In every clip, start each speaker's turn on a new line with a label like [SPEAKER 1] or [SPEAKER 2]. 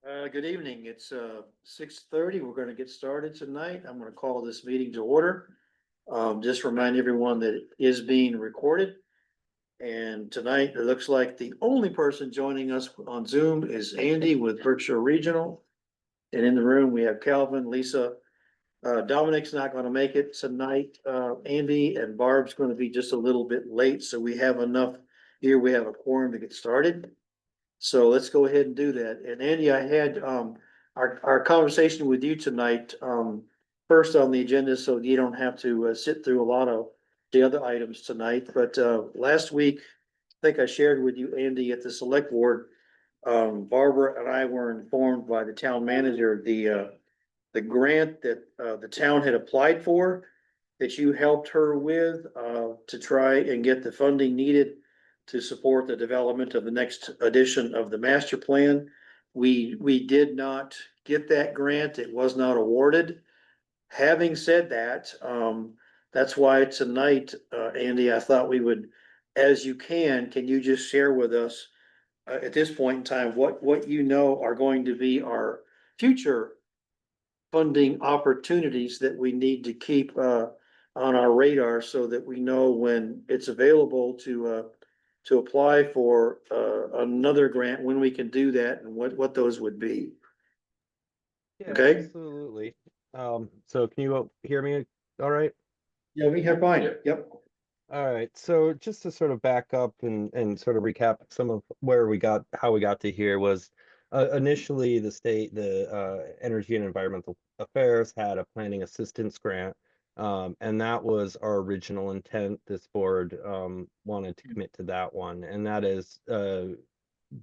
[SPEAKER 1] Good evening. It's 6:30. We're going to get started tonight. I'm going to call this meeting to order. Just remind everyone that it is being recorded. And tonight, it looks like the only person joining us on Zoom is Andy with Berkshire Regional. And in the room, we have Calvin, Lisa. Dominic's not going to make it tonight. Andy and Barb's going to be just a little bit late, so we have enough here. We have a quorum to get started. So let's go ahead and do that. And Andy, I had our conversation with you tonight first on the agenda, so you don't have to sit through a lot of the other items tonight. But last week, I think I shared with you, Andy, at the select board, Barbara and I were informed by the town manager, the grant that the town had applied for, that you helped her with to try and get the funding needed to support the development of the next edition of the master plan. We did not get that grant. It was not awarded. Having said that, that's why tonight, Andy, I thought we would, as you can you just share with us at this point in time, what you know are going to be our future funding opportunities that we need to keep on our radar so that we know when it's available to apply for another grant, when we can do that and what those would be.
[SPEAKER 2] Yeah,
[SPEAKER 1] Okay?
[SPEAKER 2] absolutely. So can you hear me all right?
[SPEAKER 1] Yeah, we have fine. Yep.
[SPEAKER 2] All right. So just to sort of back up and sort of recap some of where we got, how we got to here was initially the Energy and Environmental Affairs had a planning assistance grant, and that was our original intent. This board wanted to commit to that one, and that is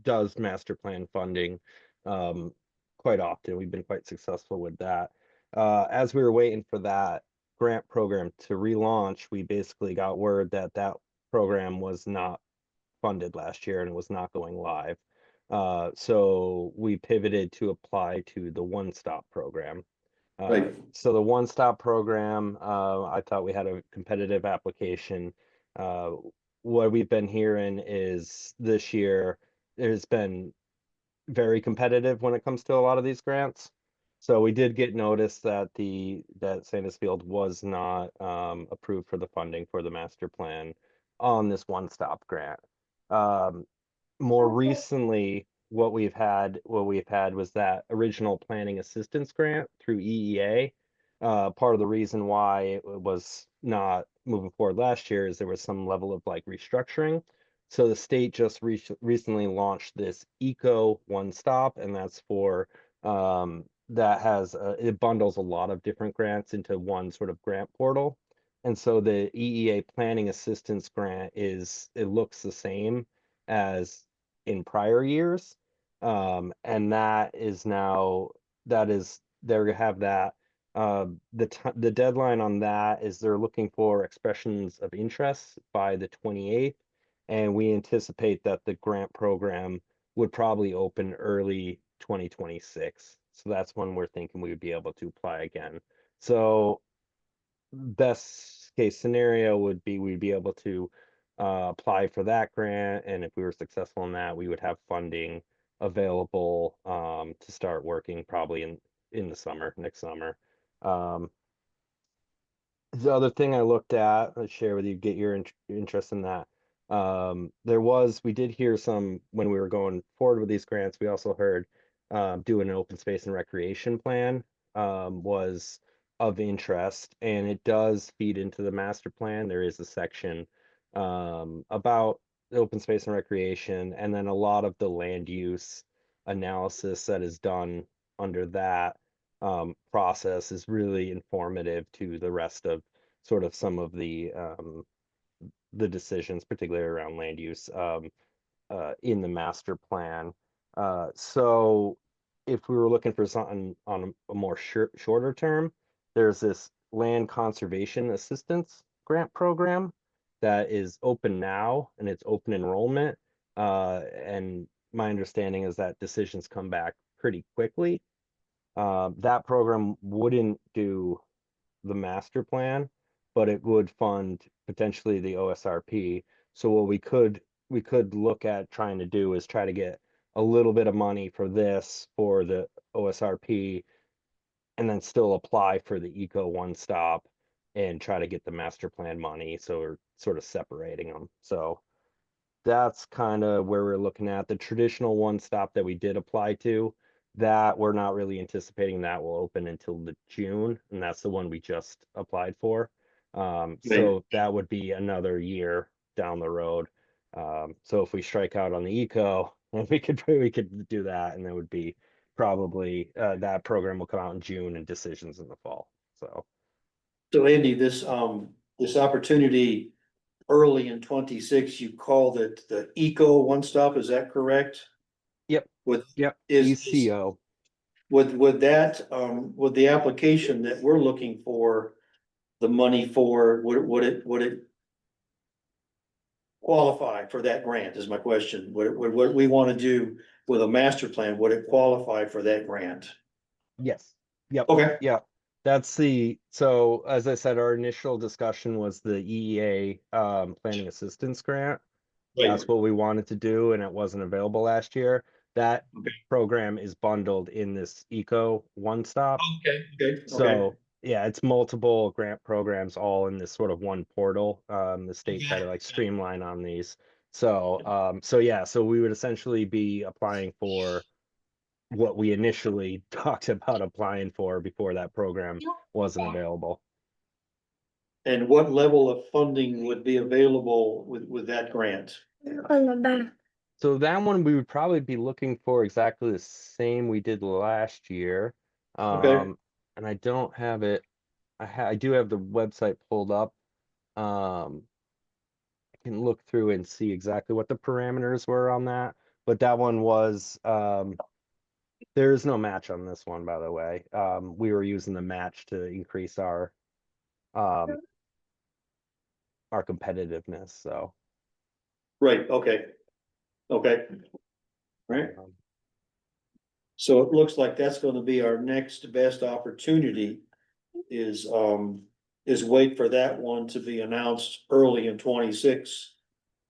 [SPEAKER 2] does master plan funding um, quite often. We've been quite successful with that. As we were waiting for that grant program to relaunch, we basically got word that that program was not funded last year and was not going live. So we pivoted to apply to the One Stop program.
[SPEAKER 1] Right.
[SPEAKER 2] So the One Stop program, I thought we had a competitive application. Uh, what we've been hearing is this year there's been very competitive when it comes to a lot of these grants. So we did get notice that that Sandisfield was not approved for the funding for the master plan on this one-stop grant. Um, More recently, what we've had was that original planning assistance grant through EEA. Part of the reason why it was not moving forward last year is there was some level of like restructuring. So the state just recently launched this Eco One Stop, and that's for that has it bundles a lot of different grants into one sort of grant portal. And so the EEA Planning Assistance Grant it looks the same as in prior years. And that is now that is there you have that. The deadline on that is they're looking for expressions of interest by the 28th, and we anticipate that the grant program would probably open early 2026. So that's when we're thinking we would be able to apply again. So best case scenario would be we'd be able to apply for that grant, and if we were successful in that, we would have funding available to start working probably in the summer, next summer. Um, the other thing I looked at, I'll share with you, get your interest in that. We did hear some when we were going forward with these grants. We also heard doing an open space and recreation plan was of interest, and it does feed into the master plan. There is a section about the open space and recreation, and then a lot of the land use analysis that is done under that process is really informative to the rest of sort of some of the decisions, particularly around land use in the master plan. So if we were looking for something on a more shorter term, there's this land conservation assistance grant program that is open now, and it's open enrollment. And my understanding is that decisions come back pretty quickly. That program wouldn't do the master plan, but it would fund potentially the OSRP. So what we could look at trying to do is try to get a little bit of money for this for the OSRP and then still apply for the eco one stop and try to get the master plan money. So we're sort of separating them. So that's kind of where we're looking at. The traditional one stop that we did apply to, that we're not really anticipating that will open until the June, and that's the one we just applied for.
[SPEAKER 1] Right.
[SPEAKER 2] So that would be another year down the road. So if we strike out on the eco, we could do that, and that would be probably that program will come out in June and decisions in the fall. So
[SPEAKER 1] So Andy, this opportunity early in 26, you called it the Eco One Stop, is that correct?
[SPEAKER 2] yep,
[SPEAKER 1] With,
[SPEAKER 2] yep,
[SPEAKER 1] is,
[SPEAKER 2] ECO.
[SPEAKER 1] would that, would the application that we're looking for, the money for, would it qualify for that grant is my question. Would what we want to do with a master plan, would it qualify for that grant?
[SPEAKER 2] Yes. Yep.
[SPEAKER 1] Okay.
[SPEAKER 2] Yep. That's so as I said, our initial discussion was the EEA planning assistance grant.
[SPEAKER 1] Right.
[SPEAKER 2] That's what we wanted to do, and it wasn't available last year. That
[SPEAKER 1] Okay.
[SPEAKER 2] program is bundled in this Eco One Stop.
[SPEAKER 1] Okay. Okay. Okay.
[SPEAKER 2] So yeah, it's multiple grant programs all in this sort of one portal. The state tried to like streamline on these. So yeah, so we would essentially be applying for what we initially talked about applying for before that program wasn't available.
[SPEAKER 1] And what level of funding would be available with that grant?
[SPEAKER 2] So that one we would probably be looking for exactly the same we did last year.
[SPEAKER 1] Okay.
[SPEAKER 2] And I don't have it. I do have the website pulled up. I can look through and see exactly what the parameters were on that. But that one was there is no match on this one, by the way. We were using the match to increase um our competitiveness. So
[SPEAKER 1] Right. Okay. Okay. Right.
[SPEAKER 2] um,
[SPEAKER 1] So it looks like that's gonna be our next best opportunity is wait for that one to be announced early in 26.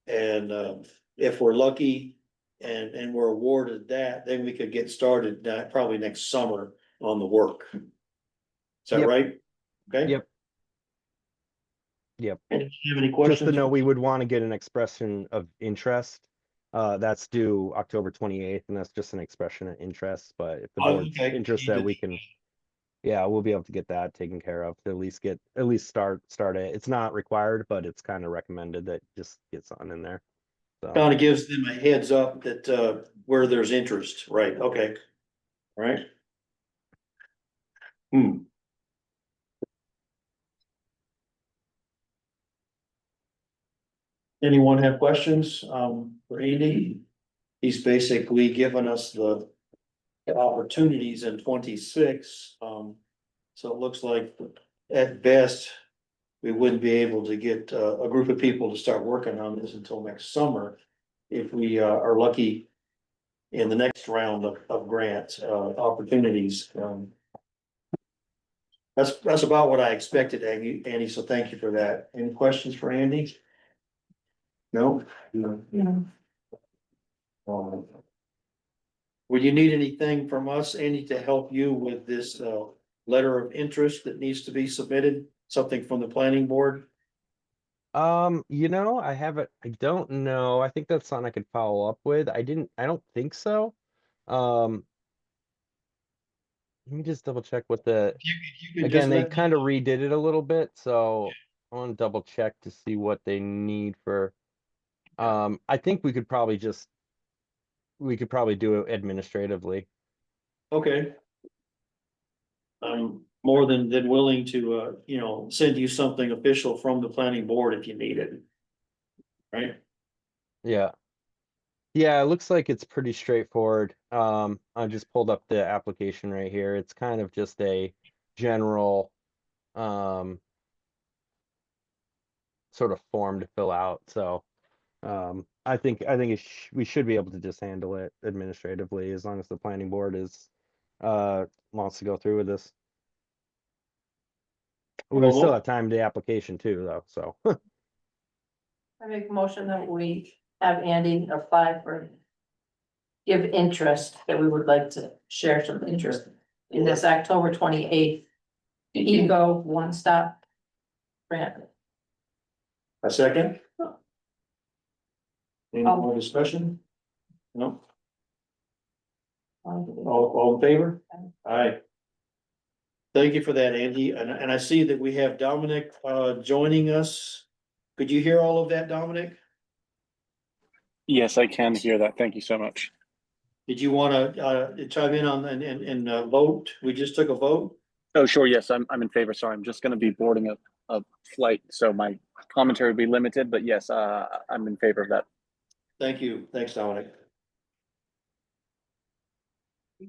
[SPEAKER 1] And if we're lucky and we're awarded that, then we could get started probably next summer on the work. Is that
[SPEAKER 2] yep,
[SPEAKER 1] right? Okay.
[SPEAKER 2] yep, yep.
[SPEAKER 1] And do you have any
[SPEAKER 2] Just to
[SPEAKER 1] questions?
[SPEAKER 2] know, we would want to get an expression of interest. That's due October 28th, and that's just an expression of interest. But if the
[SPEAKER 1] Oh,
[SPEAKER 2] board's
[SPEAKER 1] okay.
[SPEAKER 2] interested, we can, yeah, we'll be able to get that taken care of to at least start it. It's not required, but it's kind of recommended that just gets on in there. So
[SPEAKER 1] Kind of gives them a heads up that where there's interest, right? Okay. All right. Hmm. Anyone have questions for Andy? He's basically given us the opportunities in 26. So it looks like at best, we wouldn't be able to get a group of people to start working on this until next summer. If we are lucky in the next round of grants, opportunities. That's about what I expected, Andy, so thank you for that. Any questions for Andy? No? No. Would you need anything from us, Andy, to help you with this letter of interest that needs to be submitted? Something from the planning board?
[SPEAKER 2] I haven't, I don't know. I think that's something I could follow up with. I don't think so. Um, Let me just double check what
[SPEAKER 1] You could
[SPEAKER 2] again,
[SPEAKER 1] just
[SPEAKER 2] they
[SPEAKER 1] let me
[SPEAKER 2] kind of redid it a little bit, so I want to double check to see what they need for, I think we could probably do it administratively.
[SPEAKER 1] okay. I'm more than willing to, send you something official from the planning board if you need it. Right?
[SPEAKER 2] Yeah. Yeah, it looks like it's pretty straightforward. I just pulled up the application right here. It's kind of just a general, um, sort of form to fill out. So, I think we should be able to just handle it administratively as long as the planning board wants to go through with this. We still
[SPEAKER 1] Well,
[SPEAKER 2] have time to the application too, though. So
[SPEAKER 3] I make a motion that we have Andy apply for give interest, that we would like to share some interest in this October 28th Eco One Stop grant.
[SPEAKER 1] A second? Any more discussion? No? All in favor? Aye. Thank you for that, Andy. And I see that we have Dominic, joining us. Could you hear all of that, Dominic?
[SPEAKER 4] Yes, I can hear that. Thank you so much.
[SPEAKER 1] Did you wanna, chime in on, and vote? We just took a vote.
[SPEAKER 4] Oh, sure. Yes, I'm in favor. Sorry, I'm just going to be boarding a flight, so my commentary will be limited. But yes, I'm in favor of that.
[SPEAKER 1] Thank you. Thanks, Dominic.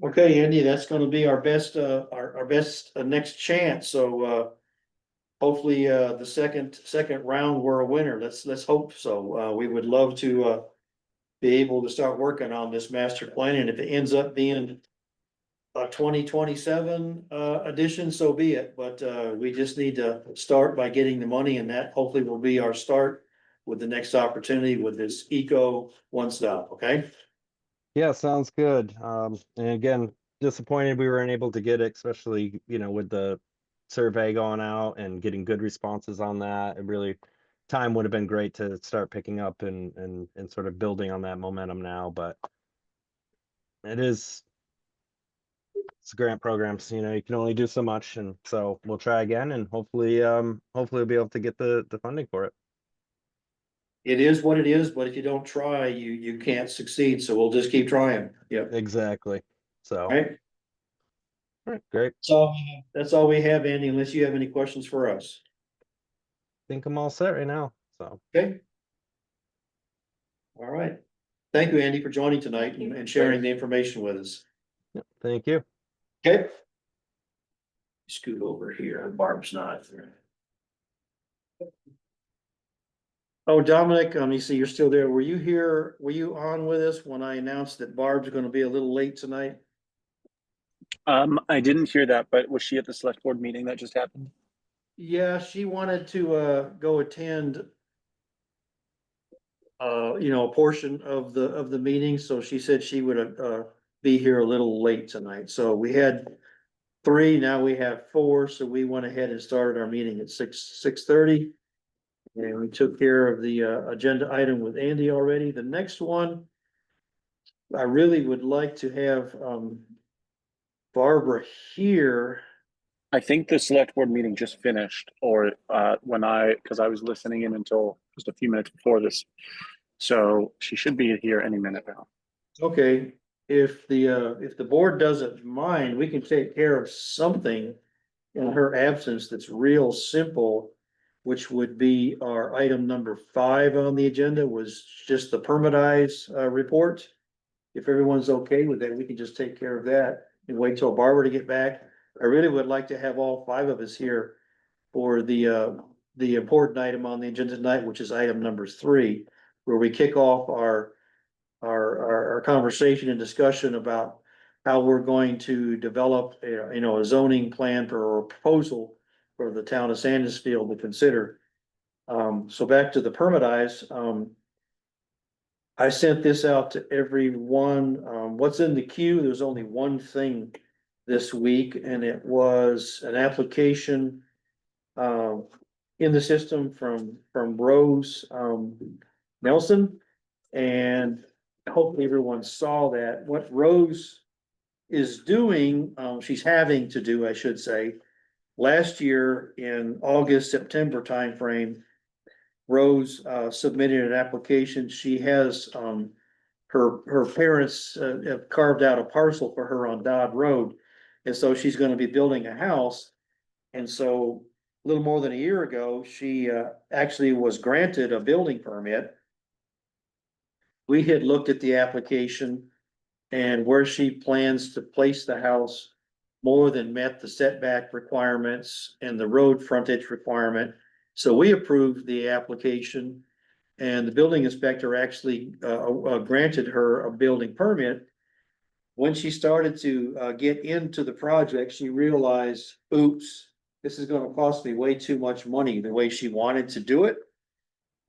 [SPEAKER 1] Okay, Andy, that's gonna be our best, our best, next chance. So, hopefully, the second round, we're a winner. Let's hope so. We would love to, be able to start working on this master plan, and if it ends up being a 2027 edition, so be it, but we just need to start by getting the money, and that hopefully will be our start with the next opportunity with this Eco One Stop, okay?
[SPEAKER 2] Yeah, sounds good. And again, disappointed we weren't able to get it, especially, with the survey going out and getting good responses on that. It really, time would have been great to start picking up and sort of building on that momentum now, but it's a grant program, so you can only do so much, and so we'll try again, and hopefully we'll be able to get the funding for it.
[SPEAKER 1] It is what it is, but if you don't try, you can't succeed, so we'll just keep trying, yeah,
[SPEAKER 2] Exactly. So,
[SPEAKER 1] right?
[SPEAKER 2] all right, great.
[SPEAKER 1] So, that's all we have, Andy, unless you have any questions for us,
[SPEAKER 2] Think I'm all set right now, so.
[SPEAKER 1] okay? All right, thank you, Andy, for joining tonight and sharing the information with us.
[SPEAKER 2] Yeah, thank you.
[SPEAKER 1] Okay. Scoot over here, Barb's not. Oh, Dominic, let me see, you're still there. Were you here, were you on with us when I announced that Barb's gonna be a little late tonight?
[SPEAKER 4] I didn't hear that, but was she at the select board meeting that just happened?
[SPEAKER 1] Yeah, she wanted to, go attend. A portion of the meeting, so she said she would, be here a little late tonight. So we had three, now we have four, so we went ahead and started our meeting at 6:30. And we took care of the agenda item with Andy already. The next one, I really would like to have Barbara here.
[SPEAKER 4] I think the select board meeting just finished, or because I was listening in until just a few minutes before this. So she should be here any minute now.
[SPEAKER 1] Okay, if the board doesn't mind, we can take care of something in her absence that's real simple, which would be our item number 5 on the agenda, was just the permitize report. If everyone's okay with that, we can just take care of that and wait till Barbara to get back. I really would like to have all 5 of us here for the important item on the agenda tonight, which is item number 3, where we kick off our conversation and discussion about how we're going to develop, a zoning plan for a proposal for the town of Sandisfield to consider. So back to the permitize, I sent this out to everyone. What's in the queue? There's only one thing this week, and it was an application in the system from Rose Nelson. And hopefully everyone saw that. What Rose is doing, she's having to do, I should say. Last year in August, September timeframe, Rose submitted an application. She has her parents have carved out a parcel for her on Dodd Road. And so she's gonna be building a house. And so a little more than a year ago, she actually was granted a building permit. We had looked at the application and where she plans to place the house more than met the setback requirements and the road frontage requirement. So we approved the application, and the building inspector actually granted her a building permit. When she started to get into the project, she realized, oops, this is gonna cost me way too much money the way she wanted to do it.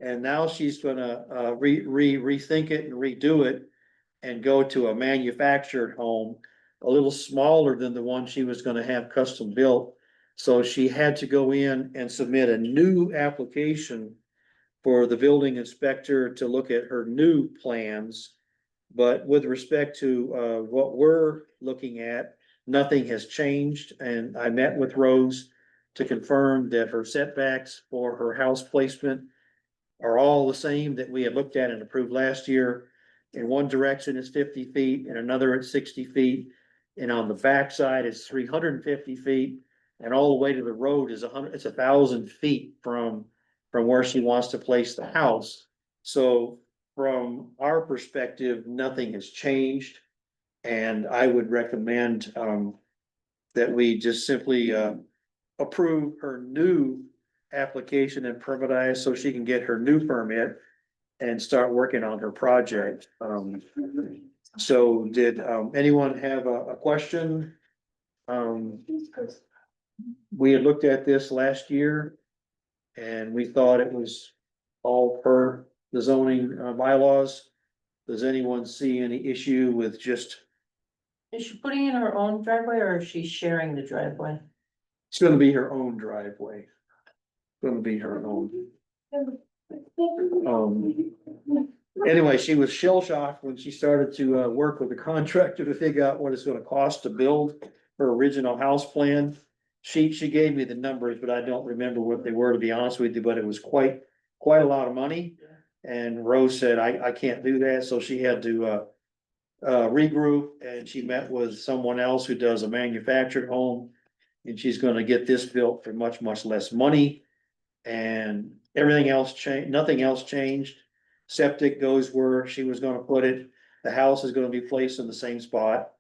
[SPEAKER 1] And now she's gonna rethink it and redo it. and go to a manufactured home, a little smaller than the one she was gonna have custom built. So she had to go in and submit a new application for the building inspector to look at her new plans. But with respect to what we're looking at, nothing has changed, and I met with Rose to confirm that her setbacks for her house placement are all the same that we had looked at and approved last year. In one direction, it's 50 feet, in another, it's 60 feet, and on the backside, it's 350 feet. And all the way to the road is 1,000 feet from where she wants to place the house. So from our perspective, nothing has changed. And I would recommend that we just simply approve her new application and permitize so she can get her new permit and start working on her project. So did anyone have a question? We had looked at this last year and we thought it was all per the zoning bylaws. Does anyone see any issue with just,
[SPEAKER 3] Is she putting in her own driveway or is she sharing the driveway?
[SPEAKER 1] it's gonna be her own driveway. Gonna be her own. Anyway, she was shell shocked when she started to work with the contractor to figure out what it's gonna cost to build her original house plan. She gave me the numbers, but I don't remember what they were, to be honest with you, but it was quite a lot of money. And Rose said, I can't do that, so she had to regroup, and she met with someone else who does a manufactured home. And she's gonna get this built for much, much less money. And everything else changed, nothing else changed. Septic goes where she was gonna put it. The house is gonna be placed in the same spot.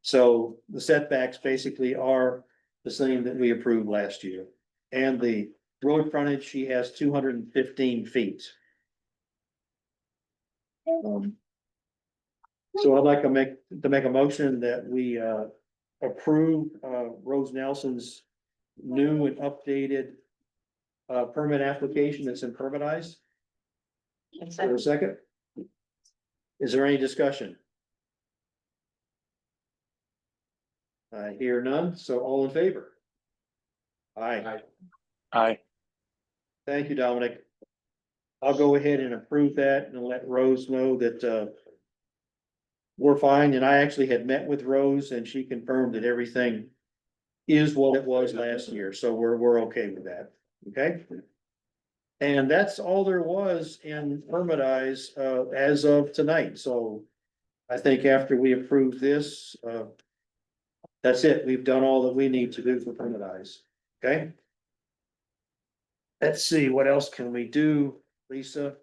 [SPEAKER 1] So the setbacks basically are the same that we approved last year. And the road frontage, she has 215 feet. So I'd like to make a motion that we approve Rose Nelson's new and updated permit application that's in permitized. Is there a second? Is there any discussion? I hear none, so all in favor? Aye.
[SPEAKER 4] Aye.
[SPEAKER 1] Thank you, Dominic. I'll go ahead and approve that and let Rose know that we're fine, and I actually had met with Rose and she confirmed that everything is what it was last year, so we're okay with that, okay? And that's all there was in permitize as of tonight, so I think after we approve this, that's it, we've done all that we need to do for permitize, okay? Let's see, what else can we do, Lisa?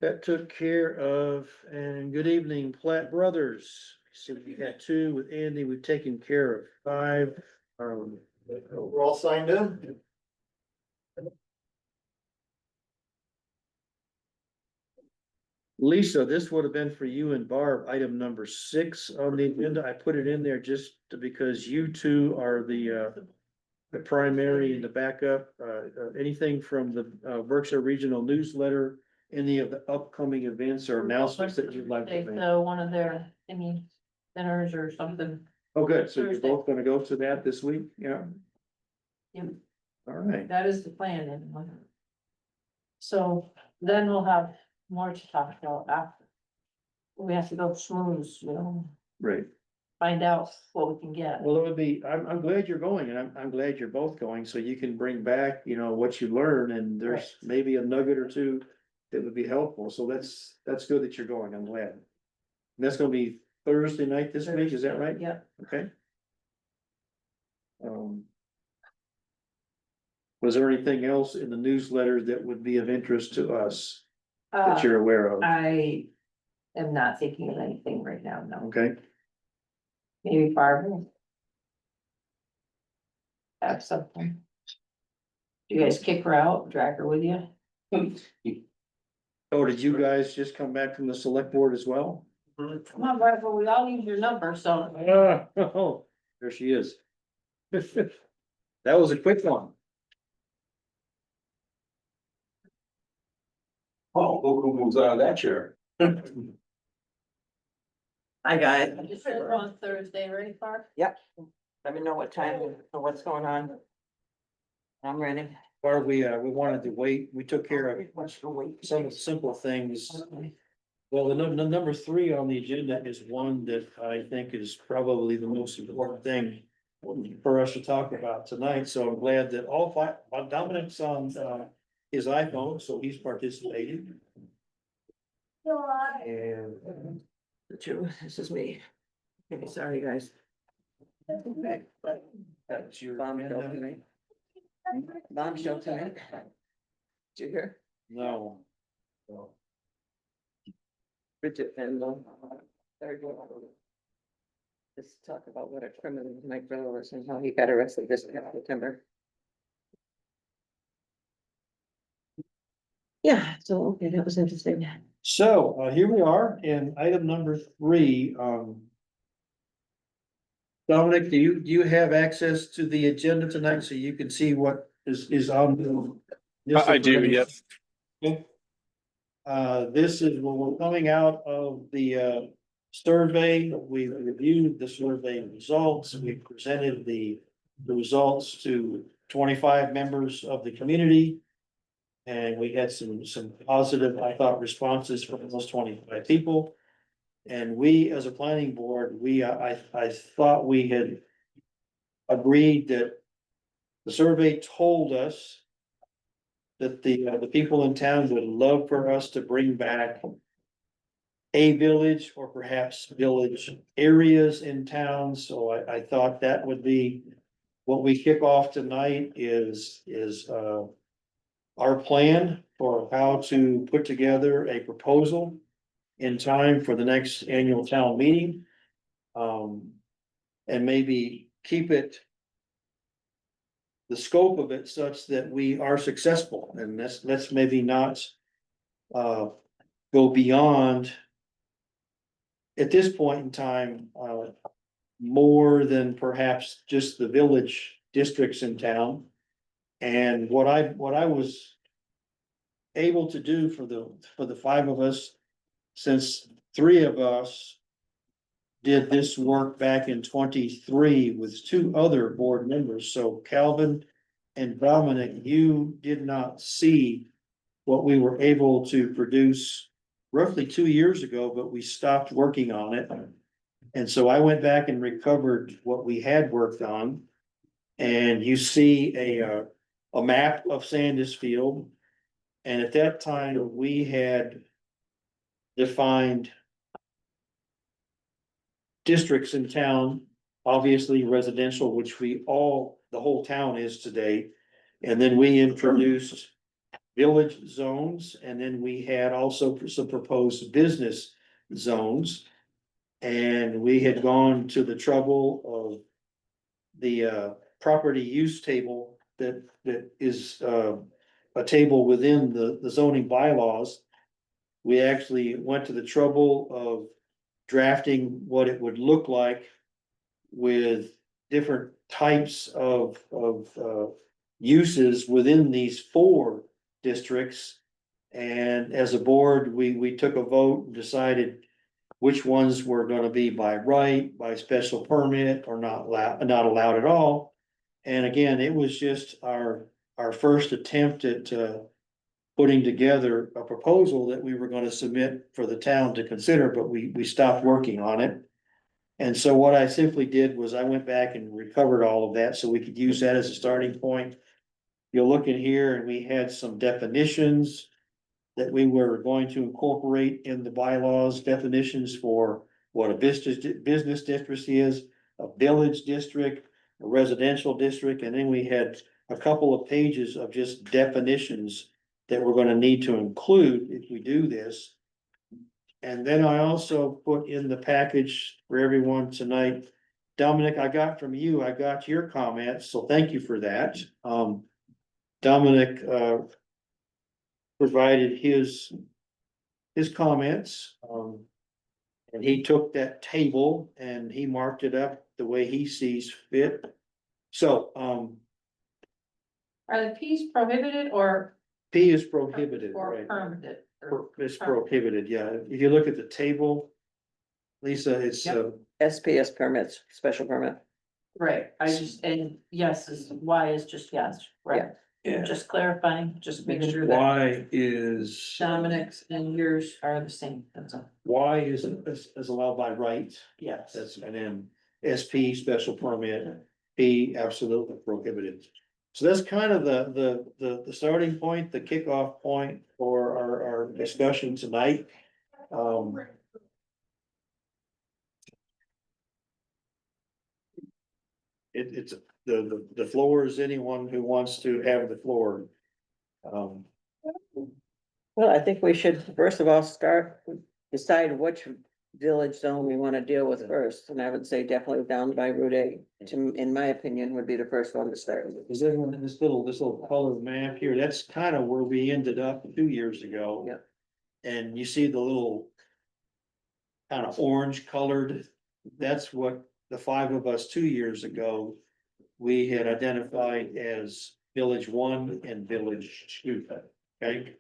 [SPEAKER 1] That took care of, and good evening, Platt Brothers. So we got 2 with Andy, we've taken care of 5. We're all signed in? Lisa, this would have been for you and Barb, item number 6 on the agenda. I put it in there just because you two are the primary and the backup. Anything from the Berkshire Regional Newsletter, any of the upcoming events or announcements that you'd like to
[SPEAKER 3] Take
[SPEAKER 1] make?
[SPEAKER 3] one of their thingy dinners or something.
[SPEAKER 1] Oh, good. So you're
[SPEAKER 3] Thursday.
[SPEAKER 1] both gonna go to that this week? Yeah.
[SPEAKER 3] Yep.
[SPEAKER 1] All right.
[SPEAKER 3] That is the plan anyway. So then we'll have more to talk about after. We have to go schmooze,
[SPEAKER 1] Right.
[SPEAKER 3] find out what we can get.
[SPEAKER 1] Well, it would be, I'm glad you're going, and I'm glad you're both going, so you can bring back, what you learn, and there's maybe a nugget or two that would be helpful. So that's good that you're going. I'm glad. And that's gonna be Thursday night this week, is that right?
[SPEAKER 3] Yep.
[SPEAKER 1] Okay. Was there anything else in the newsletter that would be of interest to us that you're aware of?
[SPEAKER 3] I am not thinking of anything right now, no.
[SPEAKER 1] Okay,
[SPEAKER 3] Maybe Barbara. Have something. You guys kick her out, drag her with you?
[SPEAKER 1] oh, did you guys just come back from the select board as well?
[SPEAKER 3] Come on, Barbara, we all need your number, so.
[SPEAKER 1] Oh, there she is. That was a quick one.
[SPEAKER 5] Oh, who moves out of that chair? Hi, guys.
[SPEAKER 3] On Thursday, ready, Barb?
[SPEAKER 5] Yep. Let me know what time or what's going on. I'm ready.
[SPEAKER 1] Or we wanted to wait, we took care of
[SPEAKER 5] What's the wait?
[SPEAKER 1] some of the simple things.
[SPEAKER 5] Okay.
[SPEAKER 1] Well, the number three on the agenda is one that I think is probably the most important thing for us to talk about tonight, so I'm glad that all five, Dominic's on, his iPhone, so he's participating. And
[SPEAKER 5] The truth, this is me. Okay, sorry, guys. Okay.
[SPEAKER 1] that's your.
[SPEAKER 5] Bombshell tonight. Bombshell tonight. Did you hear?
[SPEAKER 1] No.
[SPEAKER 5] Bridget and, third one. Just talk about what a criminal Mike brother was and how he got arrested this past September. Yeah, so, okay, that was interesting.
[SPEAKER 1] So, here we are in item number three, Dominic, do you have access to the agenda tonight so you can see what is on? this
[SPEAKER 4] I do,
[SPEAKER 1] information?
[SPEAKER 4] yes.
[SPEAKER 1] Okay. This is when we're coming out of the survey, we reviewed the survey results, we presented the results to 25 members of the community. And we had some positive, I thought, responses from those 25 people. And we, as a planning board, I thought we had agreed that the survey told us that the people in town would love for us to bring back a village or perhaps village areas in town. So I thought that would be what we kick off tonight is our plan for how to put together a proposal in time for the next annual town meeting. And maybe keep it, the scope of it such that we are successful, and let's maybe not go beyond at this point in time, more than perhaps just the village districts in town. And what I was able to do for the five of us, since three of us did this work back in 23 with two other board members, so Calvin and Dominic, you did not see what we were able to produce roughly 2 years ago, but we stopped working on it. And so I went back and recovered what we had worked on. And you see a map of Sandisfield. And at that time, we had defined districts in town, obviously residential, which the whole town is today. And then we introduced village zones, and then we had also some proposed business zones. And we had gone to the trouble of the property use table that is a table within the zoning bylaws. We actually went to the trouble of drafting what it would look like with different types of uses within these four districts. And as a board, we took a vote and decided which ones were gonna be by right, by special permit, or not allowed at all. And again, it was just our first attempt at putting together a proposal that we were gonna submit for the town to consider, but we stopped working on it. And so what I simply did was I went back and recovered all of that, so we could use that as a starting point. You'll look in here and we had some definitions that we were going to incorporate in the bylaws, definitions for what a business district is, a village district, a residential district, and then we had a couple of pages of just definitions that we're gonna need to include if we do this. And then I also put in the package for everyone tonight. Dominic, I got your comments, so thank you for that. Dominic, provided his comments, and he took that table and he marked it up the way he sees fit. So,
[SPEAKER 3] Are the Ps prohibited or
[SPEAKER 1] P is prohibited, right?
[SPEAKER 3] permitted?
[SPEAKER 1] It's prohibited, yeah. If you look at the table, Lisa, it's,
[SPEAKER 3] Yep.
[SPEAKER 5] SPS permits, special permit.
[SPEAKER 3] Right, I just, and yes is, Y is just yes, right?
[SPEAKER 1] yeah,
[SPEAKER 3] Just clarifying, just make sure that
[SPEAKER 1] Y is,
[SPEAKER 3] Dominic's and yours are the same, that's all.
[SPEAKER 1] Y is allowed by right.
[SPEAKER 3] Yes.
[SPEAKER 1] That's, and then SP, special permit, P, absolutely prohibited. So that's kind of the starting point, the kickoff point for our discussion tonight. It's, the floor is anyone who wants to have the floor. Um,
[SPEAKER 5] Well, I think we should, first of all, decide which village zone we wanna deal with first, and I would say definitely down by Route 8, in my opinion, would be the first one to start.
[SPEAKER 1] Is everyone in this little colored map here, that's kind of where we ended up 2 years ago.
[SPEAKER 5] Yep.
[SPEAKER 1] And you see the little kind of orange colored, that's what the five of us 2 years ago, we had identified as Village 1 and Village 2, okay?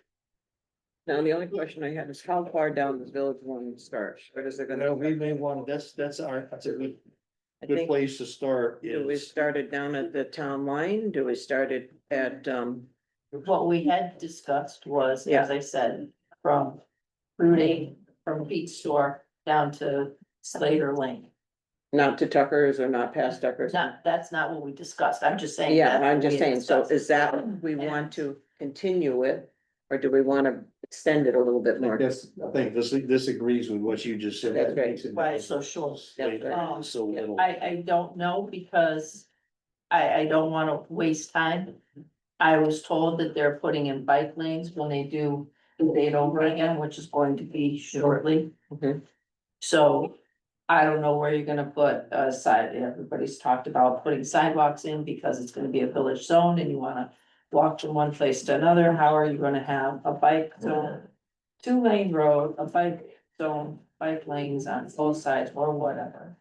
[SPEAKER 5] Now, the only question I have is how far down does Village 1 start? Or is it
[SPEAKER 1] Well,
[SPEAKER 5] gonna,
[SPEAKER 1] we may want, that's a
[SPEAKER 5] I
[SPEAKER 1] good
[SPEAKER 5] think,
[SPEAKER 1] place to start
[SPEAKER 5] do we
[SPEAKER 1] is,
[SPEAKER 5] started down at the town line? Do we started at,
[SPEAKER 3] What we had discussed was,
[SPEAKER 5] Yeah.
[SPEAKER 3] as I said, from Route 8, from Pete's store down to Slater Lane.
[SPEAKER 5] not to Tucker's or not past Tucker's?
[SPEAKER 3] Not, that's not what we discussed, I'm just saying.
[SPEAKER 5] Yeah,
[SPEAKER 3] that's
[SPEAKER 5] I'm
[SPEAKER 3] what
[SPEAKER 5] just
[SPEAKER 3] we had
[SPEAKER 5] saying, so
[SPEAKER 3] discussed.
[SPEAKER 5] is that, we want to continue it, or do we wanna extend it a little bit more?
[SPEAKER 1] I think this agrees with what you just said.
[SPEAKER 5] That's right.
[SPEAKER 3] Why it's so short.
[SPEAKER 5] That's right.
[SPEAKER 1] So little.
[SPEAKER 3] I don't know because I don't wanna waste time. I was told that they're putting in bike lanes when they do the date over again, which is going to be shortly.
[SPEAKER 5] Mhm.
[SPEAKER 3] So I don't know where you're gonna put a side, everybody's talked about putting sidewalks in because it's gonna be a village zone and you wanna walk from one place to another. How are you gonna have a bike zone? 2-lane road, a bike zone, bike lanes on both sides or whatever.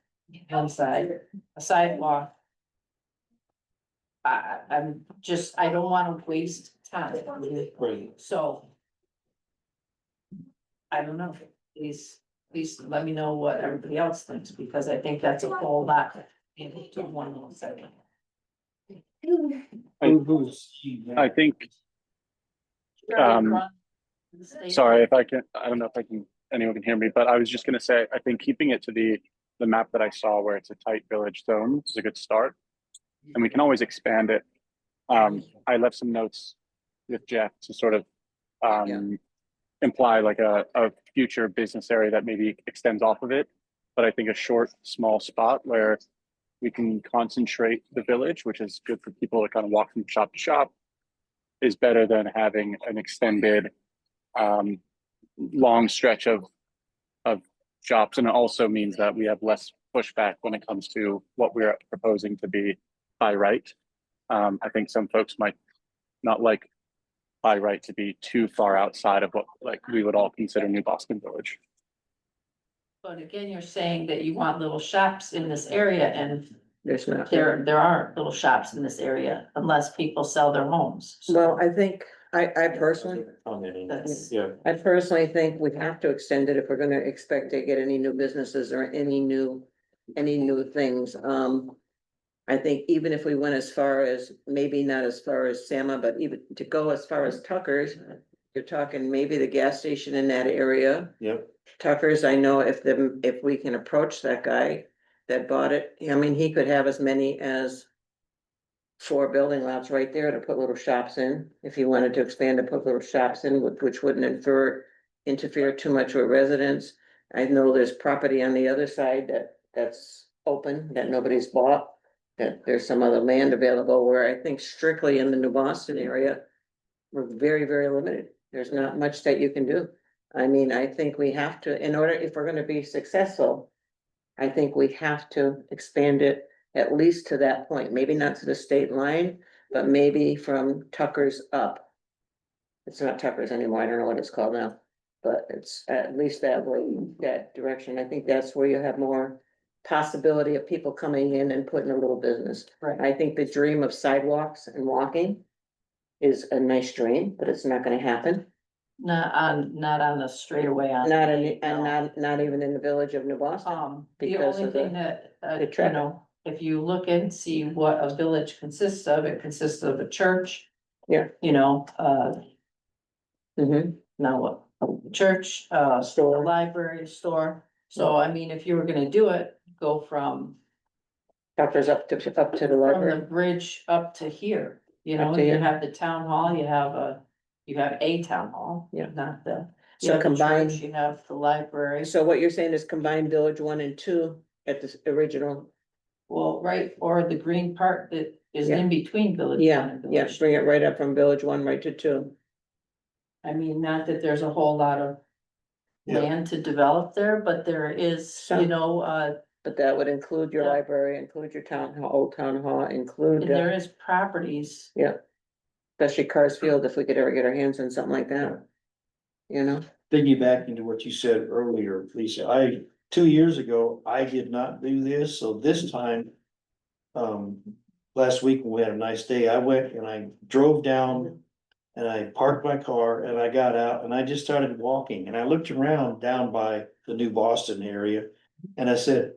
[SPEAKER 3] One side, a sidewalk. I'm just, I don't wanna waste time.
[SPEAKER 1] Right.
[SPEAKER 3] So. I don't know, please let me know what everybody else thinks, because I think that's a whole lot into one little segment.
[SPEAKER 4] I think, sorry if I can, I don't know if I can, anyone can hear me, but I was just gonna say, I think keeping it to the map that I saw where it's a tight village zone is a good start. And we can always expand it. I left some notes with Jeff to sort of, imply like a future business area that maybe extends off of it. But I think a short, small spot where we can concentrate the village, which is good for people to kind of walk from shop to shop, is better than having an extended, long stretch of shops. And it also means that we have less pushback when it comes to what we're proposing to be by right. I think some folks might not like by right to be too far outside of what like we would all consider New Boston Village.
[SPEAKER 3] But again, you're saying that you want little shops in this area, and
[SPEAKER 5] There's not.
[SPEAKER 3] there aren't little shops in this area unless people sell their homes. So
[SPEAKER 5] Well, I think, I personally,
[SPEAKER 3] that's,
[SPEAKER 1] Yeah.
[SPEAKER 5] I personally think we have to extend it if we're gonna expect to get any new businesses or any new things. I think even if we went as far as, maybe not as far as Sama, but even to go as far as Tucker's, you're talking maybe the gas station in that area.
[SPEAKER 1] Yep.
[SPEAKER 5] Tucker's, I know if we can approach that guy that bought it, I mean, he could have as many as 4 building lots right there to put little shops in, if he wanted to expand to put little shops in, which wouldn't interfere too much with residents. I know there's property on the other side that's open, that nobody's bought, that there's some other land available, where I think strictly in the New Boston area, we're very, very limited. There's not much that you can do. I mean, I think we have to, in order, if we're gonna be successful, I think we have to expand it at least to that point, maybe not to the state line, but maybe from Tucker's up. It's not Tucker's anymore, I don't know what it's called now, but it's at least that way, that direction. I think that's where you have more possibility of people coming in and putting a little business.
[SPEAKER 3] right,
[SPEAKER 5] I think the dream of sidewalks and walking is a nice dream, but it's not gonna happen.
[SPEAKER 3] Not on the straightaway on.
[SPEAKER 5] Not
[SPEAKER 3] the-
[SPEAKER 5] in, and
[SPEAKER 3] no.
[SPEAKER 5] not even in the village of New Boston.
[SPEAKER 3] The
[SPEAKER 5] because
[SPEAKER 3] only
[SPEAKER 5] of the-
[SPEAKER 3] thing that,
[SPEAKER 5] the
[SPEAKER 3] you
[SPEAKER 5] traffic.
[SPEAKER 3] know, if you look and see what a village consists of, it consists of a church.
[SPEAKER 5] Yeah.
[SPEAKER 3] You know,
[SPEAKER 5] Mhm.
[SPEAKER 3] now what, a church, a
[SPEAKER 5] Store.
[SPEAKER 3] library, store. So I mean, if you were gonna do it, go from
[SPEAKER 5] Doctors up to the
[SPEAKER 3] from the
[SPEAKER 5] library.
[SPEAKER 3] bridge up to here, you
[SPEAKER 5] Up
[SPEAKER 3] know,
[SPEAKER 5] to
[SPEAKER 3] you
[SPEAKER 5] here.
[SPEAKER 3] have the town hall, you have a town hall.
[SPEAKER 5] Yeah.
[SPEAKER 3] Not the. You
[SPEAKER 5] So
[SPEAKER 3] have the
[SPEAKER 5] combine-
[SPEAKER 3] church, you have the library,
[SPEAKER 5] So what you're saying is combine Village 1 and 2 at the original,
[SPEAKER 3] well, right, or the green part that is
[SPEAKER 5] Yeah.
[SPEAKER 3] in between village one
[SPEAKER 5] yeah,
[SPEAKER 3] and
[SPEAKER 5] yeah,
[SPEAKER 3] village.
[SPEAKER 5] bring it right up from Village 1 right to 2.
[SPEAKER 3] I mean, not that there's a whole lot of
[SPEAKER 1] Yeah.
[SPEAKER 3] land to develop there, but there is, you
[SPEAKER 5] Some.
[SPEAKER 3] know,
[SPEAKER 5] But that would include your
[SPEAKER 3] Yeah.
[SPEAKER 5] library, include your town hall, old town hall, include,
[SPEAKER 3] and there is properties.
[SPEAKER 5] especially Carsfield, if we could ever get our hands on something like that. You know,
[SPEAKER 1] Piggybacking to what you said earlier, Lisa, 2 years ago, I did not do this, so this time. Last week when we had a nice day, I went and I drove down. And I parked my car and I got out and I just started walking and I looked around down by the New Boston area. And I said,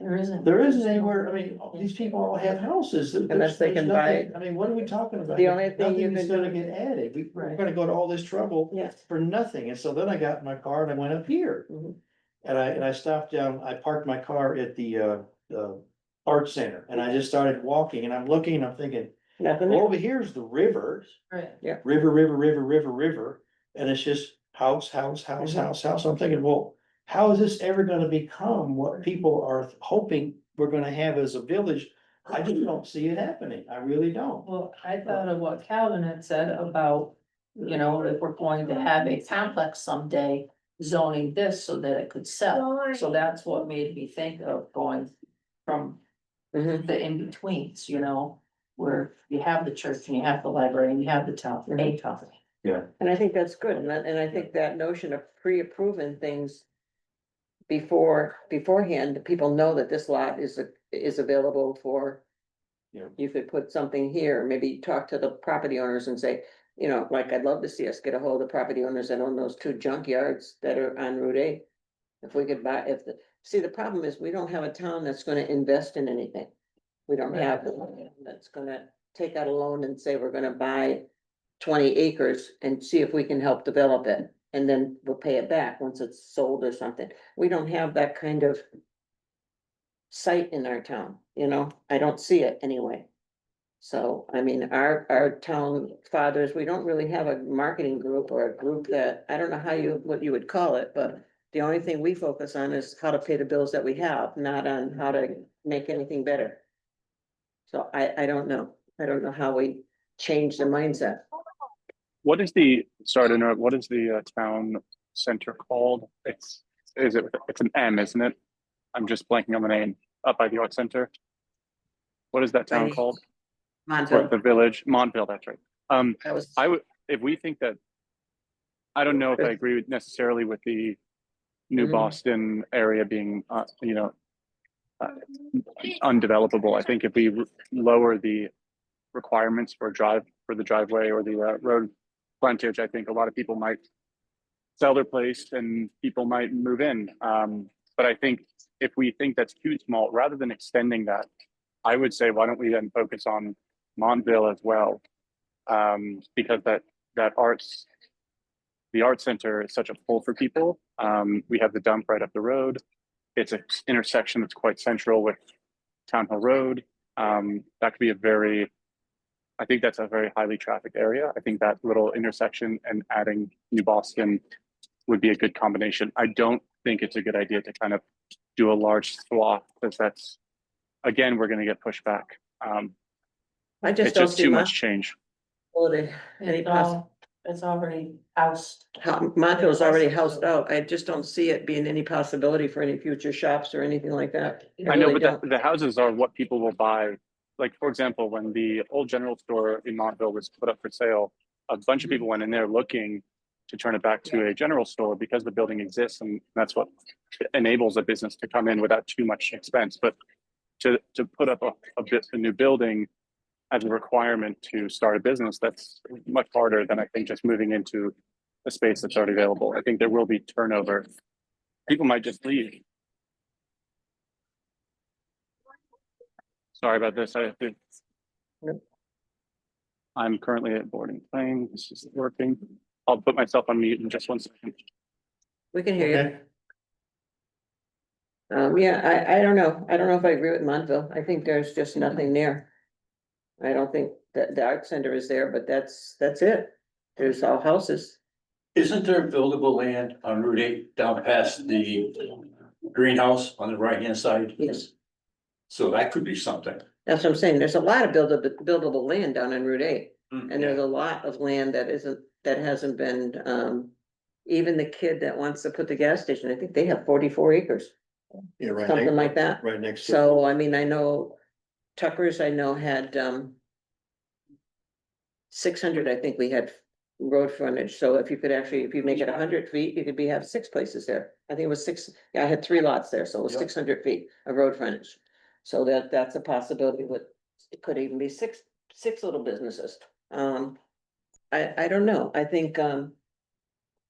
[SPEAKER 3] There isn't.
[SPEAKER 1] there isn't anywhere, I mean, these people all have houses.
[SPEAKER 5] Unless they
[SPEAKER 1] There's
[SPEAKER 5] can buy-
[SPEAKER 1] nothing- I mean, what are we talking about?
[SPEAKER 5] The only thing you
[SPEAKER 1] Nothing is
[SPEAKER 5] can
[SPEAKER 1] gonna
[SPEAKER 5] do-
[SPEAKER 1] get added. We're
[SPEAKER 3] Right.
[SPEAKER 1] gonna go to all this trouble
[SPEAKER 5] yes.
[SPEAKER 1] for nothing. And so then I got in my car and I went up here.
[SPEAKER 5] Mhm.
[SPEAKER 1] And I stopped down, I parked my car at the art center and I just started walking and I'm looking and I'm thinking,
[SPEAKER 5] Nothing
[SPEAKER 1] well,
[SPEAKER 5] there.
[SPEAKER 1] over here's the river,
[SPEAKER 3] Right,
[SPEAKER 1] river, and it's just house.
[SPEAKER 5] Mhm.
[SPEAKER 1] I'm thinking, well, how is this ever gonna become what people are hoping we're gonna have as a village? I just don't see it happening. I really don't.
[SPEAKER 3] well, I thought of what Calvin had said about, you know, if we're going to have a complex someday. Zoning this so that it could sell, so that's what made me think of going from
[SPEAKER 5] Mhm.
[SPEAKER 3] the in-betweens, you know. Where you have the church and you have the library and you have the town, a town.
[SPEAKER 5] And I think that's good, and I think that notion of pre-approving things. Beforehand, people know that this lot is available for.
[SPEAKER 1] Yeah.
[SPEAKER 5] You could put something here, maybe talk to the property owners and say, you know, like, I'd love to see us get a hold of the property owners that own those 2 junkyards that are on Route 8. If we could buy, see, the problem is, we don't have a town that's gonna invest in anything. We don't have, that's gonna take out a loan and say, we're gonna buy 20 acres and see if we can help develop it. And then we'll pay it back once it's sold or something. We don't have that kind of site in our town, you know, I don't see it anyway. So, I mean, our town fathers, we don't really have a marketing group or a group that, I don't know what you would call it, but the only thing we focus on is how to pay the bills that we have, not on how to make anything better. So I don't know. I don't know how we change the mindset.
[SPEAKER 4] What is the, sorry to interrupt, what is the town center called? It's an M, isn't it? I'm just blanking on the name, up by the art center. What is that town
[SPEAKER 5] Right.
[SPEAKER 4] called? Or
[SPEAKER 5] Montville,
[SPEAKER 4] the village, Montville, that's right.
[SPEAKER 5] that was,
[SPEAKER 4] I would, if we think that, I don't know if I agree with necessarily with the New
[SPEAKER 5] Mhm.
[SPEAKER 4] Boston area being, undevelopable. I think if we lower the requirements for the driveway or the road frontage, I think a lot of people might sell their place and people might move in. But I think if we think that's too small, rather than extending that, I would say, why don't we then focus on Montville as well? Because the art center is such a pull for people. We have the dump right up the road. It's an intersection that's quite central with Town Hill Road. That could be I think that's a very highly trafficked area. I think that little intersection and adding New Boston would be a good combination. I don't think it's a good idea to kind of do a large swath, because that's, again, we're gonna get pushback.
[SPEAKER 5] I just
[SPEAKER 4] It's
[SPEAKER 5] don't
[SPEAKER 4] just
[SPEAKER 5] see
[SPEAKER 4] too
[SPEAKER 5] much.
[SPEAKER 4] much change.
[SPEAKER 3] It's already housed.
[SPEAKER 5] Montville's already housed out. I just don't see it being any possibility for any future shops or anything like that.
[SPEAKER 4] I know,
[SPEAKER 5] really
[SPEAKER 4] but
[SPEAKER 5] don't.
[SPEAKER 4] the houses are what people will buy. Like, for example, when the old general store in Montville was put up for sale, a bunch of people went in there looking to turn it back to a general store because the building exists, and that's what enables a business to come in without too much expense. But to put up a new building, as a requirement to start a business, that's much harder than I think just moving into a space that's already available. I think there will be turnover. People might just leave. Sorry about this. I have to.
[SPEAKER 5] Nope.
[SPEAKER 4] I'm currently at boarding plane. This is working. I'll put myself on mute in just 1 second.
[SPEAKER 5] We can hear you.
[SPEAKER 1] Okay.
[SPEAKER 5] Yeah, I don't know. I don't know if I agree with Montville. I think there's just nothing there. I don't think that the art center is there, but that's it. There's all houses.
[SPEAKER 6] Isn't there buildable land on Route 8 down past the greenhouse on the right-hand side?
[SPEAKER 5] Yes,
[SPEAKER 6] So that could be something.
[SPEAKER 5] that's what I'm saying. There's a lot of buildable land down on Route 8.
[SPEAKER 6] Mm,
[SPEAKER 5] And there's a lot of land that hasn't been, even the kid that wants to put the gas station, I think they have 44 acres,
[SPEAKER 1] Yeah, right.
[SPEAKER 5] something like that.
[SPEAKER 1] Right next to.
[SPEAKER 5] So, I mean, I know Tucker's, I know had, 600, I think we had road frontage. So if you could actually, if you make it 100 feet, you could have 6 places there. I think it was 6, yeah, I had 3 lots there, so it was
[SPEAKER 6] Yep.
[SPEAKER 5] 600 feet of road frontage. So that's a possibility with, it could even be six little businesses. I don't know. I think,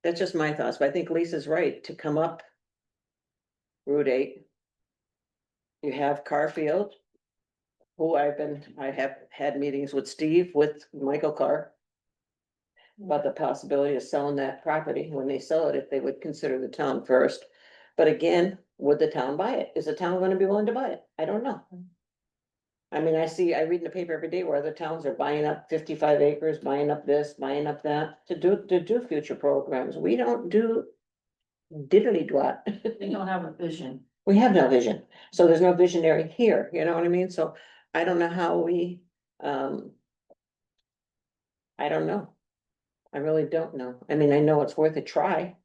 [SPEAKER 5] that's just my thoughts, but I think Lisa's right to come up Route 8. You have Carfield, who I have had meetings with Steve, with Michael Carr, about the possibility of selling that property. When they sell it, if they would consider the town first. But again, would the town buy it? Is the town gonna be willing to buy it? I don't know. I mean, I read in the paper every day where other towns are buying up 55 acres, buying up this, buying up that, to do future programs. We don't do diddly dwat.
[SPEAKER 3] They don't have a vision.
[SPEAKER 5] We have no vision, so there's no visionary here, you know what I mean? So I don't know how we, I don't know. I really don't know. I mean, I know it's worth a try.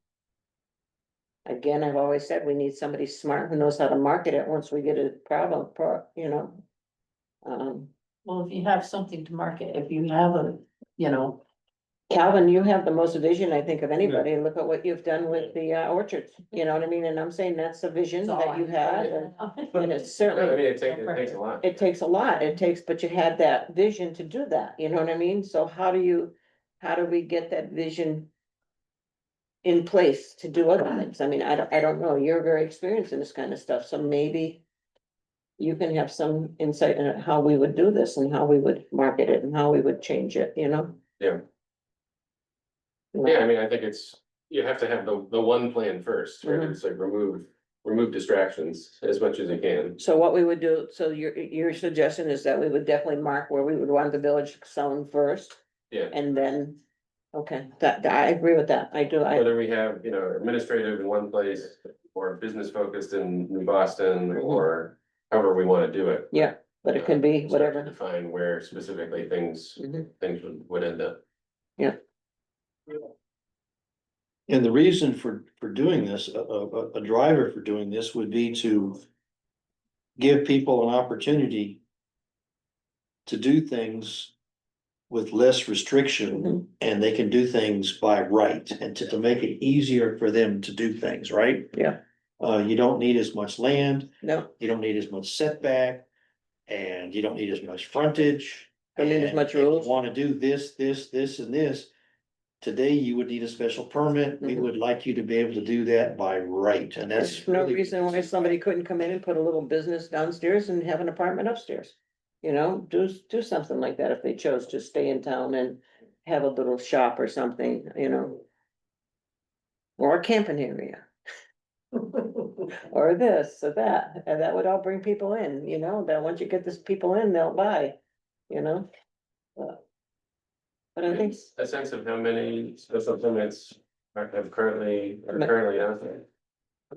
[SPEAKER 5] Again, I've always said we need somebody smart who knows how to market it once we get a problem, you know.
[SPEAKER 3] Well, if you have something to market, if you have a, you know,
[SPEAKER 5] Calvin, you have the most vision, I think, of anybody. Look at what you've done with the orchards, you know what I mean? And I'm saying that's a vision that you have, and it's certainly.
[SPEAKER 7] it takes a lot.
[SPEAKER 5] It takes a lot, but you had that vision to do that, you know what I mean? So how do we get that vision in place to do other things? I mean, I don't know, you're very experienced in this kind of stuff, so maybe you can have some insight on how we would do this and how we would market it and how we would change it, you know?
[SPEAKER 7] Yeah. Yeah, I mean, I think you have to have the one plan first, right?
[SPEAKER 5] Mhm.
[SPEAKER 7] It's like remove distractions as much as you can.
[SPEAKER 5] So what we would do, so your suggestion is that we would definitely mark where we would want the village zone first,
[SPEAKER 7] Yeah,
[SPEAKER 5] and then, okay, that, I agree with that, I do,
[SPEAKER 7] whether we have, administrative in one place or business focused in New Boston or however we want to do it.
[SPEAKER 5] yeah, but it can be
[SPEAKER 7] Start to
[SPEAKER 5] whatever.
[SPEAKER 7] define where specifically things
[SPEAKER 5] Mhm.
[SPEAKER 7] would end up.
[SPEAKER 1] And the reason for doing this, a driver for doing this would be to give people an opportunity to do things with less restriction,
[SPEAKER 5] Mhm.
[SPEAKER 1] and they can do things by right, and to make it easier for them to do things, right?
[SPEAKER 5] Yeah.
[SPEAKER 1] You don't need as much land,
[SPEAKER 5] No,
[SPEAKER 1] you don't need as much setback, and you don't need as much frontage.
[SPEAKER 5] Don't need as
[SPEAKER 1] And
[SPEAKER 5] much
[SPEAKER 1] if you
[SPEAKER 5] rules.
[SPEAKER 1] wanna do this, and this. Today, you would need a special permit. We
[SPEAKER 5] Mhm.
[SPEAKER 1] would like you to be able to do that by right, and that's.
[SPEAKER 5] there's no
[SPEAKER 1] really-
[SPEAKER 5] reason why somebody couldn't come in and put a little business downstairs and have an apartment upstairs. You know, do something like that if they chose to stay in town and have a little shop or something, you know. Or a camping area. Or this or that, and that would all bring people in, you know, that once you get this people in, they'll buy, you know. But I think,
[SPEAKER 7] A sense of how many special permits are currently out there.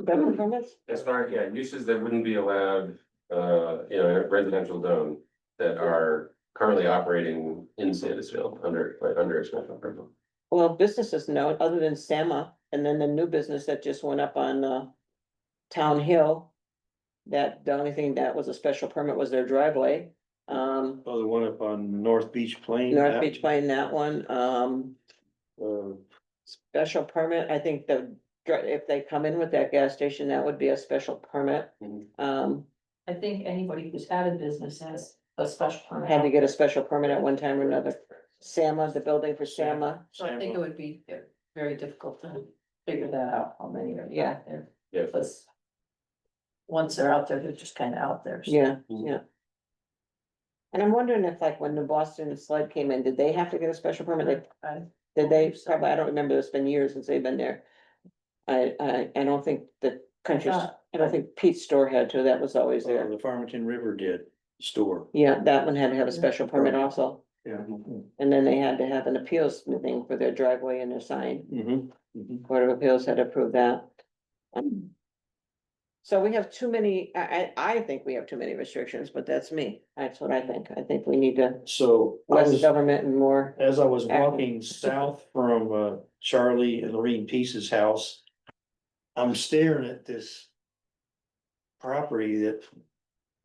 [SPEAKER 5] building permits,
[SPEAKER 7] As far, yeah, uses that wouldn't be allowed, in a residential zone that are currently operating in Sandisfield under a special permit.
[SPEAKER 5] well, businesses know, other than Sama, and then the new business that just went up on, Town Hill. That, the only thing that was a special permit was their driveway,
[SPEAKER 1] Oh, the one up on North Beach Plain.
[SPEAKER 5] North
[SPEAKER 1] that-
[SPEAKER 5] Beach Plain, that one, special permit, I think if they come in with that gas station, that would be a special permit.
[SPEAKER 7] Mhm.
[SPEAKER 5] Um,
[SPEAKER 3] I think anybody who's had a business has a special permit.
[SPEAKER 5] had to get a special permit at one time or another. Sama, the building for Sama,
[SPEAKER 3] So I think it would be very difficult to figure that out, how many are
[SPEAKER 5] Yeah.
[SPEAKER 3] out there.
[SPEAKER 7] Yeah.
[SPEAKER 3] Because once they're out there, they're just kind of out there. So
[SPEAKER 5] yeah, yeah. And I'm wondering if like when the Boston sled came in, did they have to get a special permit? Like, did they, probably, I don't remember, it's been years since they've been there. I don't think the country, I don't think Pete's store had to, that was always there.
[SPEAKER 1] The Farmington River did store.
[SPEAKER 5] Yeah, that one had to have a special permit also,
[SPEAKER 1] Yeah.
[SPEAKER 5] and then they had to have an appeals thing for their driveway and their sign.
[SPEAKER 1] Mm-hmm.
[SPEAKER 5] Board of Appeals had approved that. So we have too many, I think we have too many restrictions, but that's me, that's what I think, I think we need to
[SPEAKER 1] So I
[SPEAKER 5] less
[SPEAKER 1] was,
[SPEAKER 5] government and more.
[SPEAKER 1] as I was walking south from Charlie and Lorene Peace's house, I'm staring at this property that,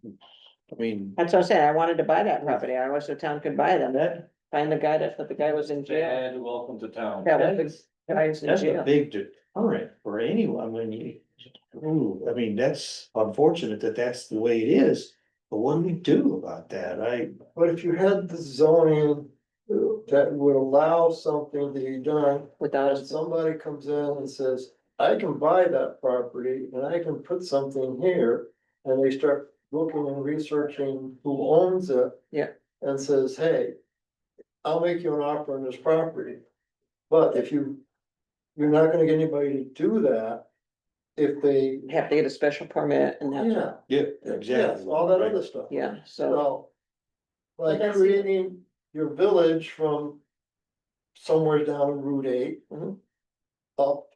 [SPEAKER 1] I mean,
[SPEAKER 5] That's what I'm saying, I wanted to buy that property, I wish the town could buy them,
[SPEAKER 1] that,
[SPEAKER 5] find the guy that, but the guy was in jail.
[SPEAKER 6] And welcome to town.
[SPEAKER 5] That was the guy was in
[SPEAKER 1] that's a
[SPEAKER 5] jail.
[SPEAKER 1] big deterrent for anyone, I mean, I mean, that's unfortunate that that's the way it is. But what do we do about that?
[SPEAKER 8] But if you had the zoning that would allow something to be done,
[SPEAKER 5] Without
[SPEAKER 8] and
[SPEAKER 5] us,
[SPEAKER 8] somebody comes in and says, I can buy that property and I can put something here. And they start looking and researching who owns it.
[SPEAKER 5] Yeah.
[SPEAKER 8] And says, hey, I'll make you an offer on this property. But if you're not gonna get anybody to do that. If they,
[SPEAKER 5] have to get a special permit and have,
[SPEAKER 8] yeah,
[SPEAKER 1] Yeah,
[SPEAKER 8] yes, all that other stuff.
[SPEAKER 5] yeah, so,
[SPEAKER 8] So. Like
[SPEAKER 3] that's-
[SPEAKER 8] creating your village from somewhere down in Route 8.
[SPEAKER 5] Mhm.
[SPEAKER 8] Up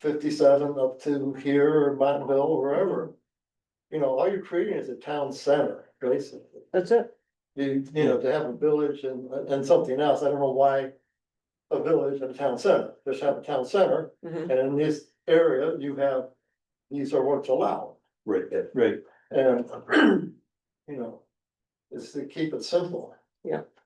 [SPEAKER 8] 57 up to here or Montville or wherever. You know, all you're creating is a town center, basically.
[SPEAKER 5] that's it,
[SPEAKER 8] You know, to have a village and something else, I don't know why. A village and a town center, just have a town center,
[SPEAKER 5] Mhm.
[SPEAKER 8] and in this area, you have, these are what's allowed.
[SPEAKER 1] right, right.
[SPEAKER 8] And, you know, it's to keep it simple.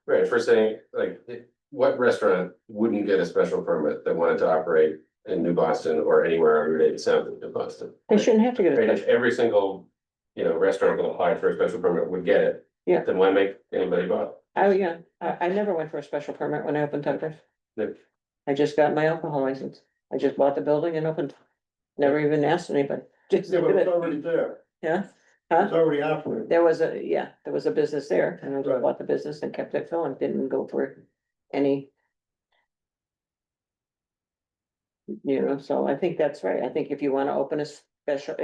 [SPEAKER 7] Right, for saying, like, what restaurant wouldn't get a special permit that wanted to operate in New Boston or anywhere on Route 8 south of New Boston?
[SPEAKER 5] they shouldn't have to get a
[SPEAKER 7] Right, if
[SPEAKER 5] special,
[SPEAKER 7] every single, restaurant that applied for a special permit would get it.
[SPEAKER 5] Yeah.
[SPEAKER 7] Then why make anybody bother?
[SPEAKER 5] oh, yeah, I never went for a special permit when I opened Tuckers.
[SPEAKER 7] No.
[SPEAKER 5] I just got my alcohol license, I just bought the building and opened, never even asked anybody, just
[SPEAKER 8] Yeah,
[SPEAKER 5] did
[SPEAKER 8] but it's
[SPEAKER 5] it,
[SPEAKER 8] already there,
[SPEAKER 5] yeah.
[SPEAKER 8] it's already operating.
[SPEAKER 5] There was a business there, and I
[SPEAKER 8] Right.
[SPEAKER 5] just bought the business and kept it going, didn't go for any. You know, so I think that's right, I think if you wanna open a special,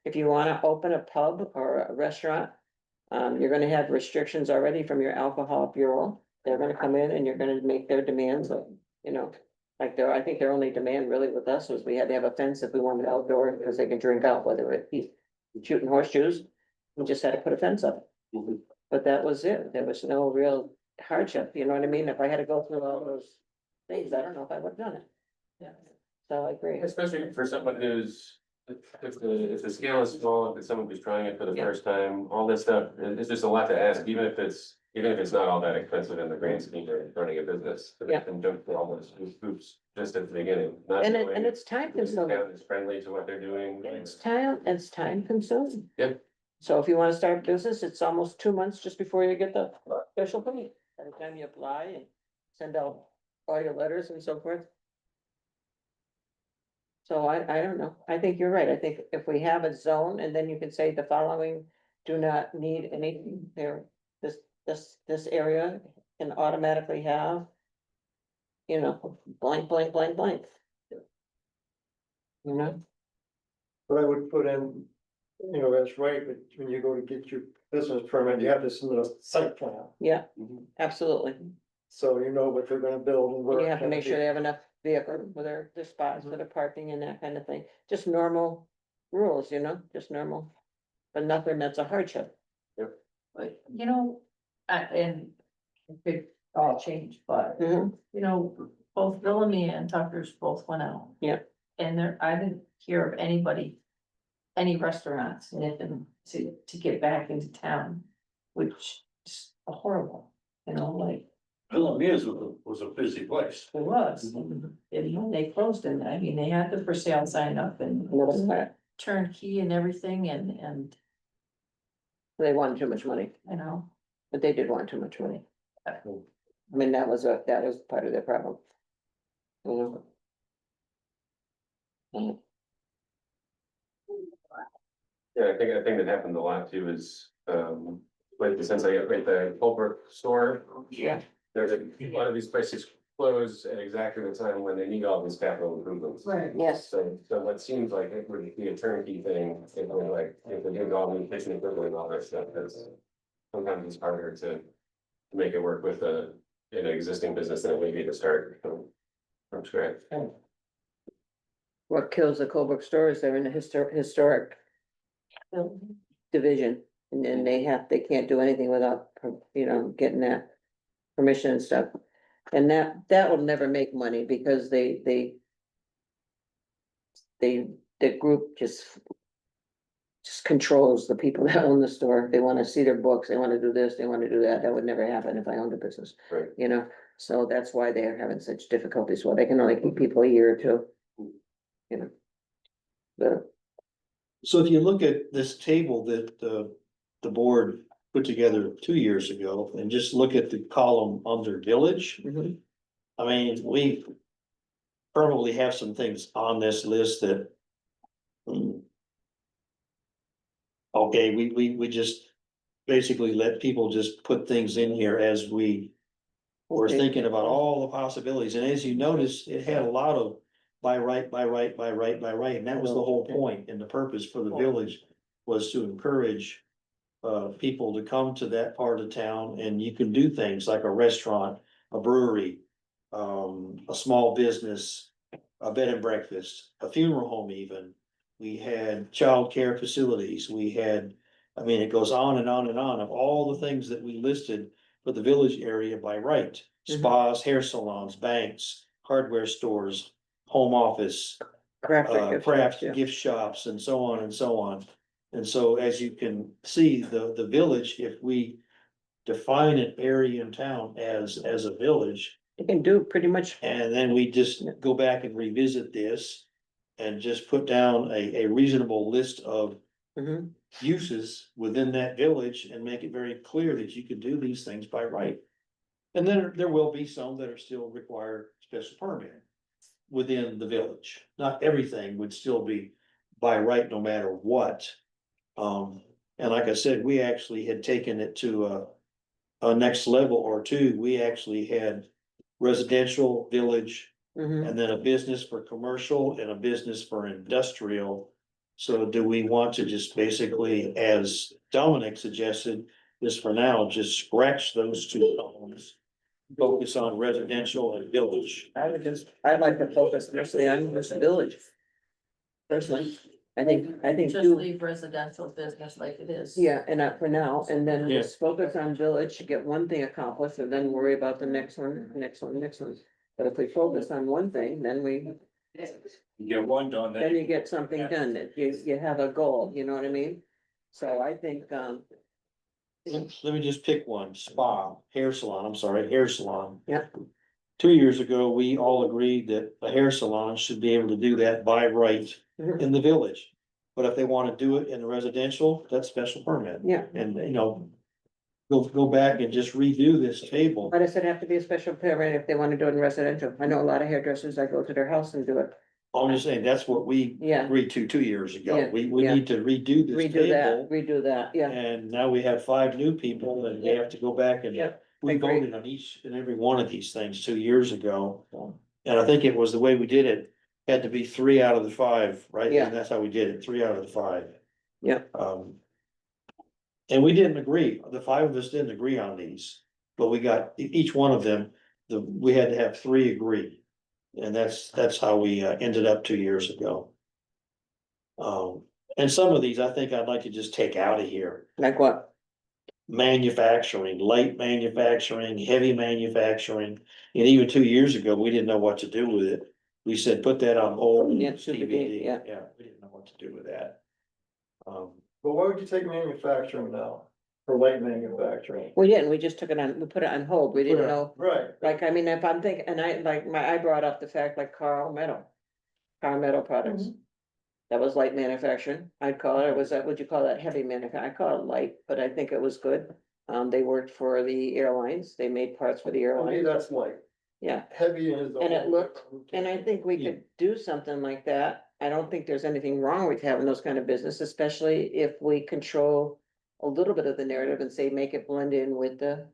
[SPEAKER 5] if you wanna open a pub or a restaurant. You're gonna have restrictions already from your alcohol bureau, they're gonna come in and you're gonna make their demands, like, you know. Like I think their only demand really with us was we had to have a fence if we wanted outdoor, because they can drink out, whether it be shooting horseshoes. We just had to put a fence up. But that was it, there was no real hardship, you know what I mean, if I had to go through all those things, I don't know if I would have done it.
[SPEAKER 3] Yeah.
[SPEAKER 5] So I agree,
[SPEAKER 7] Especially for someone who's, if the scale is small, if it's someone who's trying it for the
[SPEAKER 5] Yeah.
[SPEAKER 7] first time, all this stuff, it's just a lot to ask, even if it's not all that expensive in the grand scheme of running a business.
[SPEAKER 5] Yeah.
[SPEAKER 7] And don't through all those hoops just at the beginning, not
[SPEAKER 5] and
[SPEAKER 7] knowing.
[SPEAKER 5] it's time
[SPEAKER 7] if the
[SPEAKER 5] consuming.
[SPEAKER 7] town is friendly to what they're doing.
[SPEAKER 5] It's time consuming.
[SPEAKER 7] Yep.
[SPEAKER 5] So if you wanna start a business, it's almost 2 months just before you get the special permit, by the time you apply and send out all your letters and so forth. So I don't know, I think you're right, I think if we have a zone and then you can say the following do not need anything there, this area can automatically have. You know, blank, blank, blank, blank. You know?
[SPEAKER 8] But I would put in, that's right, but when you go to get your business permit, you have to submit a site plan.
[SPEAKER 5] Yeah,
[SPEAKER 7] Mhm.
[SPEAKER 5] absolutely.
[SPEAKER 8] So you know what they're gonna build and
[SPEAKER 5] And
[SPEAKER 8] where.
[SPEAKER 5] you
[SPEAKER 8] it's
[SPEAKER 5] have to
[SPEAKER 8] gonna
[SPEAKER 5] make sure
[SPEAKER 8] be.
[SPEAKER 5] they have enough vehicle, where their spots for the parking and that kind of thing, just normal rules, just normal. But nothing that's a hardship.
[SPEAKER 3] But, and it could all change, but,
[SPEAKER 5] Mhm.
[SPEAKER 3] both Bellamy and Tucker's both went out.
[SPEAKER 5] Yeah.
[SPEAKER 3] And I didn't hear of anybody, any restaurants, sniffing to get back into town, which is horrible, like.
[SPEAKER 6] Bellamy's was a busy place.
[SPEAKER 3] It was, and when they closed it, I mean, they had the for sale sign up and
[SPEAKER 5] Nobody's got-
[SPEAKER 3] turnkey and everything, and,
[SPEAKER 5] They wanted too much money. But they did want too much money. I mean, that was part of their problem. You know?
[SPEAKER 7] Yeah, I think that happened a lot too is, like the sense I get, like the Colbrook store.
[SPEAKER 5] Yeah.
[SPEAKER 7] There's a lot of these places close at exactly the time when they need all these capital improvements.
[SPEAKER 5] Right. Yes,
[SPEAKER 7] So what seems like it would be a turnkey thing, if we're like, if they did all the kitchen equipment and all that stuff, that's. Sometimes it's harder to make it work with an existing business than it would be to start from scratch.
[SPEAKER 5] what kills the Colbrook stores, they're in the historic division, and then they can't do anything without, getting that permission and stuff. And that will never make money because the group just controls the people that own the store. They wanna see their books, they wanna do this, they wanna do that. That would never happen if I owned a business.
[SPEAKER 7] Right.
[SPEAKER 5] You know, so that's why they're having such difficulties. Well, they can only keep people a year or two. You know. The,
[SPEAKER 1] So if you look at this table that the board put together 2 years ago and just look at the column under village,
[SPEAKER 5] mhm.
[SPEAKER 1] I mean, we probably have some things on this list that. Okay, we just basically let people just put things in here as we were
[SPEAKER 5] Okay.
[SPEAKER 1] thinking about all the possibilities. And as you notice, it had a lot of by right, by right, by right, by right. And that was the whole point and the purpose for the village was to encourage people to come to that part of town and you can do things like a restaurant, a brewery, a small business, a bed and breakfast, a funeral home even. We had childcare facilities, we had, I mean, it goes on and on and on of all the things that we listed for the village area by right. Spas, hair salons, banks, hardware stores, home office, craft
[SPEAKER 5] Yeah.
[SPEAKER 1] gift shops and so on and so on. And so as you can see, the village, if we define an area in town as a village.
[SPEAKER 5] You can do pretty much,
[SPEAKER 1] And then we just go back and revisit this. And just put down a reasonable list of
[SPEAKER 5] mhm.
[SPEAKER 1] uses within that village and make it very clear that you can do these things by right. And then there will be some that are still require special permit within the village. Not everything would still be by right no matter what. And like I said, we actually had taken it to a next level or two. We actually had residential village.
[SPEAKER 5] Mhm.
[SPEAKER 1] And then a business for commercial and a business for industrial. So do we want to just basically, as Dominic suggested, just for now, just scratch those two columns? Focus on residential and village.
[SPEAKER 5] I'd like to focus mostly on this village. Personally, I think
[SPEAKER 3] Just
[SPEAKER 5] do,
[SPEAKER 3] leave residential business like it is.
[SPEAKER 5] yeah, and not for now, and then
[SPEAKER 1] Yeah.
[SPEAKER 5] just focus on village, get one thing accomplished, and then worry about the next one. But if we focus on one thing, then
[SPEAKER 6] You get one done,
[SPEAKER 5] then
[SPEAKER 6] then
[SPEAKER 5] you get something done, that you have a goal, you know what I mean? So I think,
[SPEAKER 1] Let me just pick one, hair salon.
[SPEAKER 5] Yeah.
[SPEAKER 1] 2 years ago, we all agreed that a hair salon should be able to do that by right in the village. But if they wanna do it in the residential, that's special permit.
[SPEAKER 5] yeah,
[SPEAKER 1] And, go back and just redo this table.
[SPEAKER 5] why does it have to be a special permit if they wanna do it in residential? I know a lot of hairdressers that go to their house and do it,
[SPEAKER 1] I'm just saying, that's what we
[SPEAKER 5] yeah,
[SPEAKER 1] agreed to 2 years ago.
[SPEAKER 5] Yeah,
[SPEAKER 1] We
[SPEAKER 5] yeah.
[SPEAKER 1] need to redo this table.
[SPEAKER 5] redo that, yeah,
[SPEAKER 1] And now we have 5 new people and we have to go back and
[SPEAKER 5] yeah.
[SPEAKER 1] we
[SPEAKER 5] agree.
[SPEAKER 1] voted on each and every one of these things 2 years ago. And I think it was the way we did it, had to be 3 out of the 5, right?
[SPEAKER 5] Yeah.
[SPEAKER 1] And that's how we did it, 3 out of the 5.
[SPEAKER 5] Yeah.
[SPEAKER 1] And we didn't agree, the 5 of us didn't agree on these, but we got each one of them, we had to have 3 agree. And that's how we ended up 2 years ago. And some of these, I think I'd like to just take out of here.
[SPEAKER 5] Like what?
[SPEAKER 1] Manufacturing, light manufacturing, heavy manufacturing, and even 2 years ago, we didn't know what to do with it. We said, put that on hold.
[SPEAKER 5] Yeah, CBD, yeah.
[SPEAKER 1] Yeah, we didn't know what to do with that.
[SPEAKER 8] But why would you take manufacturing now, for light manufacturing?
[SPEAKER 5] We didn't, we just took it on, we put it on hold, we didn't
[SPEAKER 1] Put it-
[SPEAKER 5] know,
[SPEAKER 8] Right,
[SPEAKER 5] like, I mean, if I'm thinking, and I brought up the fact like Carl Metal products. That was light manufacturing, I'd call it, would you call that heavy manufacturing? I call it light, but I think it was good. They worked for the airlines, they made parts for the
[SPEAKER 8] To me,
[SPEAKER 5] airlines,
[SPEAKER 8] that's like
[SPEAKER 5] yeah.
[SPEAKER 8] heavy in his.
[SPEAKER 5] And it
[SPEAKER 8] own-
[SPEAKER 5] looked, and I think we could do something like that. I don't think there's anything wrong with having those kind of business, especially if we control a little bit of the narrative and say, make it blend in with the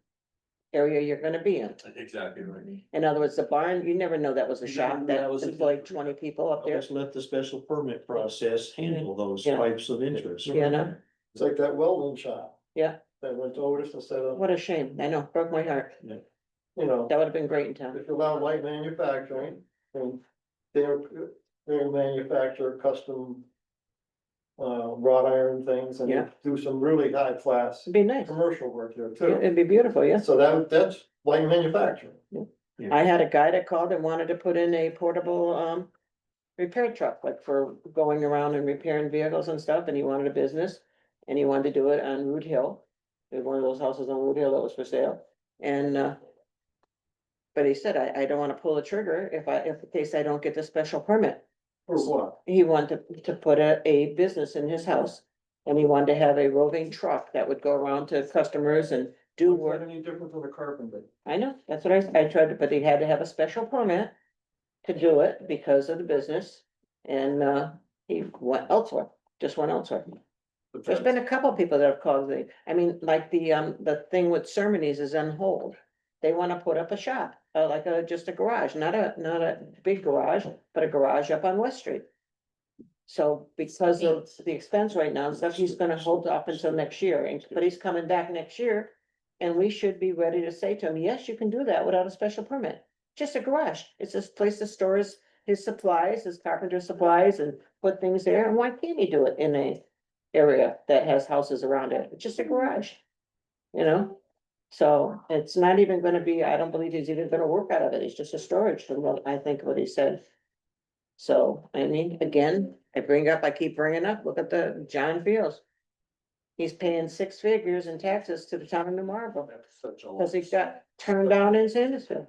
[SPEAKER 5] area you're gonna be in.
[SPEAKER 6] Exactly right.
[SPEAKER 5] In other words, the barn, you never know that was a
[SPEAKER 6] You never
[SPEAKER 5] shop
[SPEAKER 6] knew
[SPEAKER 5] that
[SPEAKER 6] that was a-
[SPEAKER 5] employed 20 people up there,
[SPEAKER 1] Just let the special permit process handle those
[SPEAKER 5] Yeah.
[SPEAKER 1] types of interests.
[SPEAKER 5] you know?
[SPEAKER 8] It's like that welding shop.
[SPEAKER 5] Yeah.
[SPEAKER 8] That went to Otis instead of,
[SPEAKER 5] What a shame. I know, broke my heart.
[SPEAKER 8] you know,
[SPEAKER 5] That would have been great in town.
[SPEAKER 8] if you allow light manufacturing and they're manufacture custom. Wrought iron things and
[SPEAKER 5] Yeah.
[SPEAKER 8] do some really high class
[SPEAKER 5] It'd be nice.
[SPEAKER 8] commercial work there
[SPEAKER 5] Yeah,
[SPEAKER 8] too.
[SPEAKER 5] it'd be beautiful, yeah.
[SPEAKER 8] So that's light manufacturing.
[SPEAKER 5] I had a guy that called and wanted to put in a portable, repair truck, like for going around and repairing vehicles and stuff, and he wanted a business. And he wanted to do it on Root Hill. There's one of those houses on Root Hill that was for sale, and, but he said, I don't wanna pull the trigger if in case I don't get the special permit.
[SPEAKER 8] For what?
[SPEAKER 5] He wanted to put a business in his house. And he wanted to have a roving truck that would go around to customers and do
[SPEAKER 8] What's
[SPEAKER 5] work.
[SPEAKER 8] that any different from a carpenter?
[SPEAKER 5] I know, that's what I tried to, but he had to have a special permit to do it because of the business. And, he went elsewhere, just went elsewhere.
[SPEAKER 8] But
[SPEAKER 5] There's
[SPEAKER 8] that's-
[SPEAKER 5] been a couple people that have called me, I mean, like the thing with Ceremonies is on hold. They wanna put up a shop, like just a garage, not a big garage, but a garage up on West Street. So because of the expense right now and stuff, he's gonna hold up until next year, but he's coming back next year. And we should be ready to say to him, yes, you can do that without a special permit, just a garage, it's this place to store his supplies, his carpenter supplies and put things there, and why can't he do it in a area that has houses around it, it's just a garage, you know? So it's not even gonna be, I don't believe he's even gonna work out of it, it's just a storage from what I think what he said. So, I mean, again, I keep bringing up, look at the John Fields. He's paying 6 figures in taxes to the town of New Marlboro,
[SPEAKER 8] That's such a.
[SPEAKER 5] cause he got turned down in Sandisfield.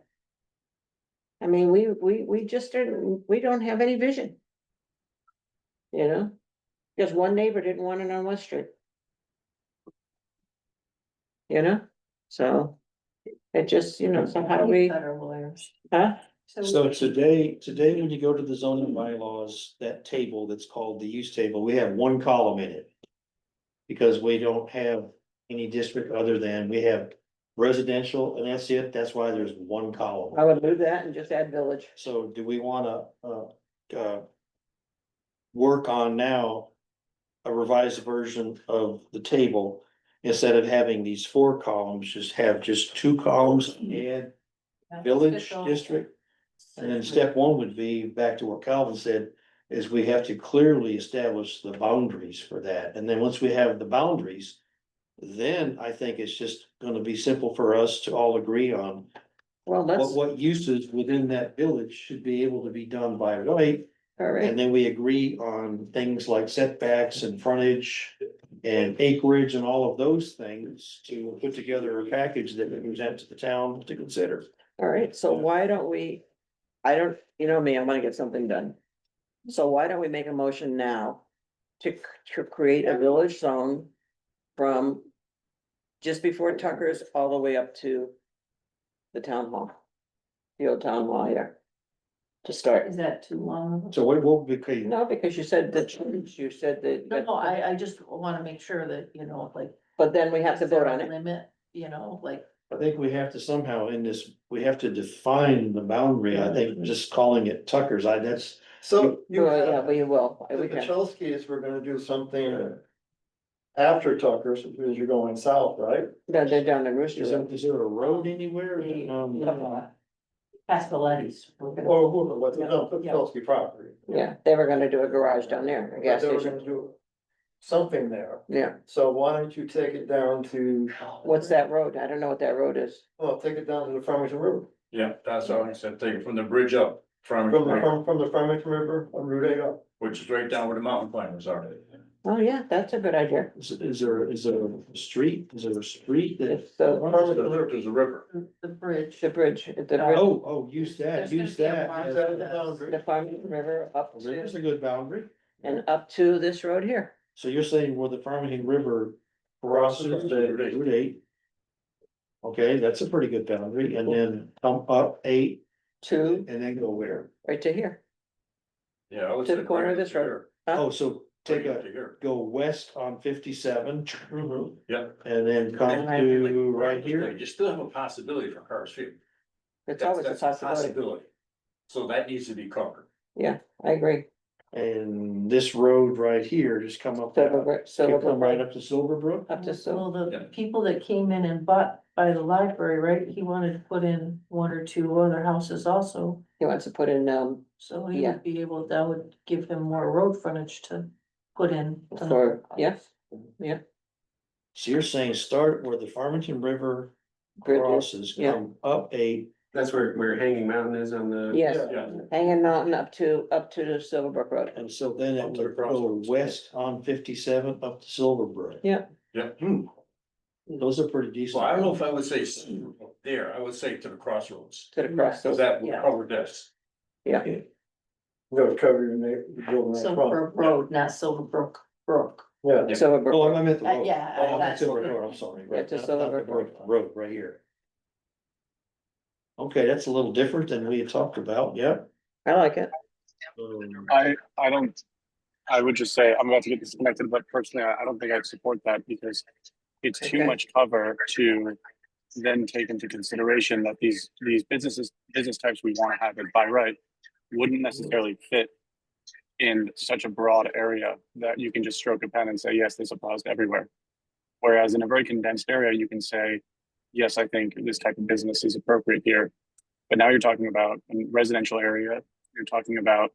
[SPEAKER 5] I mean, we just we don't have any vision. You know, because one neighbor didn't want it on West Street. You know, so it just, so how do we,
[SPEAKER 3] Better lawyers.
[SPEAKER 5] huh?
[SPEAKER 1] So today, when you go to the zoning bylaws, that table that's called the use table, we have one column in it. Because we don't have any district other than we have residential and that's it, that's why there's one column.
[SPEAKER 5] I would move that and just add village.
[SPEAKER 1] So do we wanna, work on now a revised version of the table? Instead of having these 4 columns, just have just 2 columns and village, district. And then step 1 would be, back to what Calvin said, is we have to clearly establish the boundaries for that. And then once we have the boundaries, then I think it's just gonna be simple for us to all agree on
[SPEAKER 5] Well, that's,
[SPEAKER 1] what uses within that village should be able to be done by right.
[SPEAKER 5] all right,
[SPEAKER 1] And then we agree on things like setbacks and frontage and acreage and all of those things to put together a package that we present to the town to consider.
[SPEAKER 5] all right, so why don't we, I don't, you know me, I wanna get something done. So why don't we make a motion now to create a village zone from just before Tucker's all the way up to the town hall? The old town hall here, to start.
[SPEAKER 3] Is that too long?
[SPEAKER 1] So what will be, okay,
[SPEAKER 5] No, because you said that,
[SPEAKER 3] No, I just wanna make sure that, like.
[SPEAKER 5] but then we have to
[SPEAKER 3] is there
[SPEAKER 5] vote
[SPEAKER 3] a
[SPEAKER 5] on it.
[SPEAKER 3] Limit, like,
[SPEAKER 1] I think we have to somehow in this, we have to define the boundary. I think just calling it Tucker's, that's.
[SPEAKER 8] So you
[SPEAKER 5] Well, yeah,
[SPEAKER 8] have,
[SPEAKER 5] we will,
[SPEAKER 8] the
[SPEAKER 5] we can,
[SPEAKER 8] Pachelskis were gonna do something. After Tucker's, because you're going south, right?
[SPEAKER 5] they're down in Rooster Road.
[SPEAKER 1] Is there a road anywhere?
[SPEAKER 3] Castelletti's.
[SPEAKER 8] Or what's, no, Pachelski property.
[SPEAKER 5] Yeah, they were gonna do a garage down there, a
[SPEAKER 8] But
[SPEAKER 5] gas
[SPEAKER 8] they were
[SPEAKER 5] station,
[SPEAKER 8] gonna do something there.
[SPEAKER 5] yeah.
[SPEAKER 8] So why don't you take it down to,
[SPEAKER 5] What's that road? I don't know what that road is.
[SPEAKER 8] well, take it down to the Farmington River.
[SPEAKER 6] Yeah, that's all I said, take it from the bridge up,
[SPEAKER 8] From the Farmington River on Route 8 up.
[SPEAKER 6] which is right down where the mountain climbers are.
[SPEAKER 5] Oh, yeah, that's a good idea.
[SPEAKER 1] Is there a street? Is there a street that?
[SPEAKER 5] It's the,
[SPEAKER 6] There's a river.
[SPEAKER 3] The bridge.
[SPEAKER 5] the bridge, the bridge,
[SPEAKER 1] Use
[SPEAKER 3] There's
[SPEAKER 1] that, use
[SPEAKER 3] gonna be a
[SPEAKER 1] that.
[SPEAKER 3] mark
[SPEAKER 1] as-
[SPEAKER 3] for
[SPEAKER 5] the Farmington River up
[SPEAKER 1] River's
[SPEAKER 5] to,
[SPEAKER 1] a good boundary.
[SPEAKER 5] and up to this road here.
[SPEAKER 1] So you're saying where the Farmington River crosses the Route 8, Okay, that's a pretty good boundary, and then come up 8
[SPEAKER 5] 2,
[SPEAKER 1] and then go where?
[SPEAKER 5] right to here.
[SPEAKER 6] Yeah. I would
[SPEAKER 5] To the
[SPEAKER 6] say
[SPEAKER 5] corner
[SPEAKER 6] right
[SPEAKER 5] of this
[SPEAKER 6] up to
[SPEAKER 5] road. Huh?
[SPEAKER 1] Oh, so take
[SPEAKER 6] Right up
[SPEAKER 1] a,
[SPEAKER 6] to here.
[SPEAKER 1] go west on 57
[SPEAKER 6] Yeah.
[SPEAKER 1] and then come to right here.
[SPEAKER 6] You still have a possibility for cars here.
[SPEAKER 5] It's always a
[SPEAKER 6] That's
[SPEAKER 5] possibility.
[SPEAKER 6] So that needs to be covered.
[SPEAKER 5] Yeah, I agree.
[SPEAKER 1] And this road right here, just come up.
[SPEAKER 5] Silverbrook,
[SPEAKER 1] Come right
[SPEAKER 5] Silverbrook,
[SPEAKER 1] up to Silverbrook.
[SPEAKER 5] up to
[SPEAKER 3] Well,
[SPEAKER 5] Silver.
[SPEAKER 3] the
[SPEAKER 6] Yeah.
[SPEAKER 3] people that came in and bought by the library, right, he wanted to put in 1 or 2 other houses also.
[SPEAKER 5] He wants to put in,
[SPEAKER 3] So he
[SPEAKER 5] Yeah.
[SPEAKER 3] would be able, that would give him more road frontage to put in.
[SPEAKER 5] for, yeah,
[SPEAKER 1] So you're saying start where the Farmington River
[SPEAKER 5] Bridges,
[SPEAKER 1] crosses,
[SPEAKER 5] yeah.
[SPEAKER 1] come up 8.
[SPEAKER 7] That's where Hanging Mountain is on the.
[SPEAKER 5] yes,
[SPEAKER 6] Yeah.
[SPEAKER 5] Hanging Mountain up to the Silverbrook Road.
[SPEAKER 1] And so then it
[SPEAKER 6] Up to the
[SPEAKER 1] would go
[SPEAKER 6] crossroads.
[SPEAKER 1] west on 57 up to Silverbrook.
[SPEAKER 5] Yeah.
[SPEAKER 6] Yeah.
[SPEAKER 1] Those are pretty decent.
[SPEAKER 6] So I don't know if I would say there, I would say to the crossroads,
[SPEAKER 5] To the cross.
[SPEAKER 6] because that would
[SPEAKER 3] Yeah.
[SPEAKER 6] cover this.
[SPEAKER 5] Yeah,
[SPEAKER 8] You gotta cover your the building up front.
[SPEAKER 3] Silverbrook Road, not Silverbrook Brook.
[SPEAKER 8] Yeah,
[SPEAKER 5] Silverbrook.
[SPEAKER 1] Oh, I meant the road.
[SPEAKER 3] yeah,
[SPEAKER 1] Oh, I meant
[SPEAKER 3] that's-
[SPEAKER 1] Silverbrook, I'm sorry.
[SPEAKER 5] Yeah,
[SPEAKER 1] Right,
[SPEAKER 5] to
[SPEAKER 1] not the
[SPEAKER 5] Silverbrook.
[SPEAKER 1] brook, the road right here. Okay, that's a little different than we had talked about, yeah.
[SPEAKER 5] I like it.
[SPEAKER 4] I don't, I would just say, I'm about to get disconnected, but personally, I don't think I'd support that because it's too
[SPEAKER 5] Okay.
[SPEAKER 4] much cover to then take into consideration that these business types we want to have it by right wouldn't necessarily fit in such a broad area that you can just stroke a pen and say, yes, this applies to everywhere. Whereas in a very condensed area, you can say, yes, I think this type of business is appropriate here. But now you're talking about a residential area, you're talking about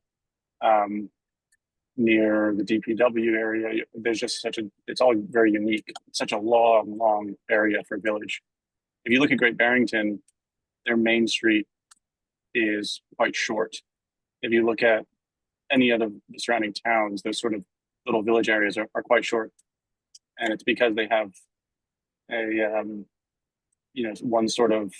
[SPEAKER 4] near the DPW area. There's just it's all very unique. It's such a long area for village. If you look at Great Barrington, their main street is quite short. If you look at any of the surrounding towns, those sort of little village areas are quite short. And it's because they have a, one sort of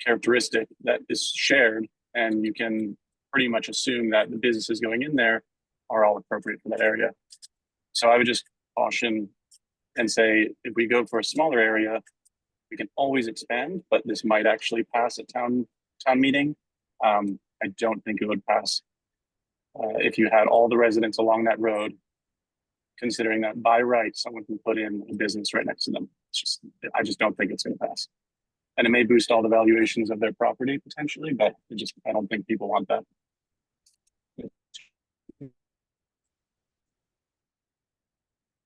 [SPEAKER 4] characteristic that is shared, and you can pretty much assume that the businesses going in there are all appropriate for that area. So I would just caution and say, if we go for a smaller area, we can always expand, but this might actually pass at town meeting. I don't think it would pass if you had all the residents along that road, considering that by right, someone can put in a business right next to them. I just don't think it's going to pass. And it may boost all the valuations of their property potentially, but I don't think people want that.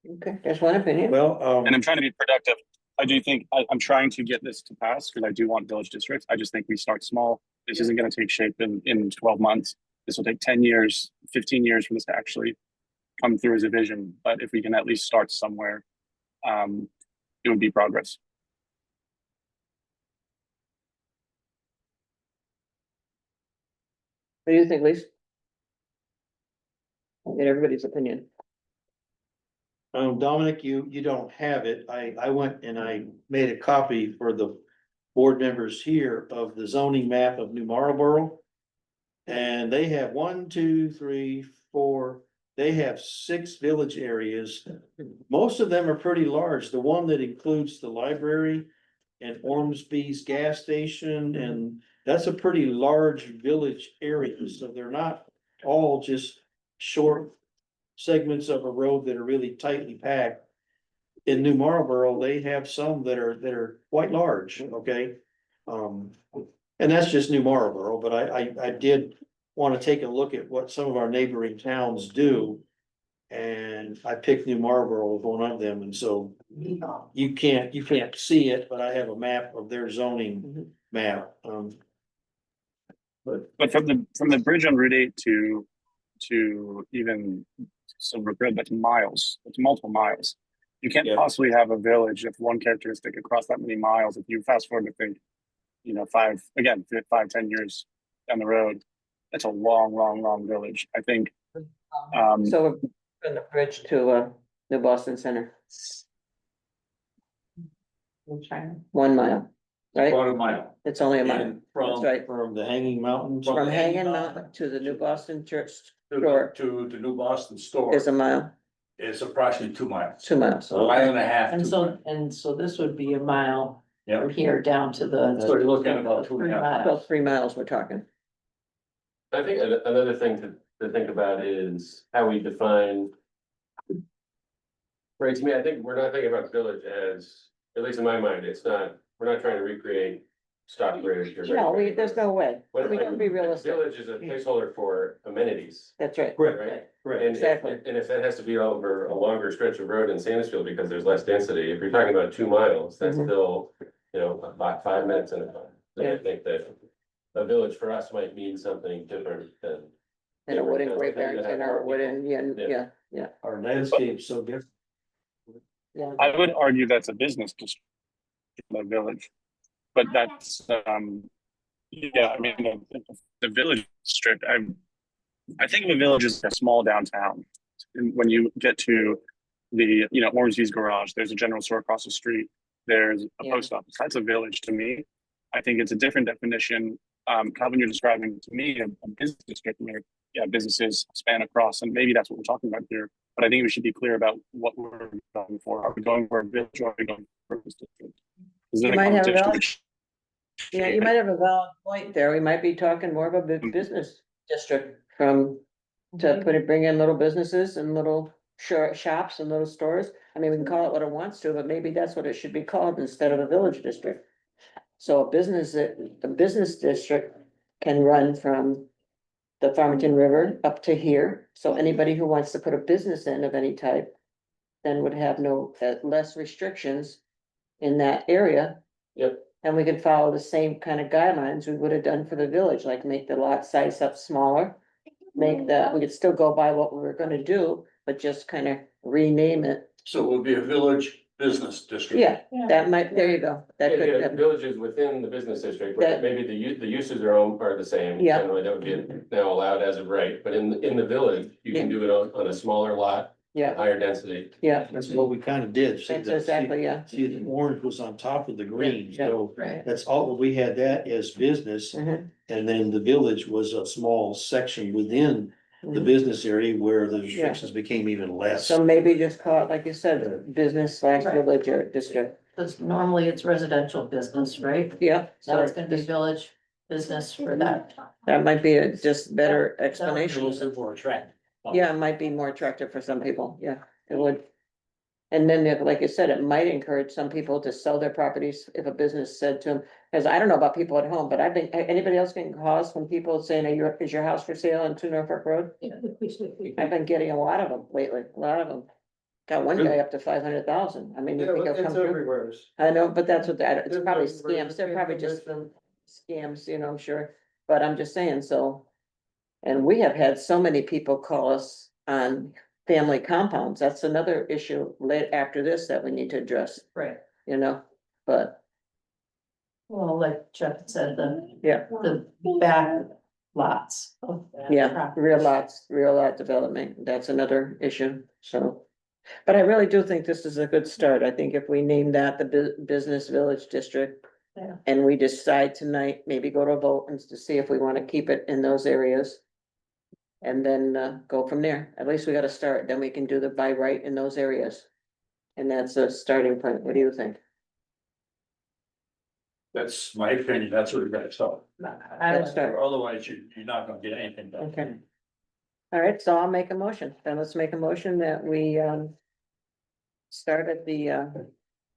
[SPEAKER 5] Okay, there's one opinion.
[SPEAKER 1] Well,
[SPEAKER 4] And I'm trying to be productive. I do think I'm trying to get this to pass because I do want village districts. I just think we start small. This isn't going to take shape in 12 months. This will take 10 years, 15 years for this to actually come through as a vision. But if we can at least start somewhere, it would be progress.
[SPEAKER 5] What do you think, Lisa? I'll get everybody's opinion.
[SPEAKER 1] Dominic, you don't have it. I went and I made a copy for the board members here of the zoning map of New Marlboro. And they have 1, 2, 3, 4, they have 6 village areas. Most of them are pretty large. The one that includes the library and Ormsby's gas station, and that's a pretty large village area, so they're not all just short segments of a road that are really tightly packed. In New Marlboro, they have some that are quite large, okay? And that's just New Marlboro, but I did want to take a look at what some of our neighboring towns do. And I picked New Marlboro as one of them, and so you can't see it, but I have a map of their zoning map,
[SPEAKER 4] But from the bridge on Route 8 to even Silver Grid, that's miles. It's multiple miles. You can't
[SPEAKER 1] Yeah.
[SPEAKER 4] possibly have a village of one characteristic across that many miles. If you fast forward to think, 5, 10 years down the road, that's a long village. I think.
[SPEAKER 5] So from the bridge to New Boston Center,
[SPEAKER 3] I'm trying.
[SPEAKER 5] 1 mile, right?
[SPEAKER 6] About a mile.
[SPEAKER 5] It's only a mile,
[SPEAKER 6] And
[SPEAKER 5] that's
[SPEAKER 6] from,
[SPEAKER 5] right.
[SPEAKER 1] from the Hanging Mountains.
[SPEAKER 5] From Hanging Mountain to the New Boston Church
[SPEAKER 6] to
[SPEAKER 5] store
[SPEAKER 6] the New Boston store
[SPEAKER 5] is a mile,
[SPEAKER 6] is approximately 2 miles.
[SPEAKER 5] 2 miles.
[SPEAKER 6] A mile and a half.
[SPEAKER 3] And
[SPEAKER 6] 2
[SPEAKER 3] so,
[SPEAKER 6] miles.
[SPEAKER 3] and so this would be a mile
[SPEAKER 6] Yeah.
[SPEAKER 3] from here down to the.
[SPEAKER 6] So you're looking at about 2.5 miles.
[SPEAKER 5] About 3 miles we're talking.
[SPEAKER 7] I think another thing to think about is how we define. Right, to me, I think we're not thinking about village as, at least in my mind, it's not, we're not trying to recreate Stockbridge. or
[SPEAKER 5] No, there's no way.
[SPEAKER 7] What,
[SPEAKER 5] We can be realistic.
[SPEAKER 7] Village is a placeholder for amenities,
[SPEAKER 5] That's right.
[SPEAKER 7] right?
[SPEAKER 1] Right.
[SPEAKER 7] And
[SPEAKER 5] Exactly.
[SPEAKER 7] and if that has to be over a longer stretch of road in Sandisfield because there's less density, if you're talking about 2 miles, that's
[SPEAKER 5] Mhm.
[SPEAKER 7] still, about 5 minutes in a car. So
[SPEAKER 5] Yeah.
[SPEAKER 7] I think that a village for us might mean something different than.
[SPEAKER 5] And it would in Great
[SPEAKER 7] Than to have
[SPEAKER 5] Barrington, or
[SPEAKER 7] more
[SPEAKER 5] it would
[SPEAKER 7] people.
[SPEAKER 5] in, yeah,
[SPEAKER 1] Our landscape's so different.
[SPEAKER 5] yeah.
[SPEAKER 4] I would argue that's a business district, in the village, but that's, yeah, I mean, the village district, I think of a village as a small downtown. And when you get to the, Ormsby's garage, there's a general store across the street, there's a
[SPEAKER 5] Yeah.
[SPEAKER 4] post office, that's a village to me. I think it's a different definition, Calvin, you're describing to me a business district where, businesses span across, and maybe that's what we're talking about here. But I think we should be clear about what we're going for. Are we going for a village or are we going for a business district? Is
[SPEAKER 5] You
[SPEAKER 4] it a
[SPEAKER 5] might have a
[SPEAKER 4] competition?
[SPEAKER 5] valid- Yeah, you might have a valid point there. We might be talking more of a business district from, to bring in little businesses and little shops and little stores. I mean, we can call it what it wants to, but maybe that's what it should be called instead of a village district. So a business district can run from the Farmington River up to here. So anybody who wants to put a business in of any type then would have less restrictions in that area.
[SPEAKER 7] Yep.
[SPEAKER 5] And we could follow the same kind of guidelines we would have done for the village, like make the lot size up smaller. We could still go by what we were gonna do, but just kind of rename it.
[SPEAKER 6] So it would be a village business district.
[SPEAKER 5] Yeah, that might, there you go. That
[SPEAKER 7] Yeah,
[SPEAKER 5] could,
[SPEAKER 7] yeah, villages within the business district,
[SPEAKER 5] That-
[SPEAKER 7] maybe the uses are the same.
[SPEAKER 5] Yeah.
[SPEAKER 7] Generally don't get now allowed as of right, but in the village, you can do it on a smaller lot,
[SPEAKER 5] yeah,
[SPEAKER 7] higher density.
[SPEAKER 5] yeah,
[SPEAKER 1] That's what we kind of did. See,
[SPEAKER 5] that's exactly, yeah.
[SPEAKER 1] See, the orange was on top of the green,
[SPEAKER 5] Yeah,
[SPEAKER 1] so
[SPEAKER 3] Right.
[SPEAKER 1] that's all, we had that as business.
[SPEAKER 5] Mhm,
[SPEAKER 1] And then the village was a small section within the
[SPEAKER 5] mhm.
[SPEAKER 1] business area where the restrictions became even less.
[SPEAKER 5] So maybe just call it, like you said, business / village or district.
[SPEAKER 3] Because normally it's residential business, right?
[SPEAKER 5] Yeah,
[SPEAKER 3] So
[SPEAKER 5] so
[SPEAKER 3] it's gonna be village business for that.
[SPEAKER 5] that might be a just better explanation.
[SPEAKER 6] more attractive.
[SPEAKER 5] Yeah, it might be more attractive for some people, yeah, it would. And then, like you said, it might encourage some people to sell their properties if a business said to them, because I don't know about people at home, but I've been, anybody else getting calls from people saying, is your house for sale on 2 Norfolk Road? I've been getting a lot of them lately, a lot of them. Got one guy up to 500,000, I mean, you
[SPEAKER 8] Yeah,
[SPEAKER 5] think
[SPEAKER 8] but
[SPEAKER 5] it'll come
[SPEAKER 8] it's
[SPEAKER 5] through?
[SPEAKER 8] everywhere.
[SPEAKER 5] I know, but that's what that, it's probably
[SPEAKER 8] It's everywhere.
[SPEAKER 5] scams, they're probably just
[SPEAKER 8] Information.
[SPEAKER 5] scams, I'm sure, but I'm just saying, so. And we have had so many people call us on family compounds, that's another issue late after this that we need to address,
[SPEAKER 3] Right.
[SPEAKER 5] but,
[SPEAKER 3] Well, like Chuck said,
[SPEAKER 5] yeah,
[SPEAKER 3] the back lots. of that
[SPEAKER 5] yeah,
[SPEAKER 3] property.
[SPEAKER 5] real lot development, that's another issue, so. But I really do think this is a good start, I think if we name that the business village district.
[SPEAKER 3] Yeah.
[SPEAKER 5] And we decide tonight, maybe go to a vote and to see if we wanna keep it in those areas. And then go from there, at least we gotta start, then we can do the by right in those areas. And that's a starting point, what do you think?
[SPEAKER 6] That's my opinion, that's what we're gonna start.
[SPEAKER 3] I
[SPEAKER 5] Let's start.
[SPEAKER 6] Otherwise, you're not gonna get anything done.
[SPEAKER 5] Okay. All right, so I'll make a motion, then let's make a motion that we start at the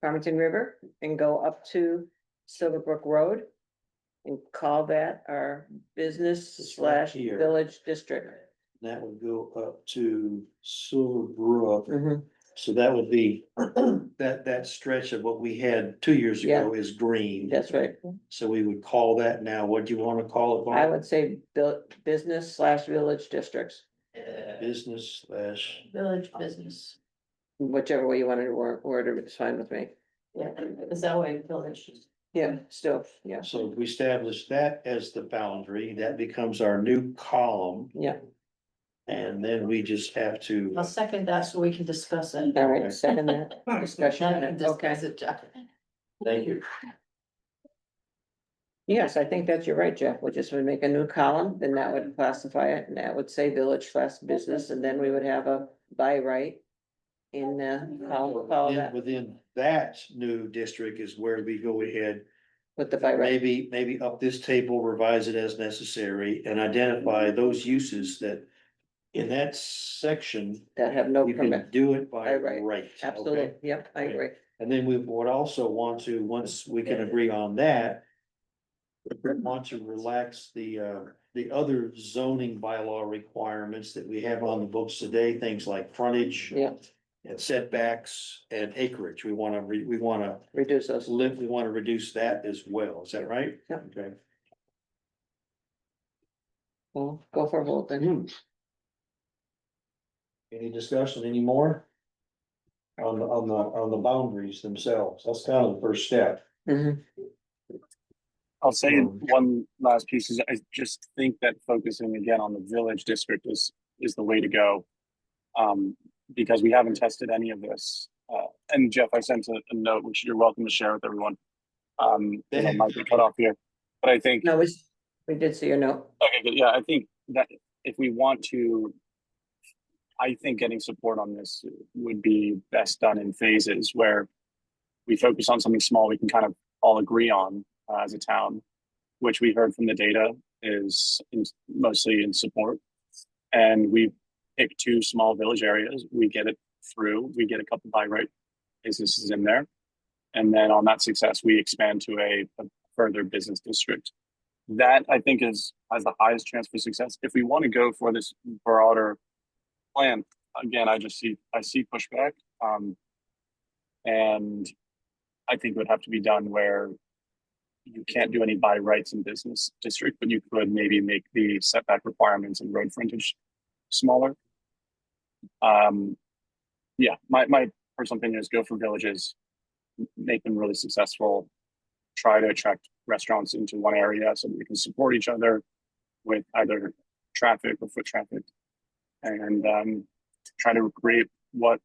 [SPEAKER 5] Farmington River and go up to Silverbrook Road. And call that our business
[SPEAKER 1] It's right
[SPEAKER 5] /
[SPEAKER 1] here.
[SPEAKER 5] village district.
[SPEAKER 1] That would go up to Silverbrook.
[SPEAKER 5] Mhm.
[SPEAKER 1] So that would be, that stretch of what we had 2 years ago is green.
[SPEAKER 5] That's right,
[SPEAKER 1] So we would call that now, what do you want to call it?
[SPEAKER 5] I
[SPEAKER 1] Bob?
[SPEAKER 5] would say business / village districts,
[SPEAKER 1] Business /
[SPEAKER 3] Village business.
[SPEAKER 5] whichever way you wanted to word it, it's fine with me.
[SPEAKER 3] Yeah, is that way village?
[SPEAKER 5] Yeah, still, yeah,
[SPEAKER 1] so we establish that as the boundary, that becomes our new column.
[SPEAKER 5] yeah,
[SPEAKER 1] And then we just have to,
[SPEAKER 3] I'll second that so we can discuss it.
[SPEAKER 5] all right, second that discussion,
[SPEAKER 3] Now
[SPEAKER 5] on
[SPEAKER 3] we can
[SPEAKER 5] it. Okay.
[SPEAKER 3] discuss it, Chuck.
[SPEAKER 1] thank you.
[SPEAKER 5] Yes, I think that you're right, Jeff, we just would make a new column, then that would classify it, and that would say village / business, and then we would have a by right. follow that
[SPEAKER 1] Within that new district is where we go ahead.
[SPEAKER 5] with the by right.
[SPEAKER 1] Maybe up this table, revise it as necessary and identify those uses that. In that section,
[SPEAKER 5] That have no
[SPEAKER 1] you can
[SPEAKER 5] permit.
[SPEAKER 1] do it by
[SPEAKER 5] Right.
[SPEAKER 1] right.
[SPEAKER 5] Absolutely,
[SPEAKER 1] okay?
[SPEAKER 5] yep, I
[SPEAKER 1] Okay.
[SPEAKER 5] agree.
[SPEAKER 1] And then we would also want to, once we can agree on that. We want to relax the other zoning bylaw requirements that we have on the books today, things like frontage.
[SPEAKER 5] Yeah,
[SPEAKER 1] And setbacks and acreage. We wanna, we wanna
[SPEAKER 5] reduce those.
[SPEAKER 1] we wanna reduce that as well. Is that right?
[SPEAKER 5] Yep.
[SPEAKER 1] Okay.
[SPEAKER 5] Well, go for a vote then.
[SPEAKER 1] Any discussion anymore? On the boundaries themselves. That's kind of the first step.
[SPEAKER 5] Mhm.
[SPEAKER 4] I'll say one last piece is I just think that focusing again on the village district is the way to go. Because we haven't tested any of this. And Jeff, I sent a note, which you're welcome to share with everyone. It might be cut off here, but I think.
[SPEAKER 5] No, we did see your note.
[SPEAKER 4] Okay, good. Yeah, I think that if we want to, I think getting support on this would be best done in phases where we focus on something small we can kind of all agree on as a town, which we heard from the data is mostly in support. And we pick 2 small village areas, we get it through, we get a couple by right businesses in there. And then on that success, we expand to a further business district. That I think has the highest chance for success. If we want to go for this broader plan, again, I see pushback. And I think it would have to be done where you can't do any by rights in business district, but you could maybe make the setback requirements and road frontage smaller. Yeah, my personal opinion is go for villages, make them really successful, try to attract restaurants into one area so that we can support each other with either traffic or foot traffic, and try to create what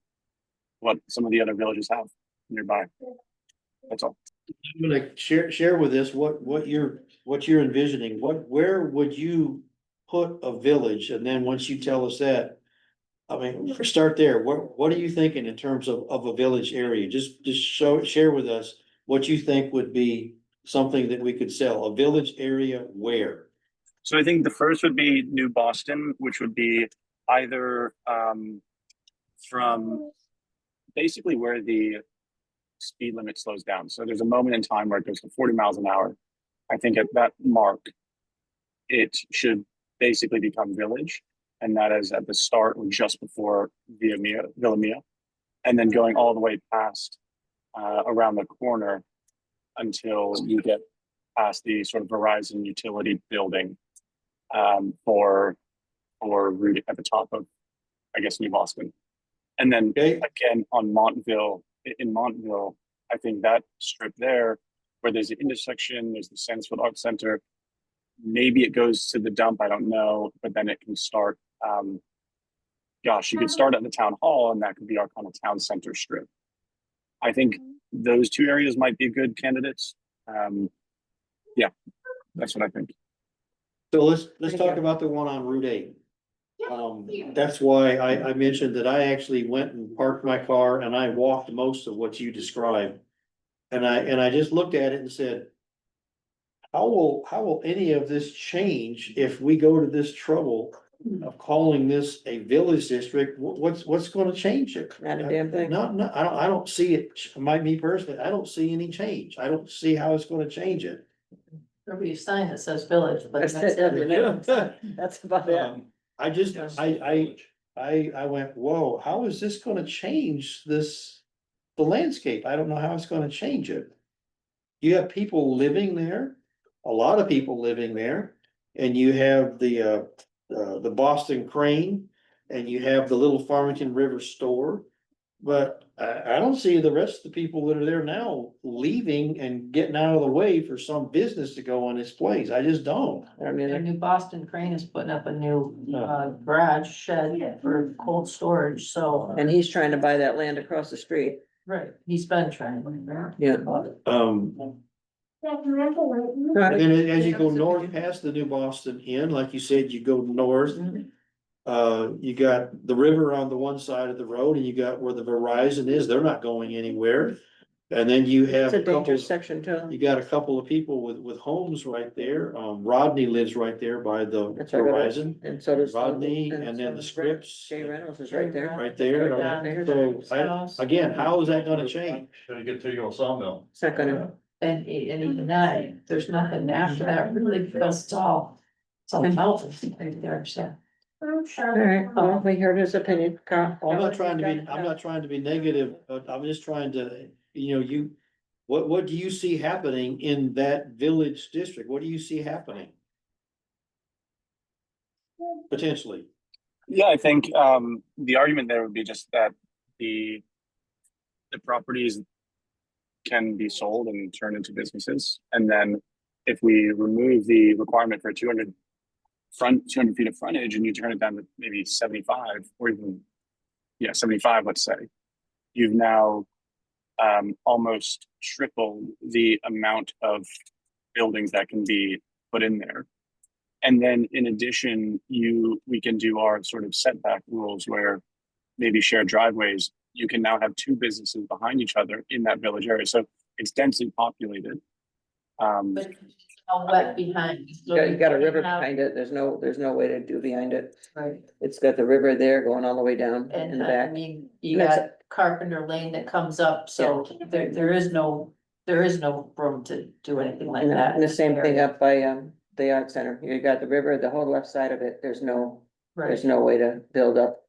[SPEAKER 4] some of the other villages have nearby. That's all.
[SPEAKER 1] I'm gonna share with us what you're envisioning. Where would you put a village? And then once you tell us that, I mean, start there. What are you thinking in terms of a village area? Just share with us what you think would be something that we could sell. A village area where?
[SPEAKER 4] So I think the first would be New Boston, which would be either from basically where the speed limit slows down. So there's a moment in time where it goes to 40 miles an hour. I think at that mark, it should basically become village. And that is at the start or just before Villa Mia. And then going all the way past around the corner until you get past the sort of Verizon utility building for route at the top of, I guess, New Boston. And then again on in Montville, I think that strip there where there's an intersection, there's the Sandisfield Arts Center, maybe it goes to the dump, I don't know, but then it can start, you could start at the town hall and that could be our kind of town center strip. I think those 2 areas might be good candidates. Yeah, that's what I think.
[SPEAKER 1] So let's talk about the one on Route 8. That's why I mentioned that I actually went and parked my car and I walked most of what you described. And I just looked at it and said, how will any of this change if we go to this trouble of calling this a village district? What's gonna change it?
[SPEAKER 5] Not a damn thing.
[SPEAKER 1] No, I don't see it, me personally, I don't see any change. I don't see how it's gonna change it.
[SPEAKER 3] There'll be a sign that says village, but
[SPEAKER 5] That's
[SPEAKER 3] that's
[SPEAKER 5] it. That's about it.
[SPEAKER 1] I just, I went, whoa, how is this gonna change the landscape? I don't know how it's gonna change it. You have people living there, a lot of people living there, and you have the Boston Crane, and you have the little Farmington River store. But I don't see the rest of the people that are there now leaving and getting out of the way for some business to go on this place. I just don't.
[SPEAKER 5] I mean,
[SPEAKER 3] The New Boston Crane is putting up a new garage shed for cold storage, so.
[SPEAKER 5] and he's trying to buy that land across the street.
[SPEAKER 3] Right, he's been trying.
[SPEAKER 5] Yeah.
[SPEAKER 1] And then as you go north past the New Boston Inn, like you said, you go north. You got the river on the one side of the road and you got where the Verizon is, they're not going anywhere. And then you have
[SPEAKER 5] It's a
[SPEAKER 1] a couple,
[SPEAKER 5] dangerous section too.
[SPEAKER 1] you got a couple of people with homes right there. Rodney lives right there by the
[SPEAKER 5] That's right, right.
[SPEAKER 1] Horizon.
[SPEAKER 5] And so does.
[SPEAKER 1] Rodney and then the Scripps
[SPEAKER 5] Jay Reynolds is right there.
[SPEAKER 1] right there. So again, how is that gonna change?
[SPEAKER 6] Gotta get to your sawmill.
[SPEAKER 5] It's not gonna.
[SPEAKER 3] And even that, there's nothing after that really, because it's all mountains right there, so.
[SPEAKER 5] All right, well, we heard his opinion, Carl.
[SPEAKER 1] I'm not trying to be negative, but I'm just trying to, what do you see happening in that village district? What do you see happening? Potentially.
[SPEAKER 4] Yeah, I think the argument there would be just that the properties can be sold and turned into businesses. And then if we remove the requirement for 200 feet of frontage and you turn it down to maybe 75 or even, 75, let's say, you've now almost tripled the amount of buildings that can be put in there. And then in addition, we can do our sort of setback rules where maybe shared driveways, you can now have two businesses behind each other in that village area. So it's densely populated.
[SPEAKER 3] But how wet behind?
[SPEAKER 5] You got a river behind it, there's no way to do behind it.
[SPEAKER 3] Right.
[SPEAKER 5] It's got the river there going all the way down in
[SPEAKER 3] And
[SPEAKER 5] the
[SPEAKER 3] I
[SPEAKER 5] back.
[SPEAKER 3] mean, you got Carpenter Lane that comes up, so there is no room to do anything like that.
[SPEAKER 5] And the same thing up by the art center, you got the river, the whole left side of it, there's no
[SPEAKER 3] Right.
[SPEAKER 5] way to build up.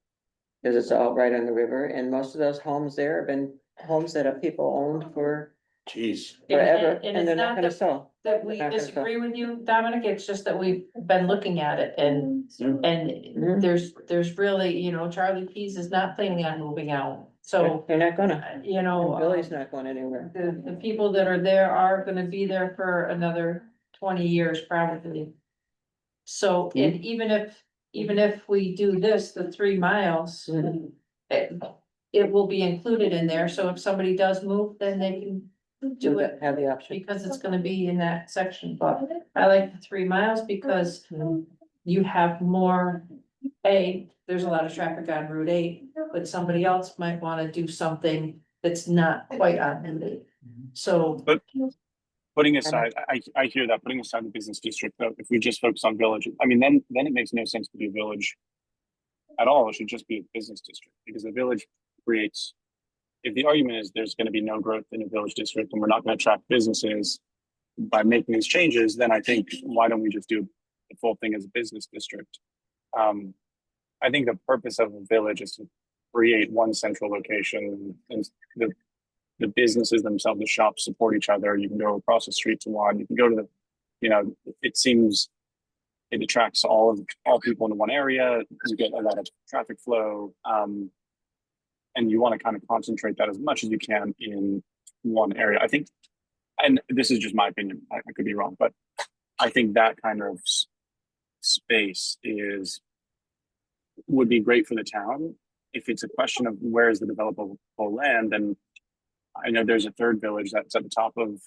[SPEAKER 5] Cause it's all right on the river, and most of those homes there have been homes that have people owned for
[SPEAKER 6] Jeez.
[SPEAKER 5] forever,
[SPEAKER 3] And
[SPEAKER 5] and they're
[SPEAKER 3] it's
[SPEAKER 5] not
[SPEAKER 3] not
[SPEAKER 5] gonna
[SPEAKER 3] that-
[SPEAKER 5] sell.
[SPEAKER 3] That we
[SPEAKER 5] Not gonna sell.
[SPEAKER 3] disagree with you, Dominic, it's just that we've been looking at it and
[SPEAKER 5] Mhm.
[SPEAKER 3] there's really, Charlie Keys is not planning on moving out. So,
[SPEAKER 5] They're not gonna,
[SPEAKER 3] you
[SPEAKER 5] and
[SPEAKER 3] know,
[SPEAKER 5] Billy's not going anywhere.
[SPEAKER 3] the people that are there are gonna be there for another 20 years probably. So, and even if we do this, the 3 miles, it will be included in there, so if somebody does move, then they can do it.
[SPEAKER 5] Have the option.
[SPEAKER 3] Because it's gonna be in that section, but I like the 3 miles because you have more. There's a lot of traffic on Route 8, but somebody else might wanna do something that's not quite on Route 8. So,
[SPEAKER 4] Putting aside, I hear that, putting aside the business district, though, if we just focus on village, I mean, then it makes no sense to be a village at all. It should just be a business district because the village creates, if the argument is there's going to be no growth in a village district and we're not going to attract businesses by making these changes, then I think why don't we just do the full thing as a business district? I think the purpose of a village is to create one central location, and the businesses themselves, the shops support each other. You can go across the street to one, you can go to it seems it attracts all people into one area. You get a lot of traffic flow. And you want to kind of concentrate that as much as you can in one area. I think, and this is just my opinion, I could be wrong, but I think that kind of space would be great for the town. If it's a question of where is the developable land, then I know there's a third village that's at the top of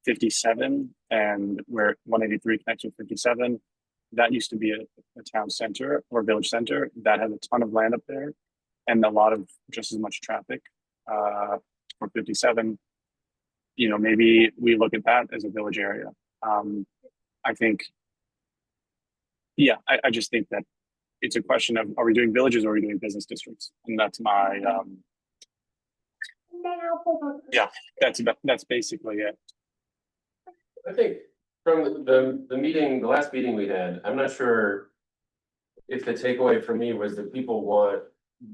[SPEAKER 4] 57 and where 183 connects with 57. That used to be a town center or village center that has a ton of land up there and a lot of just as much traffic for 57. Maybe we look at that as a village area. I think, I just think that it's a question of, are we doing villages or are we doing business districts? And that's my, that's basically it.
[SPEAKER 7] I think from the last meeting we had, I'm not sure if the takeaway for me was that people want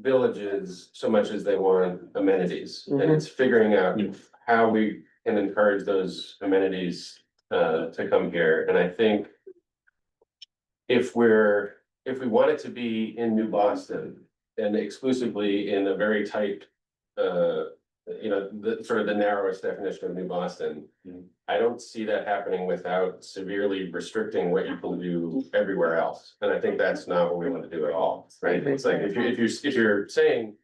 [SPEAKER 7] villages so much as they want amenities. And it's figuring out how we can encourage those amenities to come here. And I think if we want it to be in New Boston and exclusively in a very tight, the sort of the narrowest definition of New Boston, I don't see that happening without severely restricting what you can do everywhere else. And I think that's not what we want to do at all, right? It's like if you're saying,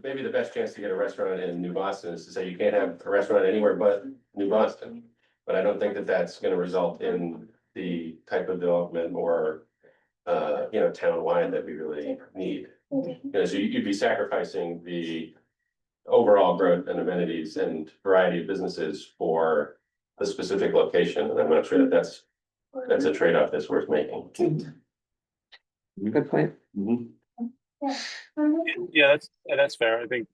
[SPEAKER 7] maybe the best chance to get a restaurant in New Boston is to say you can't have a restaurant anywhere but New Boston. But I don't think that that's going to result in the type of development or townwide that we really need. Because you'd be sacrificing the overall growth and amenities and variety of businesses for the specific location, and I'm not sure that that's a trade-off that's worth making.
[SPEAKER 5] Good point.
[SPEAKER 4] Yeah, that's fair. I think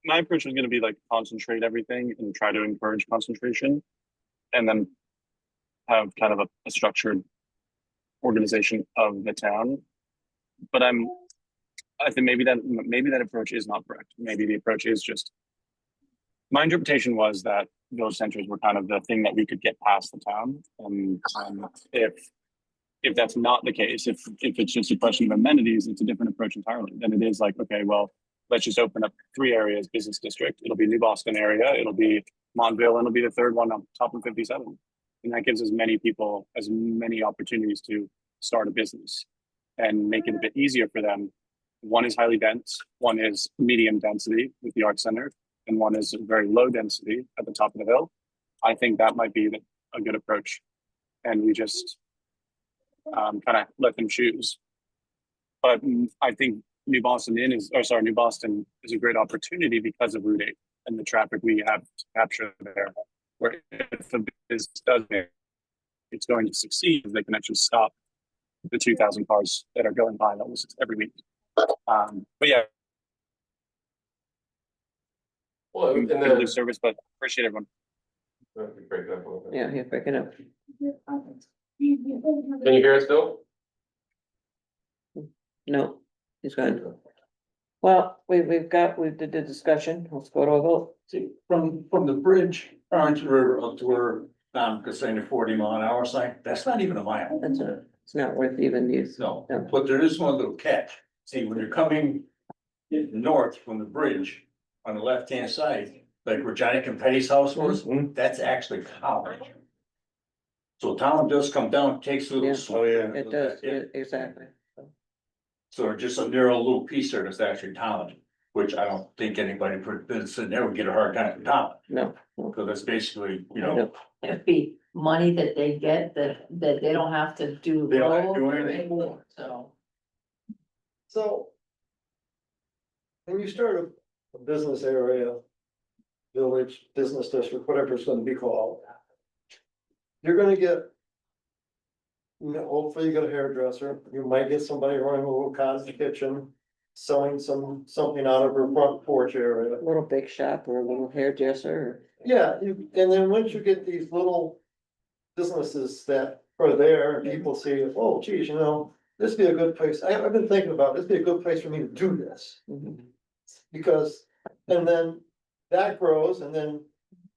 [SPEAKER 4] my approach was gonna be like concentrate everything and try to encourage concentration. And then have kind of a structured organization of the town. But I think maybe that approach is not correct. Maybe the approach is just. My interpretation was that those centers were kind of the thing that we could get past the town. And if that's not the case, if it's just a question of amenities, it's a different approach entirely. Then it is like, okay, well, let's just open up 3 areas, business district. It'll be New Boston area, it'll be Montville, and it'll be the third one on top of 57. And that gives as many people as many opportunities to start a business and make it a bit easier for them. One is highly dense, one is medium density with the art center, and one is very low density at the top of the hill. I think that might be a good approach. And we just kind of let them choose. But I think New Boston is a great opportunity because of Route 8 and the traffic we have to capture there. Where if the business does it, it's going to succeed, they can actually stop the 2,000 cars that are going by almost every week. But yeah.
[SPEAKER 7] Well, and
[SPEAKER 4] Good
[SPEAKER 7] then.
[SPEAKER 4] service, but appreciate everyone.
[SPEAKER 5] Yeah, you're picking up.
[SPEAKER 7] Can you hear us still?
[SPEAKER 5] No, he's gone. Well, we did the discussion. Let's go to a vote.
[SPEAKER 6] See, from the bridge, Orange River up to where Don could say the 40-mile-an-hour sign, that's not even a mile.
[SPEAKER 5] It's not worth even these.
[SPEAKER 6] No,
[SPEAKER 5] No.
[SPEAKER 6] but there is one little catch. See, when you're coming north from the bridge on the left-hand side, like where Johnny Competti's house was, that's actually college. So town does come down, takes a
[SPEAKER 5] Yeah.
[SPEAKER 6] little slow.
[SPEAKER 5] It does, exactly.
[SPEAKER 6] So just a narrow little piece there that's actually town, which I don't think anybody put business in there would get a hard time with town.
[SPEAKER 5] No.
[SPEAKER 6] Because that's basically,
[SPEAKER 3] It'd be money that they get that they don't have to do.
[SPEAKER 6] They don't have to do
[SPEAKER 3] road or
[SPEAKER 6] anything.
[SPEAKER 3] anything, So.
[SPEAKER 8] So. When you start a business area, village, business district, whatever it's gonna be called. You're gonna get. Hopefully you get a hairdresser, you might get somebody running a little cottage kitchen, selling something out of her front porch area.
[SPEAKER 5] A little bake shop or a little hairdresser.
[SPEAKER 8] Yeah, and then once you get these little businesses that are there and people see, oh geez, this'd be a good place, I've been thinking about, this'd be a good place for me to do this. Because, and then that grows, and then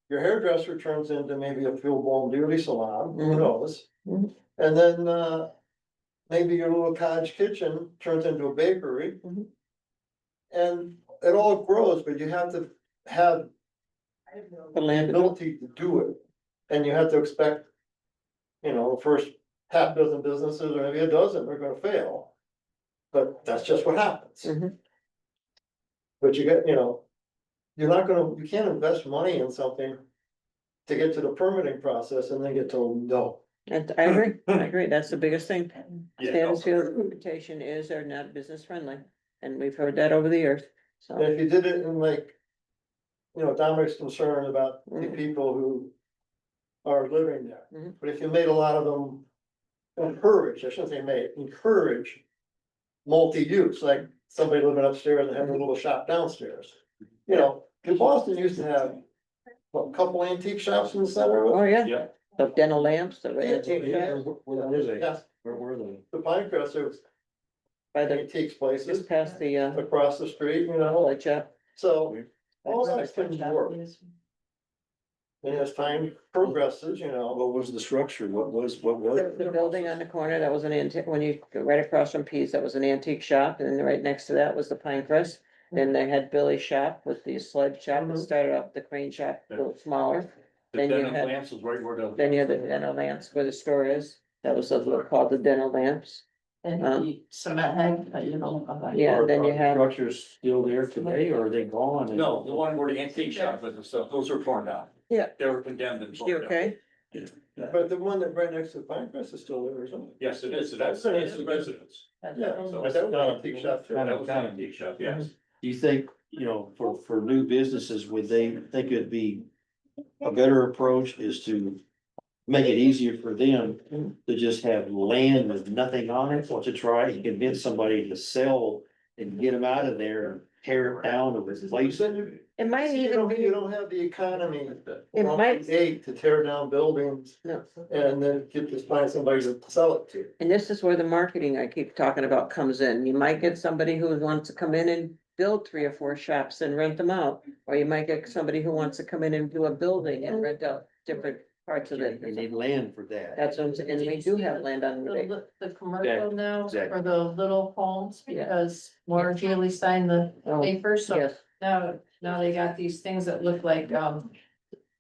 [SPEAKER 8] your hairdresser turns into maybe a full-blown beauty salon, who knows?
[SPEAKER 5] Mhm.
[SPEAKER 8] And then, maybe your little cottage kitchen turns into a bakery.
[SPEAKER 5] Mhm.
[SPEAKER 8] And it all grows, but you have to have
[SPEAKER 5] The
[SPEAKER 8] the
[SPEAKER 5] land.
[SPEAKER 8] ability to do it. And you have to expect, the first half dozen businesses, or maybe a dozen, are gonna fail. But that's just what happens.
[SPEAKER 5] Mhm.
[SPEAKER 8] But you can't invest money in something to get to the permitting process and then get told no.
[SPEAKER 5] And I agree, that's the biggest thing. Sandisfield's reputation is they're not business friendly, and we've heard that over the years,
[SPEAKER 8] And
[SPEAKER 5] so.
[SPEAKER 8] if you did it in Dominic's concerned about the
[SPEAKER 5] Mhm.
[SPEAKER 8] people who are living there.
[SPEAKER 5] Mhm.
[SPEAKER 8] But if you made a lot of them encourage, I shouldn't say made, encourage multi-use, like somebody living upstairs and having a little shop downstairs. In Boston used to have, a couple antique shops in the center of it.
[SPEAKER 5] Oh, yeah,
[SPEAKER 6] Yeah.
[SPEAKER 5] the dental lamps, the
[SPEAKER 8] Antique
[SPEAKER 5] antique
[SPEAKER 8] shops.
[SPEAKER 5] shop,
[SPEAKER 8] Where were they? Yes,
[SPEAKER 6] Where were they?
[SPEAKER 8] the Pinecrest, there was
[SPEAKER 5] by the,
[SPEAKER 8] antiques
[SPEAKER 5] just
[SPEAKER 8] places
[SPEAKER 5] past the,
[SPEAKER 8] across the street,
[SPEAKER 5] light shop.
[SPEAKER 8] so all that things work. And as time progresses,
[SPEAKER 9] What was the structure? What was?
[SPEAKER 5] The building on the corner, that was an antique, when you go right across from Pease, that was an antique shop, and then right next to that was the Pinecrest. Then they had Billy's shop with the sled shop, that started off the crane shop, a little smaller.
[SPEAKER 6] The
[SPEAKER 5] Then you
[SPEAKER 6] dental
[SPEAKER 5] had-
[SPEAKER 6] lamps was right where the.
[SPEAKER 5] Then you had the dental lamps where the store is, that was called the dental lamps.
[SPEAKER 3] And the cement head,
[SPEAKER 5] Yeah, then you had,
[SPEAKER 9] Structures still there today, or are they gone?
[SPEAKER 6] No, the one where the antique shop was and stuff, those were torn down.
[SPEAKER 5] Yeah.
[SPEAKER 6] They were condemned and
[SPEAKER 5] you
[SPEAKER 6] torn down.
[SPEAKER 5] okay?
[SPEAKER 8] But the one that right next to the Pine Crest is still there, isn't it?
[SPEAKER 6] Yes, it is. So that's the residence.
[SPEAKER 8] Yeah, but that was an antique shop too.
[SPEAKER 6] That was an antique shop, yes.
[SPEAKER 9] Do you think, you know, for new businesses, would they think it'd be a better approach is to make it easier for them to just have land with nothing on it, or to try and convince somebody to sell and get them out of there and tear it down or replace it?
[SPEAKER 5] It might
[SPEAKER 8] You
[SPEAKER 5] even
[SPEAKER 8] don't,
[SPEAKER 5] be,
[SPEAKER 8] you don't have the economy.
[SPEAKER 5] It might-
[SPEAKER 8] To tear down buildings
[SPEAKER 5] no,
[SPEAKER 8] and then find somebody to sell it to.
[SPEAKER 5] and this is where the marketing I keep talking about comes in. You might get somebody who wants to come in and build 3 or 4 shops and rent them out. Or you might get somebody who wants to come in and do a building and rent out different parts of
[SPEAKER 9] They
[SPEAKER 5] it.
[SPEAKER 9] need land for that.
[SPEAKER 5] That's what I'm saying, and we do have land on Route 8.
[SPEAKER 3] The commercial now
[SPEAKER 9] exactly.
[SPEAKER 3] for the little homes,
[SPEAKER 5] Yeah.
[SPEAKER 3] because Laura Haley signed the
[SPEAKER 5] Oh,
[SPEAKER 3] paper, so
[SPEAKER 5] yes,
[SPEAKER 3] now they got these things that look like,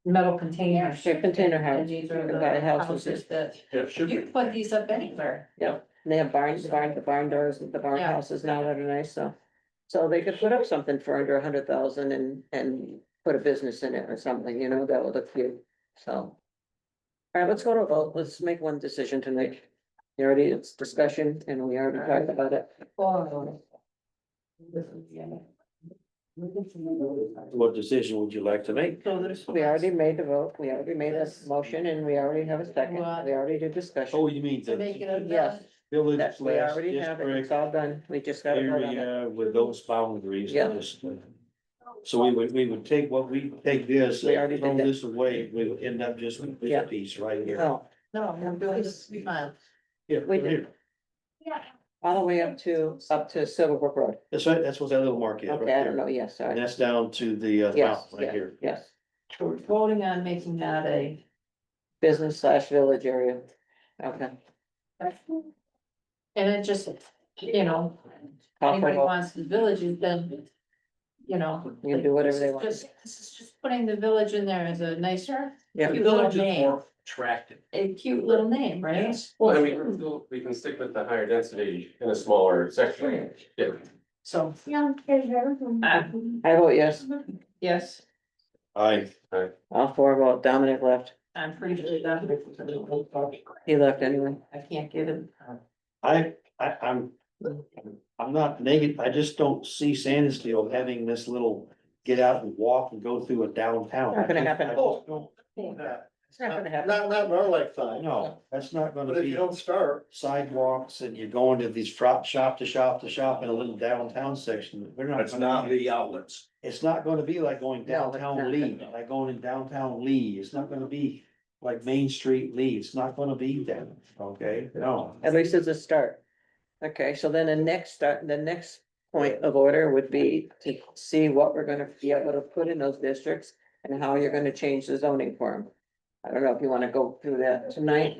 [SPEAKER 3] metal containers.
[SPEAKER 5] Yeah, container house.
[SPEAKER 3] And these are
[SPEAKER 5] You can
[SPEAKER 3] the
[SPEAKER 5] buy houses.
[SPEAKER 3] houses that,
[SPEAKER 6] Yeah, should
[SPEAKER 3] you can put these up anywhere.
[SPEAKER 5] and they have the barn doors, the barn
[SPEAKER 3] Yeah.
[SPEAKER 5] houses now that are nice, so. So they could put up something for under 100,000 and put a business in it or something, you know, that would look cute, so. All right, let's go to a vote. Let's make one decision tonight. You already, it's discussion and we already talked about it.
[SPEAKER 9] What decision would you like to make?
[SPEAKER 3] So there's.
[SPEAKER 5] We already made the vote. We already made a motion and we already have a second. We already did discussion.
[SPEAKER 9] Oh, you mean
[SPEAKER 3] To make it
[SPEAKER 9] the
[SPEAKER 3] a.
[SPEAKER 5] Yes.
[SPEAKER 9] village
[SPEAKER 5] That we
[SPEAKER 9] slash
[SPEAKER 5] already have it. It's
[SPEAKER 9] district
[SPEAKER 5] all done. We just got to vote on it.
[SPEAKER 9] area with those boundaries?
[SPEAKER 5] Yeah.
[SPEAKER 9] So we would take what we take this,
[SPEAKER 5] We already
[SPEAKER 9] throw
[SPEAKER 5] did that.
[SPEAKER 9] this away, we would end up just with
[SPEAKER 5] Yeah.
[SPEAKER 9] this piece right here.
[SPEAKER 5] No,
[SPEAKER 3] No, I'm doing this, fine.
[SPEAKER 9] Yeah,
[SPEAKER 5] we did. All the way up to Silverbrook Road.
[SPEAKER 9] That's right, that's what that little mark is right
[SPEAKER 5] Okay, I don't
[SPEAKER 9] there.
[SPEAKER 5] know. Yes,
[SPEAKER 9] And
[SPEAKER 5] sorry.
[SPEAKER 9] that's down to the
[SPEAKER 5] Yes,
[SPEAKER 9] mountain right here.
[SPEAKER 5] yes.
[SPEAKER 3] We're voting on making that a.
[SPEAKER 5] Business slash village area. Okay.
[SPEAKER 3] And it just, you know,
[SPEAKER 5] Call for
[SPEAKER 3] anybody
[SPEAKER 5] vote.
[SPEAKER 3] wants the villages, then, you know.
[SPEAKER 5] You can do whatever they want.
[SPEAKER 3] This is just putting the village in there as a nicer,
[SPEAKER 5] Yeah.
[SPEAKER 3] cute little name,
[SPEAKER 6] attractive.
[SPEAKER 3] a cute little name, right?
[SPEAKER 7] Well, I mean, we can stick with the higher density in a smaller section. Yeah.
[SPEAKER 3] So.
[SPEAKER 5] I vote yes.
[SPEAKER 3] Yes,
[SPEAKER 9] I,
[SPEAKER 5] All 4 vote. Dominic left.
[SPEAKER 3] I'm pretty sure that.
[SPEAKER 5] He left anyway.
[SPEAKER 3] I can't get it.
[SPEAKER 9] I'm not negative, I just don't see Sandisfield having this little get out and walk and go through a downtown.
[SPEAKER 5] Not gonna happen.
[SPEAKER 9] I just don't-
[SPEAKER 5] It's not gonna happen.
[SPEAKER 8] Not in our lifetime.
[SPEAKER 9] No, that's not gonna
[SPEAKER 8] But if you
[SPEAKER 9] be
[SPEAKER 8] don't start,
[SPEAKER 9] sidewalks and you're going to these shop to shop in a little downtown section. We're not.
[SPEAKER 6] That's
[SPEAKER 9] gonna
[SPEAKER 6] not
[SPEAKER 9] be-
[SPEAKER 6] the outlets.
[SPEAKER 9] It's not gonna be like going
[SPEAKER 5] No, it's
[SPEAKER 9] downtown
[SPEAKER 5] not.
[SPEAKER 9] Lee, like going in downtown Lee. It's not gonna be like Main Street Lee. It's not gonna be that, okay? No.
[SPEAKER 5] At least it's a start. Okay, so then the next point of order would be to see what we're gonna be able to put in those districts and how you're gonna change the zoning for them. I don't know if you wanna go through that tonight.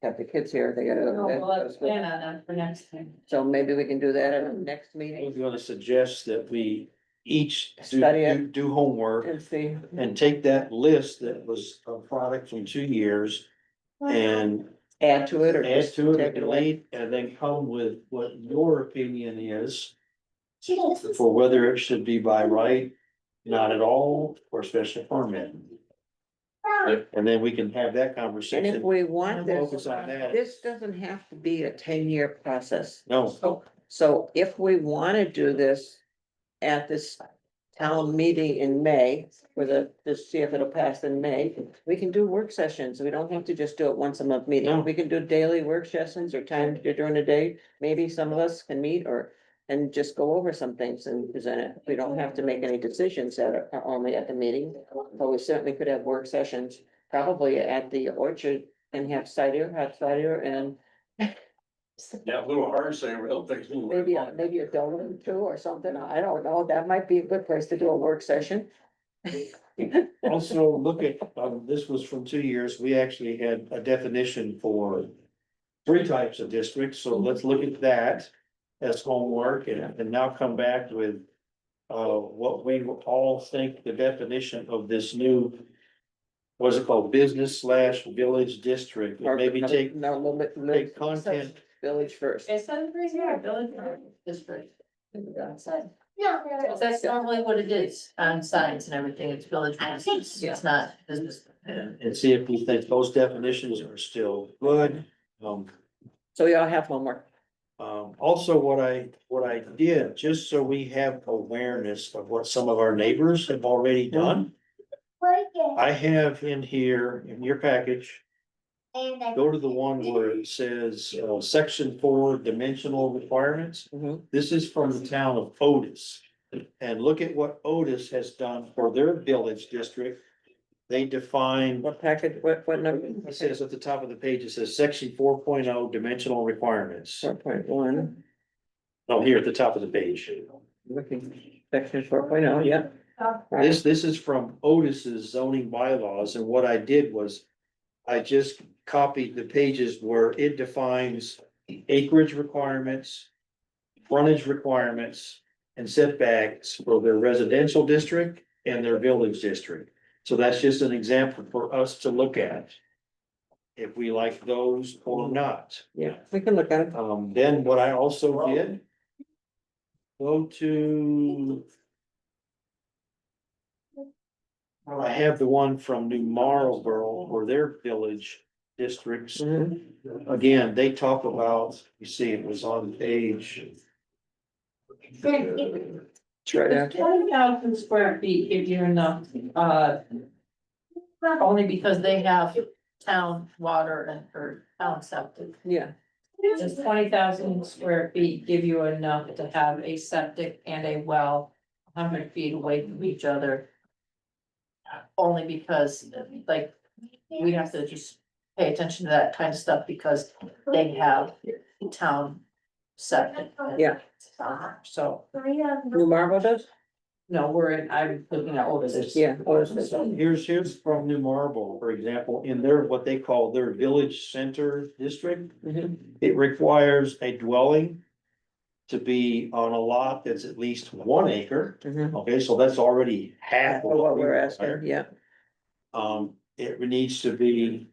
[SPEAKER 5] Have the kids here, they
[SPEAKER 3] No, well, let's
[SPEAKER 5] gotta.
[SPEAKER 3] plan on that for next time.
[SPEAKER 5] So maybe we can do that at our next
[SPEAKER 9] I
[SPEAKER 5] meeting
[SPEAKER 9] was gonna suggest that we each
[SPEAKER 5] Study it.
[SPEAKER 9] do homework
[SPEAKER 5] and see.
[SPEAKER 9] and take that list that was a product from 2 years and
[SPEAKER 5] Add to it or
[SPEAKER 9] add
[SPEAKER 5] just
[SPEAKER 9] to it,
[SPEAKER 5] take it away.
[SPEAKER 9] delete, and then come with what your opinion is for whether it should be by right, not at all, or special permit. And then we can have that
[SPEAKER 5] And if
[SPEAKER 9] conversation,
[SPEAKER 5] we want this,
[SPEAKER 9] focus on that.
[SPEAKER 5] this doesn't have to be a 10-year process.
[SPEAKER 9] No,
[SPEAKER 5] So if we wanna do this at this town meeting in May, to see if it'll pass in May, we can do work sessions. We don't have to just do it once a month meeting.
[SPEAKER 9] No.
[SPEAKER 5] We can do daily work sessions or time during the day. Maybe some of us can meet and just go over some things and present it. We don't have to make any decisions that are only at the meeting, but we certainly could have work sessions, probably at the orchard and have hot cider and
[SPEAKER 6] Yeah, a little hard saying real things.
[SPEAKER 5] maybe a donut or 2 or something. I don't know. That might be a good place to do a work session.
[SPEAKER 9] also look at, this was from 2 years, we actually had a definition for 3 types of districts, so let's look at that as homework and now come back with what we all think the definition of this new, what's it called, business slash village district, and maybe take content.
[SPEAKER 5] Village first.
[SPEAKER 3] It says right here, village district. That's normally what it is on signs and everything, it's village business, it's not business.
[SPEAKER 9] and see if we think those definitions are still good.
[SPEAKER 5] So we all have homework.
[SPEAKER 9] Also what I did, just so we have awareness of what some of our neighbors have already done. I have in here, in your package, go to the one where it says, section 4 dimensional requirements.
[SPEAKER 5] Mhm.
[SPEAKER 9] This is from the town of Otis. And look at what Otis has done for their village district. They define,
[SPEAKER 5] What package, what number?
[SPEAKER 9] it says at the top of the page, it says section 4.0 dimensional requirements.
[SPEAKER 5] 4.1,
[SPEAKER 9] Oh, here at the top of the page.
[SPEAKER 5] looking, section 4.0, yeah.
[SPEAKER 9] This is from Otis's zoning bylaws, and what I did was I just copied the pages where it defines acreage requirements, frontage requirements, and setbacks for their residential district and their village district. So that's just an example for us to look at. If we like those or not.
[SPEAKER 5] Yeah, we can look at it.
[SPEAKER 9] Then what I also did. Go to. I have the one from New Marlboro for their village districts.
[SPEAKER 5] Mhm.
[SPEAKER 9] Again, they talk about, you see, it was on page.
[SPEAKER 5] It's right after.
[SPEAKER 3] 20,000 square feet give you enough, only because they have town water and or town septic.
[SPEAKER 5] Yeah,
[SPEAKER 3] Does 20,000 square feet give you enough to have a septic and a well 100 feet away from each other? Only because, like, we have to just pay attention to that kind of stuff because they have town septic.
[SPEAKER 5] Yeah.
[SPEAKER 3] So,
[SPEAKER 5] New Marlboro does?
[SPEAKER 3] no, I'm looking at Otis.
[SPEAKER 5] Yeah, Otis does.
[SPEAKER 9] Here's from New Marlboro, for example, in their, what they call their village center district.
[SPEAKER 5] Mhm.
[SPEAKER 9] It requires a dwelling to be on a lot that's at least 1 acre.
[SPEAKER 5] Mhm.
[SPEAKER 9] Okay, so that's already half of
[SPEAKER 5] What
[SPEAKER 9] we
[SPEAKER 5] we're
[SPEAKER 9] require.
[SPEAKER 5] asking, yeah.
[SPEAKER 9] It needs to be.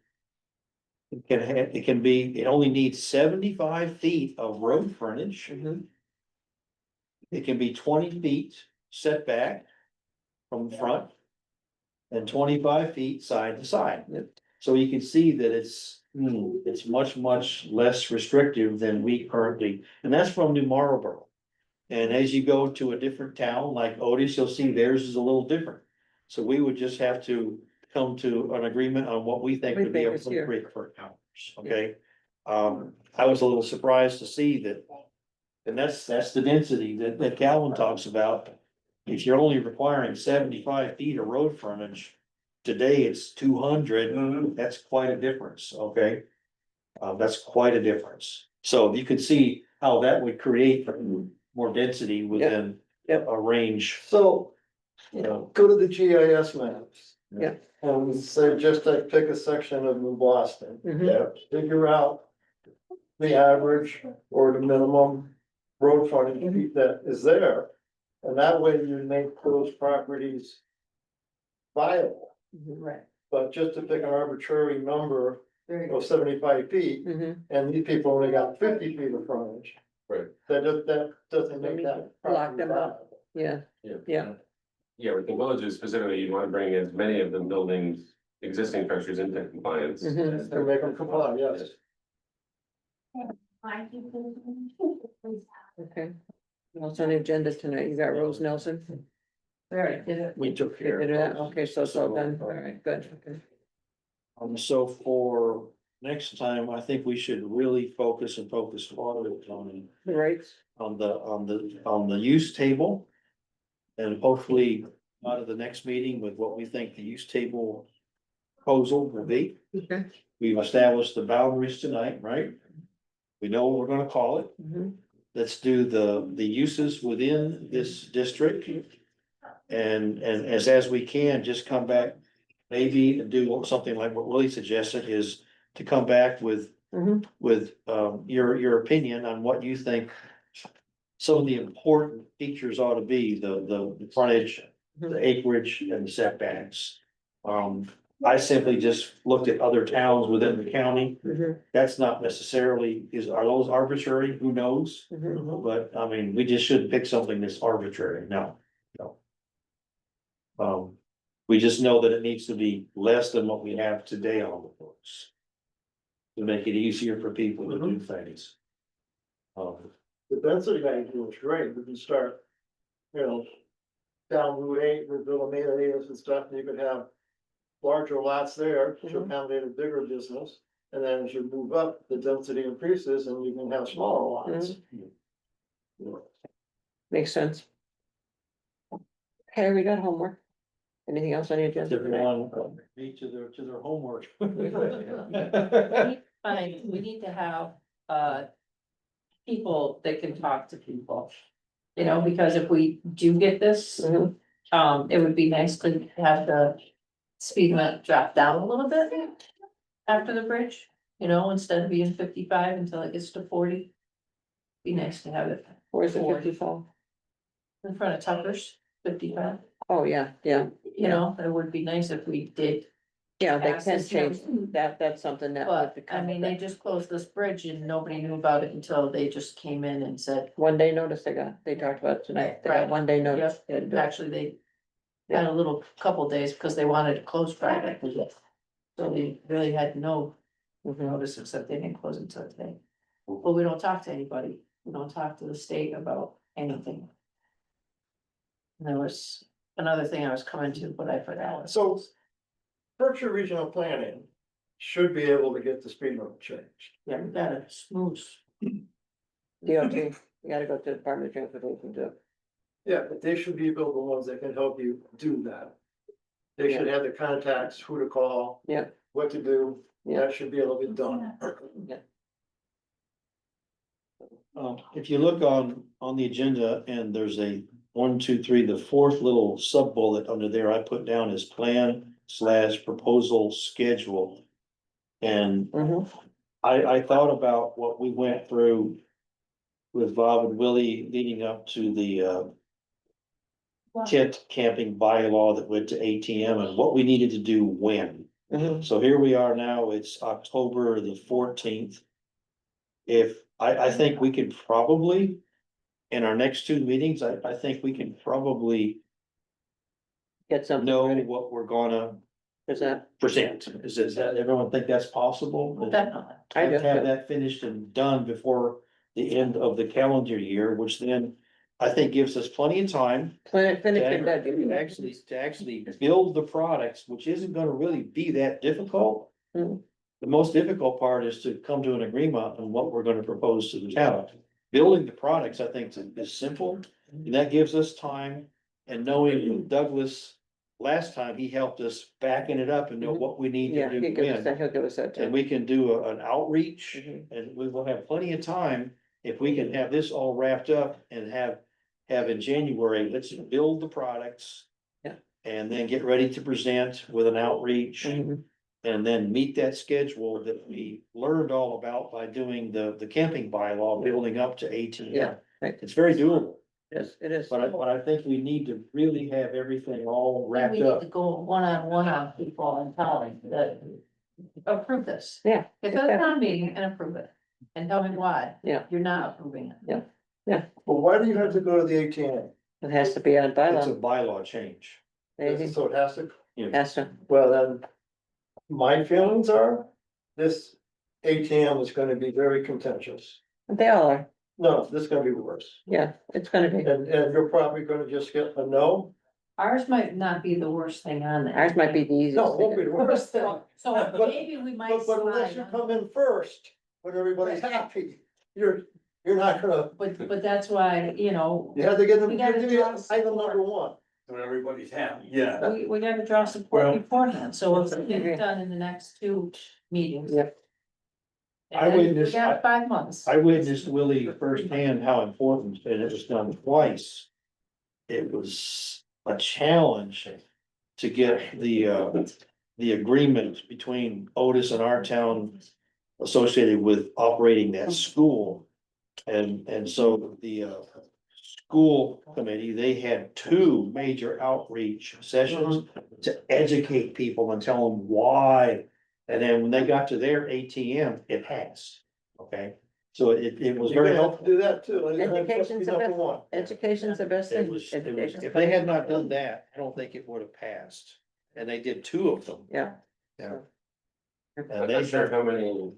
[SPEAKER 9] It only needs 75 feet of road frontage.
[SPEAKER 5] Mhm.
[SPEAKER 9] It can be 20 feet setback from the front. And 25 feet side to side.
[SPEAKER 5] Yep.
[SPEAKER 9] So you can see that it's much less restrictive than we currently, and that's from New Marlboro. And as you go to a different town like Otis, you'll see theirs is a little different. So we would just have to come to an agreement on what we think
[SPEAKER 5] We
[SPEAKER 9] would be
[SPEAKER 5] think is here.
[SPEAKER 9] appropriate for ours, okay? I was a little surprised to see that. And that's the density that Calvin talks about. If you're only requiring 75 feet of road frontage, today it's 200, that's quite a difference, okay? That's quite a difference. So you can see how that would create more density within
[SPEAKER 5] Yep.
[SPEAKER 9] a range,
[SPEAKER 8] So,
[SPEAKER 9] you know.
[SPEAKER 8] go to the GIS maps.
[SPEAKER 5] Yeah.
[SPEAKER 8] And say, just like pick a section of New Boston.
[SPEAKER 5] Mhm.
[SPEAKER 8] Figure out the average or the minimum road frontage that is there. And that way you make those properties viable.
[SPEAKER 3] Right.
[SPEAKER 8] But just to pick an arbitrary number
[SPEAKER 3] Very
[SPEAKER 8] of
[SPEAKER 3] good.
[SPEAKER 8] 75 feet,
[SPEAKER 5] Mhm.
[SPEAKER 8] and these people only got 50 feet of frontage.
[SPEAKER 7] Right.
[SPEAKER 8] That doesn't make that.
[SPEAKER 5] Lock
[SPEAKER 8] property
[SPEAKER 5] them up.
[SPEAKER 8] viable.
[SPEAKER 5] Yeah, yeah.
[SPEAKER 7] Yeah, with the villages specifically, you want to bring as many of the buildings, existing structures into compliance.
[SPEAKER 5] Mhm.
[SPEAKER 8] To make them comply, yes.
[SPEAKER 5] Okay. What's on the agenda tonight? You got Rose Nelson?
[SPEAKER 3] Very good.
[SPEAKER 9] We took care
[SPEAKER 5] Did
[SPEAKER 9] of
[SPEAKER 5] that?
[SPEAKER 9] those.
[SPEAKER 5] Okay, so it's all done. All right, good. Okay.
[SPEAKER 9] So for next time, I think we should really focus on
[SPEAKER 5] The rates?
[SPEAKER 9] on the use table. And hopefully out of the next meeting with what we think the use table proposal will be.
[SPEAKER 5] Okay.
[SPEAKER 9] We've established the boundaries tonight, right? We know what we're gonna call it.
[SPEAKER 5] Mhm.
[SPEAKER 9] Let's do the uses within this district. And as we can, just come back, maybe and do something like what Willie suggested is to come back with
[SPEAKER 5] Mhm.
[SPEAKER 9] your opinion on what you think. Some of the important features ought to be the frontage, the acreage and the setbacks. I simply just looked at other towns within the county.
[SPEAKER 5] Mhm.
[SPEAKER 9] That's not necessarily, are those arbitrary? Who knows?
[SPEAKER 5] Mhm.
[SPEAKER 9] But I mean, we just shouldn't pick something that's arbitrary, no. We just know that it needs to be less than what we have today on the books. To make it easier for people to do things.
[SPEAKER 8] The density guy is great, we can start, you know. Down Route 8 with Villameas and stuff, and you could have larger lots there to
[SPEAKER 5] Mhm.
[SPEAKER 8] accommodate a bigger business. And then as you move up, the density increases and you can have smaller lots.
[SPEAKER 5] Makes sense. Okay, we got homework. Anything else on the agenda? tonight?
[SPEAKER 9] Everyone, meet to their homework.
[SPEAKER 3] Fine, we need to have, people that can talk to people. You know, because if we do get this,
[SPEAKER 5] Mhm.
[SPEAKER 3] it would be nice to have the speed limit drop down a little bit after the bridge, you know, instead of being 55 until it gets to 40. Be nice to have it
[SPEAKER 5] Where's the 55?
[SPEAKER 3] in front of Tucker's, 55,
[SPEAKER 5] Oh, yeah, yeah,
[SPEAKER 3] you know, it would be nice if we did.
[SPEAKER 5] yeah, they
[SPEAKER 3] Pass
[SPEAKER 5] can
[SPEAKER 3] this
[SPEAKER 5] change,
[SPEAKER 3] now.
[SPEAKER 5] that's something that would
[SPEAKER 3] But, I
[SPEAKER 5] become.
[SPEAKER 3] mean, they just closed this bridge and nobody knew about it until they just came in and said,
[SPEAKER 5] One day notice they talked about it tonight, they got
[SPEAKER 3] Right.
[SPEAKER 5] 1 day notice.
[SPEAKER 3] actually, they had a little couple days because they wanted to close Friday. So they really had no
[SPEAKER 5] Mhm.
[SPEAKER 3] notice except they didn't close until today. Well, we don't talk to anybody. We don't talk to the state about anything. And there was another thing I was coming to, but I forgot.
[SPEAKER 8] So Berkshire Regional Planning should be able to get the speed limit changed.
[SPEAKER 3] Yeah, we got a smooth.
[SPEAKER 5] DOT, you gotta go to the Department of Transportation too.
[SPEAKER 8] Yeah, but they should be the ones that can help you do that. They should have the contacts, who to call.
[SPEAKER 5] Yeah.
[SPEAKER 8] What to do,
[SPEAKER 5] Yeah.
[SPEAKER 8] that should be able to be done.
[SPEAKER 9] If you look on the agenda and there's a 1, 2, 3, the fourth little sub bullet under there, I put down as plan/proposal schedule. And
[SPEAKER 5] Mhm.
[SPEAKER 9] I thought about what we went through with Bob and Willie leading up to the tent camping bylaw that went to ATM and what we needed to do when.
[SPEAKER 5] Mhm.
[SPEAKER 9] So here we are now, it's October the 14th. If, I think we could probably, in our next 2 meetings, I think we can probably
[SPEAKER 5] Get something
[SPEAKER 9] know
[SPEAKER 5] ready,
[SPEAKER 9] what we're gonna
[SPEAKER 5] is that,
[SPEAKER 9] present. Is that, everyone think that's possible?
[SPEAKER 3] Definitely.
[SPEAKER 5] I
[SPEAKER 9] Have
[SPEAKER 5] just,
[SPEAKER 9] that finished and done before the end of the calendar year, which then I think gives us plenty of time
[SPEAKER 5] finish
[SPEAKER 9] to
[SPEAKER 5] it, that,
[SPEAKER 9] actually build the products, which isn't gonna really be that difficult.
[SPEAKER 5] Hmm.
[SPEAKER 9] The most difficult part is to come to an agreement on what we're gonna propose to the town. Building the products, I think, is simple, and that gives us time. And knowing Douglas, last time, he helped us backing it up and know what we need
[SPEAKER 5] yeah,
[SPEAKER 9] to
[SPEAKER 5] he'll
[SPEAKER 9] do
[SPEAKER 5] give us
[SPEAKER 9] when.
[SPEAKER 5] that, he'll give us that
[SPEAKER 9] And
[SPEAKER 5] too.
[SPEAKER 9] we can do an outreach,
[SPEAKER 5] Mhm.
[SPEAKER 9] and we will have plenty of time if we can have this all wrapped up and have in January, let's build the products.
[SPEAKER 5] Yeah.
[SPEAKER 9] And then get ready to present with an outreach,
[SPEAKER 5] Mhm.
[SPEAKER 9] and then meet that schedule that we learned all about by doing the camping bylaw, building up to ATM.
[SPEAKER 5] Yeah, right.
[SPEAKER 9] It's very doable,
[SPEAKER 5] Yes, it is.
[SPEAKER 9] but I think we need to really have everything all
[SPEAKER 3] We
[SPEAKER 9] wrapped
[SPEAKER 3] need
[SPEAKER 9] up.
[SPEAKER 3] to go one-on-one on people and tell them that approve this.
[SPEAKER 5] Yeah.
[SPEAKER 3] Get to the town meeting and approve it. And tell me why.
[SPEAKER 5] Yeah.
[SPEAKER 3] You're not approving it.
[SPEAKER 8] But why do you have to go to the ATM?
[SPEAKER 5] It has to be on
[SPEAKER 9] It's a
[SPEAKER 5] bylaw,
[SPEAKER 9] bylaw change.
[SPEAKER 5] maybe,
[SPEAKER 8] So it has to,
[SPEAKER 5] has to,
[SPEAKER 8] well, then, my feelings are, this ATM is gonna be very contentious.
[SPEAKER 5] they all are,
[SPEAKER 8] No, this is gonna be worse,
[SPEAKER 5] yeah, it's gonna be,
[SPEAKER 8] and you're probably gonna just get a no.
[SPEAKER 3] Ours might not be the worst thing on there.
[SPEAKER 5] ours might be the easiest.
[SPEAKER 8] No, it won't be the worst thing.
[SPEAKER 3] So
[SPEAKER 8] But-
[SPEAKER 3] maybe we might
[SPEAKER 8] But unless
[SPEAKER 3] slide
[SPEAKER 8] you
[SPEAKER 3] on-
[SPEAKER 8] come in first, when everybody's happy, you're not gonna,
[SPEAKER 3] But that's why, you know,
[SPEAKER 8] you have to get them,
[SPEAKER 3] We gotta
[SPEAKER 8] give me
[SPEAKER 3] draw
[SPEAKER 8] item number one.
[SPEAKER 6] So everybody's happy, yeah.
[SPEAKER 3] we gotta draw support
[SPEAKER 9] Well-
[SPEAKER 3] beforehand, so it's
[SPEAKER 5] agree.
[SPEAKER 3] done in the next 2 meetings.
[SPEAKER 5] Yep.
[SPEAKER 9] I
[SPEAKER 3] And then we
[SPEAKER 9] witnessed-
[SPEAKER 3] got 5 months.
[SPEAKER 9] I witnessed Willie firsthand how important, and it was done twice. It was a challenge to get the agreement between Otis and our town associated with operating that school. And so the school committee, they had 2 major outreach sessions to educate people and tell them why. And then when they got to their ATM, it passed, okay? So it was
[SPEAKER 8] You're
[SPEAKER 9] very
[SPEAKER 8] gonna have to
[SPEAKER 9] helpful.
[SPEAKER 8] do that too. and that's
[SPEAKER 5] Education's the
[SPEAKER 8] number
[SPEAKER 5] best.
[SPEAKER 8] one.
[SPEAKER 5] Education's the best
[SPEAKER 9] It
[SPEAKER 5] thing.
[SPEAKER 9] was,
[SPEAKER 5] Education's
[SPEAKER 9] if they had not done that, I don't think it would have passed. and they did two of them.
[SPEAKER 5] Yeah.
[SPEAKER 9] Yeah.
[SPEAKER 7] I'm
[SPEAKER 9] And
[SPEAKER 7] not
[SPEAKER 9] they
[SPEAKER 7] sure how many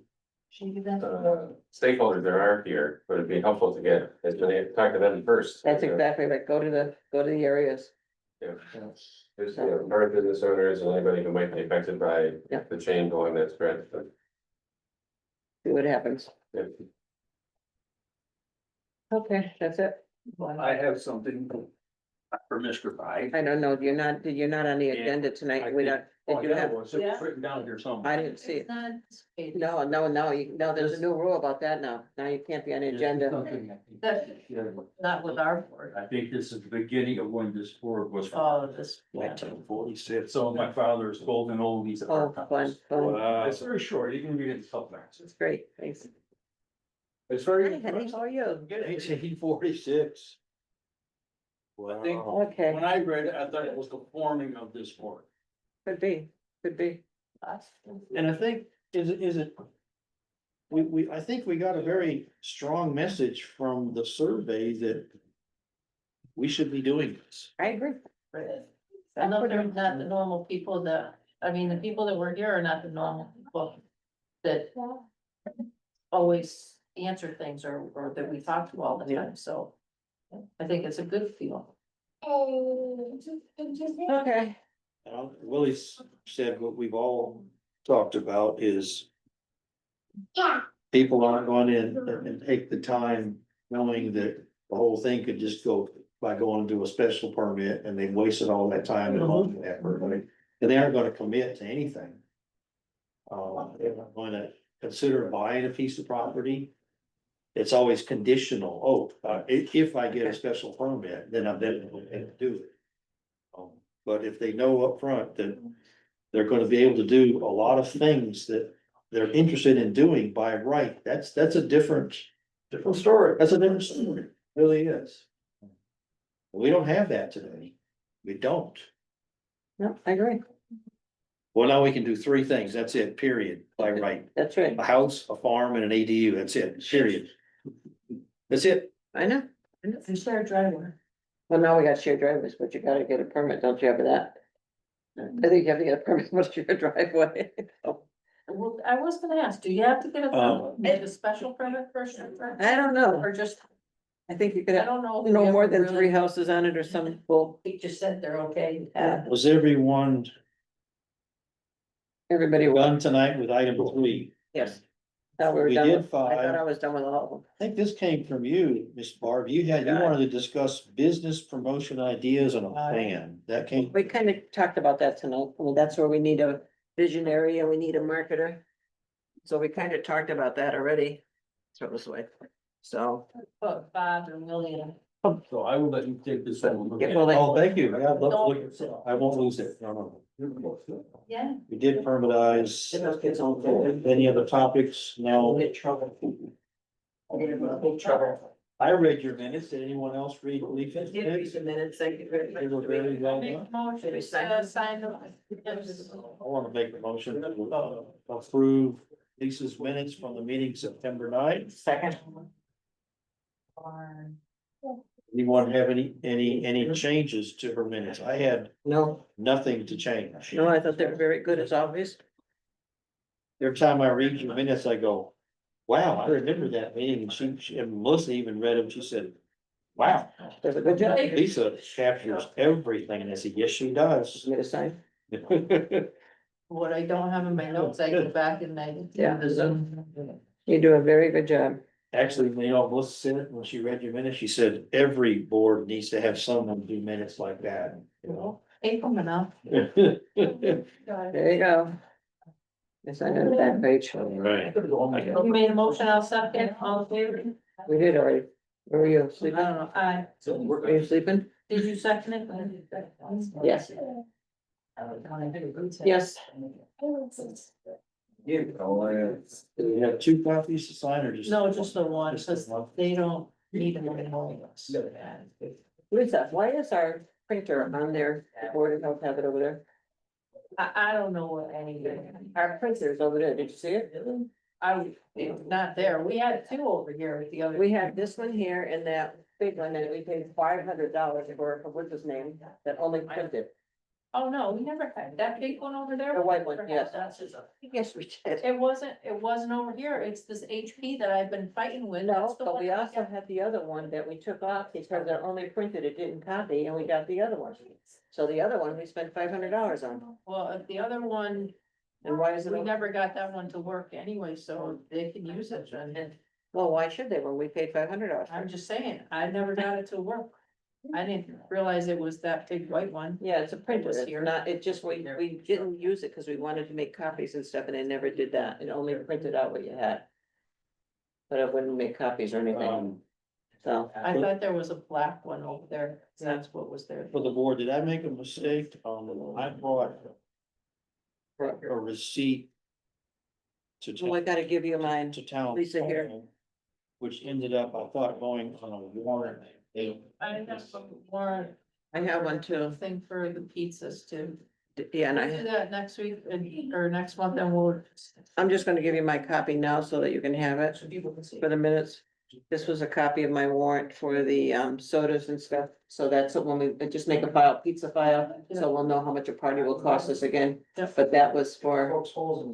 [SPEAKER 7] stakeholders there are here, but it'd be helpful to get as many, talk to them first.
[SPEAKER 5] That's exactly right. Go to the areas.
[SPEAKER 7] Yeah. There's, current business owners and anybody who might be affected by
[SPEAKER 5] Yeah.
[SPEAKER 7] the chain going that spread. But,
[SPEAKER 5] See what happens.
[SPEAKER 7] yeah.
[SPEAKER 5] Okay, that's it.
[SPEAKER 6] I have something for Mr. Pike.
[SPEAKER 5] I don't know, you're not on the
[SPEAKER 6] Yeah,
[SPEAKER 5] agenda
[SPEAKER 6] I
[SPEAKER 5] tonight. We
[SPEAKER 6] think-
[SPEAKER 5] don't, did you
[SPEAKER 6] yeah,
[SPEAKER 5] have?
[SPEAKER 6] it was. It was written down here somewhere.
[SPEAKER 5] I didn't see it.
[SPEAKER 3] It's not anticipated.
[SPEAKER 5] No, there's a new rule about that now. Now you can't be on the agenda.
[SPEAKER 3] Not with our board.
[SPEAKER 6] I think this is the beginning of when this board was.
[SPEAKER 3] Oh, this.
[SPEAKER 6] 1946. So my father is golden old, he's.
[SPEAKER 5] Oh, fun.
[SPEAKER 6] It's very short, you can read it in supplements.
[SPEAKER 5] It's great, thanks.
[SPEAKER 6] It's very.
[SPEAKER 5] Hi, honey, how are you?
[SPEAKER 9] 1846.
[SPEAKER 6] I think
[SPEAKER 5] Okay,
[SPEAKER 6] when I read it, I thought it was the forming of this board.
[SPEAKER 5] could be.
[SPEAKER 9] And I think, is it? I think we got a very strong message from the survey that we should be doing this.
[SPEAKER 5] I agree.
[SPEAKER 3] I know they're not the normal people that, I mean, the people that were here are not the normal people that always answer things or that we talk to all the time, so. I think it's a good feel.
[SPEAKER 5] Okay,
[SPEAKER 9] Willie said what we've all talked about is. People aren't going in and take the time knowing that the whole thing could just go by going to a special permit and they've wasted all that time and money and effort, right? And they aren't gonna commit to anything. They're not gonna consider buying a piece of property. It's always conditional. If I get a special permit, then I'm then going to do it. But if they know upfront that they're gonna be able to do a lot of things that they're interested in doing by right, that's a different story. That's a different story, it really is. We don't have that today. We don't.
[SPEAKER 5] no, I agree.
[SPEAKER 9] Well, now we can do three things. That's it, period, by right.
[SPEAKER 5] That's right.
[SPEAKER 9] A house, a farm, and an ADU. That's it, period. That's it.
[SPEAKER 5] I know.
[SPEAKER 3] And share a driveway.
[SPEAKER 5] Well, now we got shared driveways, but you gotta get a permit, don't you, for that? I think you have to get a permit for your driveway.
[SPEAKER 3] Well, I was gonna ask, do you have to get a special permit first?
[SPEAKER 5] I don't know.
[SPEAKER 3] Or just,
[SPEAKER 5] I think you could
[SPEAKER 3] I
[SPEAKER 5] have
[SPEAKER 3] don't know. if
[SPEAKER 5] no
[SPEAKER 3] we
[SPEAKER 5] more
[SPEAKER 3] ever
[SPEAKER 5] than
[SPEAKER 3] really-
[SPEAKER 5] 3 houses on it or something. Well,
[SPEAKER 3] We just said they're okay.
[SPEAKER 9] Was everyone
[SPEAKER 5] everybody will,
[SPEAKER 9] done tonight with item 3?
[SPEAKER 5] yes. Thought we were
[SPEAKER 9] We
[SPEAKER 5] done
[SPEAKER 9] did
[SPEAKER 5] with, I thought
[SPEAKER 9] 5.
[SPEAKER 5] I was done with all of them.
[SPEAKER 9] I think this came from you, Miss Barb. You wanted to discuss business promotion ideas and a plan. That came.
[SPEAKER 5] We kind of talked about that tonight. I mean, that's where we need a visionary and we need a marketer. So we kind of talked about that already. So this way. So,
[SPEAKER 3] Put Bob and William.
[SPEAKER 6] So I will let you take this. one.
[SPEAKER 5] yeah, well,
[SPEAKER 9] Oh, thank you. Yeah, I won't lose it. No.
[SPEAKER 3] Yeah.
[SPEAKER 9] We did permitize. Any other topics? No.
[SPEAKER 5] get trouble. I get in big trouble.
[SPEAKER 9] I read your minutes. Did anyone else read Leaf's
[SPEAKER 5] Give me
[SPEAKER 9] minutes?
[SPEAKER 5] some minutes, thank you very
[SPEAKER 9] They were
[SPEAKER 5] much.
[SPEAKER 9] very well
[SPEAKER 3] Make
[SPEAKER 9] done.
[SPEAKER 3] a motion, sign them.
[SPEAKER 9] I want to make a motion to approve Lisa's minutes from the meeting September 9th.
[SPEAKER 5] Second.
[SPEAKER 9] Anyone have any changes to her minutes? I had
[SPEAKER 5] No,
[SPEAKER 9] nothing to change.
[SPEAKER 5] no, I thought they were very good as always.
[SPEAKER 9] Every time I read your minutes, I go, wow, I remember that meeting. And and Melissa even read them. She said, wow,
[SPEAKER 5] Does a good job.
[SPEAKER 9] Lisa captures everything. And I said, yes, she does.
[SPEAKER 5] Me to sign?
[SPEAKER 3] What I don't have in my notes, I go back and I. do
[SPEAKER 5] Yeah.
[SPEAKER 3] the Zoom.
[SPEAKER 5] You do a very good job.
[SPEAKER 9] Actually, Melissa said it when she read your minutes. She said, every board needs to have someone do minutes like that. You know?
[SPEAKER 3] April enough.
[SPEAKER 5] There you go. Yes, I know that page.
[SPEAKER 9] Right.
[SPEAKER 3] You made a motion, I'll second, all in favor?
[SPEAKER 5] We did already. Where were you
[SPEAKER 3] I
[SPEAKER 5] sleeping?
[SPEAKER 3] don't know,
[SPEAKER 5] Were you sleeping?
[SPEAKER 3] did you second it?
[SPEAKER 5] Yes. Yes.
[SPEAKER 9] Do you have 2 copies to sign or just?
[SPEAKER 3] No, just the one, because they don't need them anymore.
[SPEAKER 5] Lisa, why is our printer on there? The board don't have it over there.
[SPEAKER 3] I don't know what any,
[SPEAKER 5] Our printer is over there. Did you see it?
[SPEAKER 3] it's not there, we had two over here with the other.
[SPEAKER 5] We had this one here and that big one that we paid $500 for what's his name, that only printed.
[SPEAKER 3] Oh, no, we never had that big one over there.
[SPEAKER 5] The white one,
[SPEAKER 3] Never
[SPEAKER 5] yes.
[SPEAKER 3] had that.
[SPEAKER 5] Yes, we did.
[SPEAKER 3] It wasn't over here. It's this HP that I've been fighting with. That's
[SPEAKER 5] No,
[SPEAKER 3] the
[SPEAKER 5] but
[SPEAKER 3] one
[SPEAKER 5] we
[SPEAKER 3] that
[SPEAKER 5] also had the other one that we took off because it only printed, it didn't copy, and we got the other one. So the other one, we spent $500 on.
[SPEAKER 3] Well, if the other one,
[SPEAKER 5] And why is it?
[SPEAKER 3] we never got that one to work anyway, so they can use it. And
[SPEAKER 5] Well, why should they when we paid $500?
[SPEAKER 3] I'm just saying, I never got it to work. I didn't realize it was that big white one.
[SPEAKER 5] Yeah, it's a printer,
[SPEAKER 3] was
[SPEAKER 5] it's
[SPEAKER 3] here.
[SPEAKER 5] not, it just, we didn't use it because we wanted to make copies and stuff, and it never did that, it only printed out what you had. But it wouldn't make copies or anything, so.
[SPEAKER 3] I thought there was a black one over there. That's what was there.
[SPEAKER 9] For the board, did I make a mistake? I brought a receipt to
[SPEAKER 5] Well, I gotta give you mine.
[SPEAKER 9] to town.
[SPEAKER 5] Lisa here.
[SPEAKER 9] hall, Which ended up, I thought, going on a warrant.
[SPEAKER 3] I have some more
[SPEAKER 5] I have one too,
[SPEAKER 3] thing for the pizzas too.
[SPEAKER 5] yeah, and
[SPEAKER 3] We'll do
[SPEAKER 5] I,
[SPEAKER 3] that next week or next month, and we'll.
[SPEAKER 5] I'm just gonna give you my copy now so that you can have it
[SPEAKER 3] So people can see.
[SPEAKER 5] for the minutes. This was a copy of my warrant for the sodas and stuff, so that's when we just make a file, pizza file, so we'll know how much a party will cost us again.
[SPEAKER 3] Yep.
[SPEAKER 5] But that was for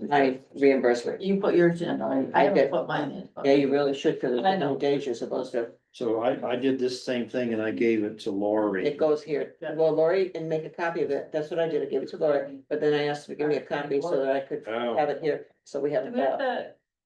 [SPEAKER 5] my reimbursement.
[SPEAKER 3] You put your agenda on.
[SPEAKER 5] I
[SPEAKER 3] I
[SPEAKER 5] did.
[SPEAKER 3] haven't put mine in. but-
[SPEAKER 5] Yeah, you really should, cause
[SPEAKER 3] I
[SPEAKER 5] it's
[SPEAKER 3] know.
[SPEAKER 5] no days you're supposed to,
[SPEAKER 9] So I did this same thing and I gave it to Lori.
[SPEAKER 5] it goes here.
[SPEAKER 3] Yeah.
[SPEAKER 5] Well, Lori, and make a copy of it, that's what I did, I gave it to Lori, but then I asked her to give me a copy so that I could
[SPEAKER 9] Oh.
[SPEAKER 5] have it here, so we have
[SPEAKER 3] Do
[SPEAKER 5] it.
[SPEAKER 3] we have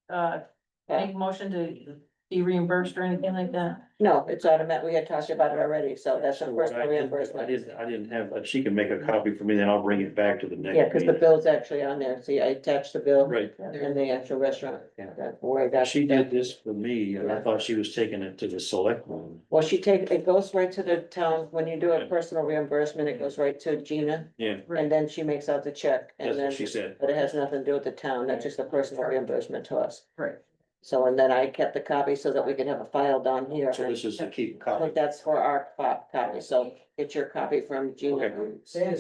[SPEAKER 5] filed.
[SPEAKER 3] to, make a motion to be reimbursed or anything like that?
[SPEAKER 5] No, it's automatic, we had talked about it already, so that's a
[SPEAKER 9] So what
[SPEAKER 5] personal
[SPEAKER 9] I did-
[SPEAKER 5] reimbursement.
[SPEAKER 9] I didn't have, she can make a copy for me, then I'll bring it back to the next.
[SPEAKER 5] Yeah, cause the
[SPEAKER 9] meeting.
[SPEAKER 5] bill's actually on there, see, I attached the bill
[SPEAKER 9] Right,
[SPEAKER 5] and the actual restaurant.
[SPEAKER 9] Yeah.
[SPEAKER 5] That's where I got.
[SPEAKER 9] she did this for me, and I thought she was taking it to the select one.
[SPEAKER 5] Well, it goes right to the town, when you do a personal reimbursement, it goes right to Gina,
[SPEAKER 9] Yeah,
[SPEAKER 5] and then she makes out the check, and
[SPEAKER 9] that's
[SPEAKER 5] then,
[SPEAKER 9] what she said.
[SPEAKER 5] but it has nothing to do with the town, that's just a personal reimbursement to us.
[SPEAKER 3] Right.
[SPEAKER 5] So, and then I kept the copy so that we could have a file down here.
[SPEAKER 9] So this is to keep
[SPEAKER 5] I
[SPEAKER 9] copy.
[SPEAKER 5] think that's for our copy, so get your copy from Gina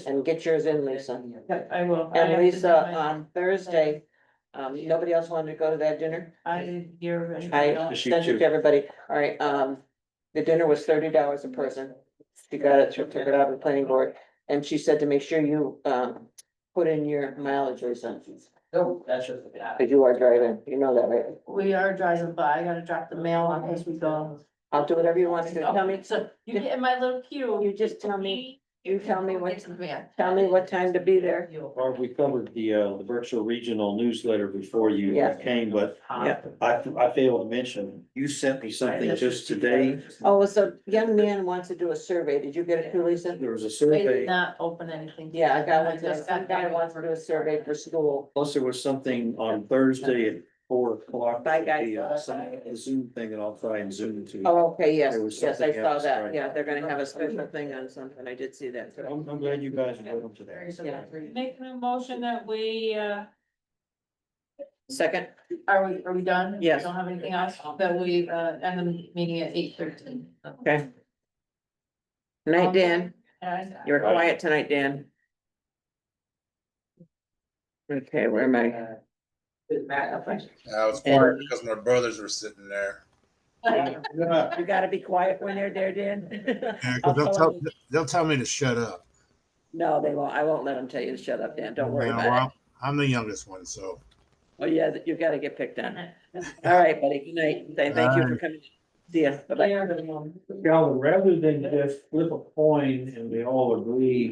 [SPEAKER 5] and get yours in, Lisa.
[SPEAKER 3] I will. I have
[SPEAKER 5] And
[SPEAKER 3] to do
[SPEAKER 5] Lisa,
[SPEAKER 3] mine.
[SPEAKER 5] on Thursday, nobody else wanted to go to that dinner?
[SPEAKER 3] I didn't hear. of anything
[SPEAKER 5] I
[SPEAKER 3] else.
[SPEAKER 9] She
[SPEAKER 5] sent it
[SPEAKER 9] too.
[SPEAKER 5] to everybody, all right, the dinner was $30 a person. She got it, took it out of the planning board, and she said to make sure you, put in your mileage Lisa.
[SPEAKER 3] No, that's just.
[SPEAKER 5] Cause you are driving, you know that, right?
[SPEAKER 3] We are driving by. I gotta drop the mail on as we go.
[SPEAKER 5] I'll do whatever you want to do, tell me,
[SPEAKER 3] So you get in my little queue.
[SPEAKER 5] you just tell me, you tell me what,
[SPEAKER 3] Get to the van.
[SPEAKER 5] tell me what time to be there.
[SPEAKER 9] Or we covered the Berkshire Regional newsletter before you
[SPEAKER 5] Yeah.
[SPEAKER 9] came, but
[SPEAKER 5] Yeah.
[SPEAKER 9] I failed to mention, you sent me something just today.
[SPEAKER 5] Oh, it's a young man wants to do a survey, did you get it too, Lisa?
[SPEAKER 9] There was a
[SPEAKER 3] They
[SPEAKER 9] survey,
[SPEAKER 3] did not open anything.
[SPEAKER 5] Yeah, I got one,
[SPEAKER 3] just
[SPEAKER 5] some
[SPEAKER 3] got
[SPEAKER 5] guy
[SPEAKER 3] that
[SPEAKER 5] wants to do a survey for school.
[SPEAKER 9] plus there was something on Thursday at 4 o'clock.
[SPEAKER 5] Bye, guys.
[SPEAKER 9] The Zoom thing, and I'll try and Zoom to.
[SPEAKER 5] Oh, okay, yes,
[SPEAKER 9] There was
[SPEAKER 5] yes, I
[SPEAKER 9] something
[SPEAKER 5] saw
[SPEAKER 9] else,
[SPEAKER 5] that,
[SPEAKER 9] right.
[SPEAKER 5] yeah, they're gonna have a special thing on something, I did see that.
[SPEAKER 9] I'm glad you guys are going to that.
[SPEAKER 5] Yeah.
[SPEAKER 3] Making a motion that we,
[SPEAKER 5] Second,
[SPEAKER 3] are we done?
[SPEAKER 5] Yes.
[SPEAKER 3] Don't have anything else, that we, end the meeting at 8:13.
[SPEAKER 5] okay. Night, Dan, you're
[SPEAKER 9] Right.
[SPEAKER 5] quiet tonight, Dan. Okay, where am I?
[SPEAKER 10] I was quiet because my brothers were sitting there.
[SPEAKER 5] You gotta be quiet when they're there, Dan.
[SPEAKER 10] Yeah,
[SPEAKER 5] I'll
[SPEAKER 10] 'cause
[SPEAKER 5] tell
[SPEAKER 10] they'll tell me to shut up.
[SPEAKER 5] No, they won't, I won't let them tell you to shut up, Dan, don't worry
[SPEAKER 10] Yeah,
[SPEAKER 5] about it.
[SPEAKER 10] well, I'm the youngest one, so.
[SPEAKER 5] Oh, yeah, you gotta get picked on. All right, buddy, good night, thank you for coming. See ya, bye-bye.
[SPEAKER 9] Calvin, rather than just flip a coin and we all agree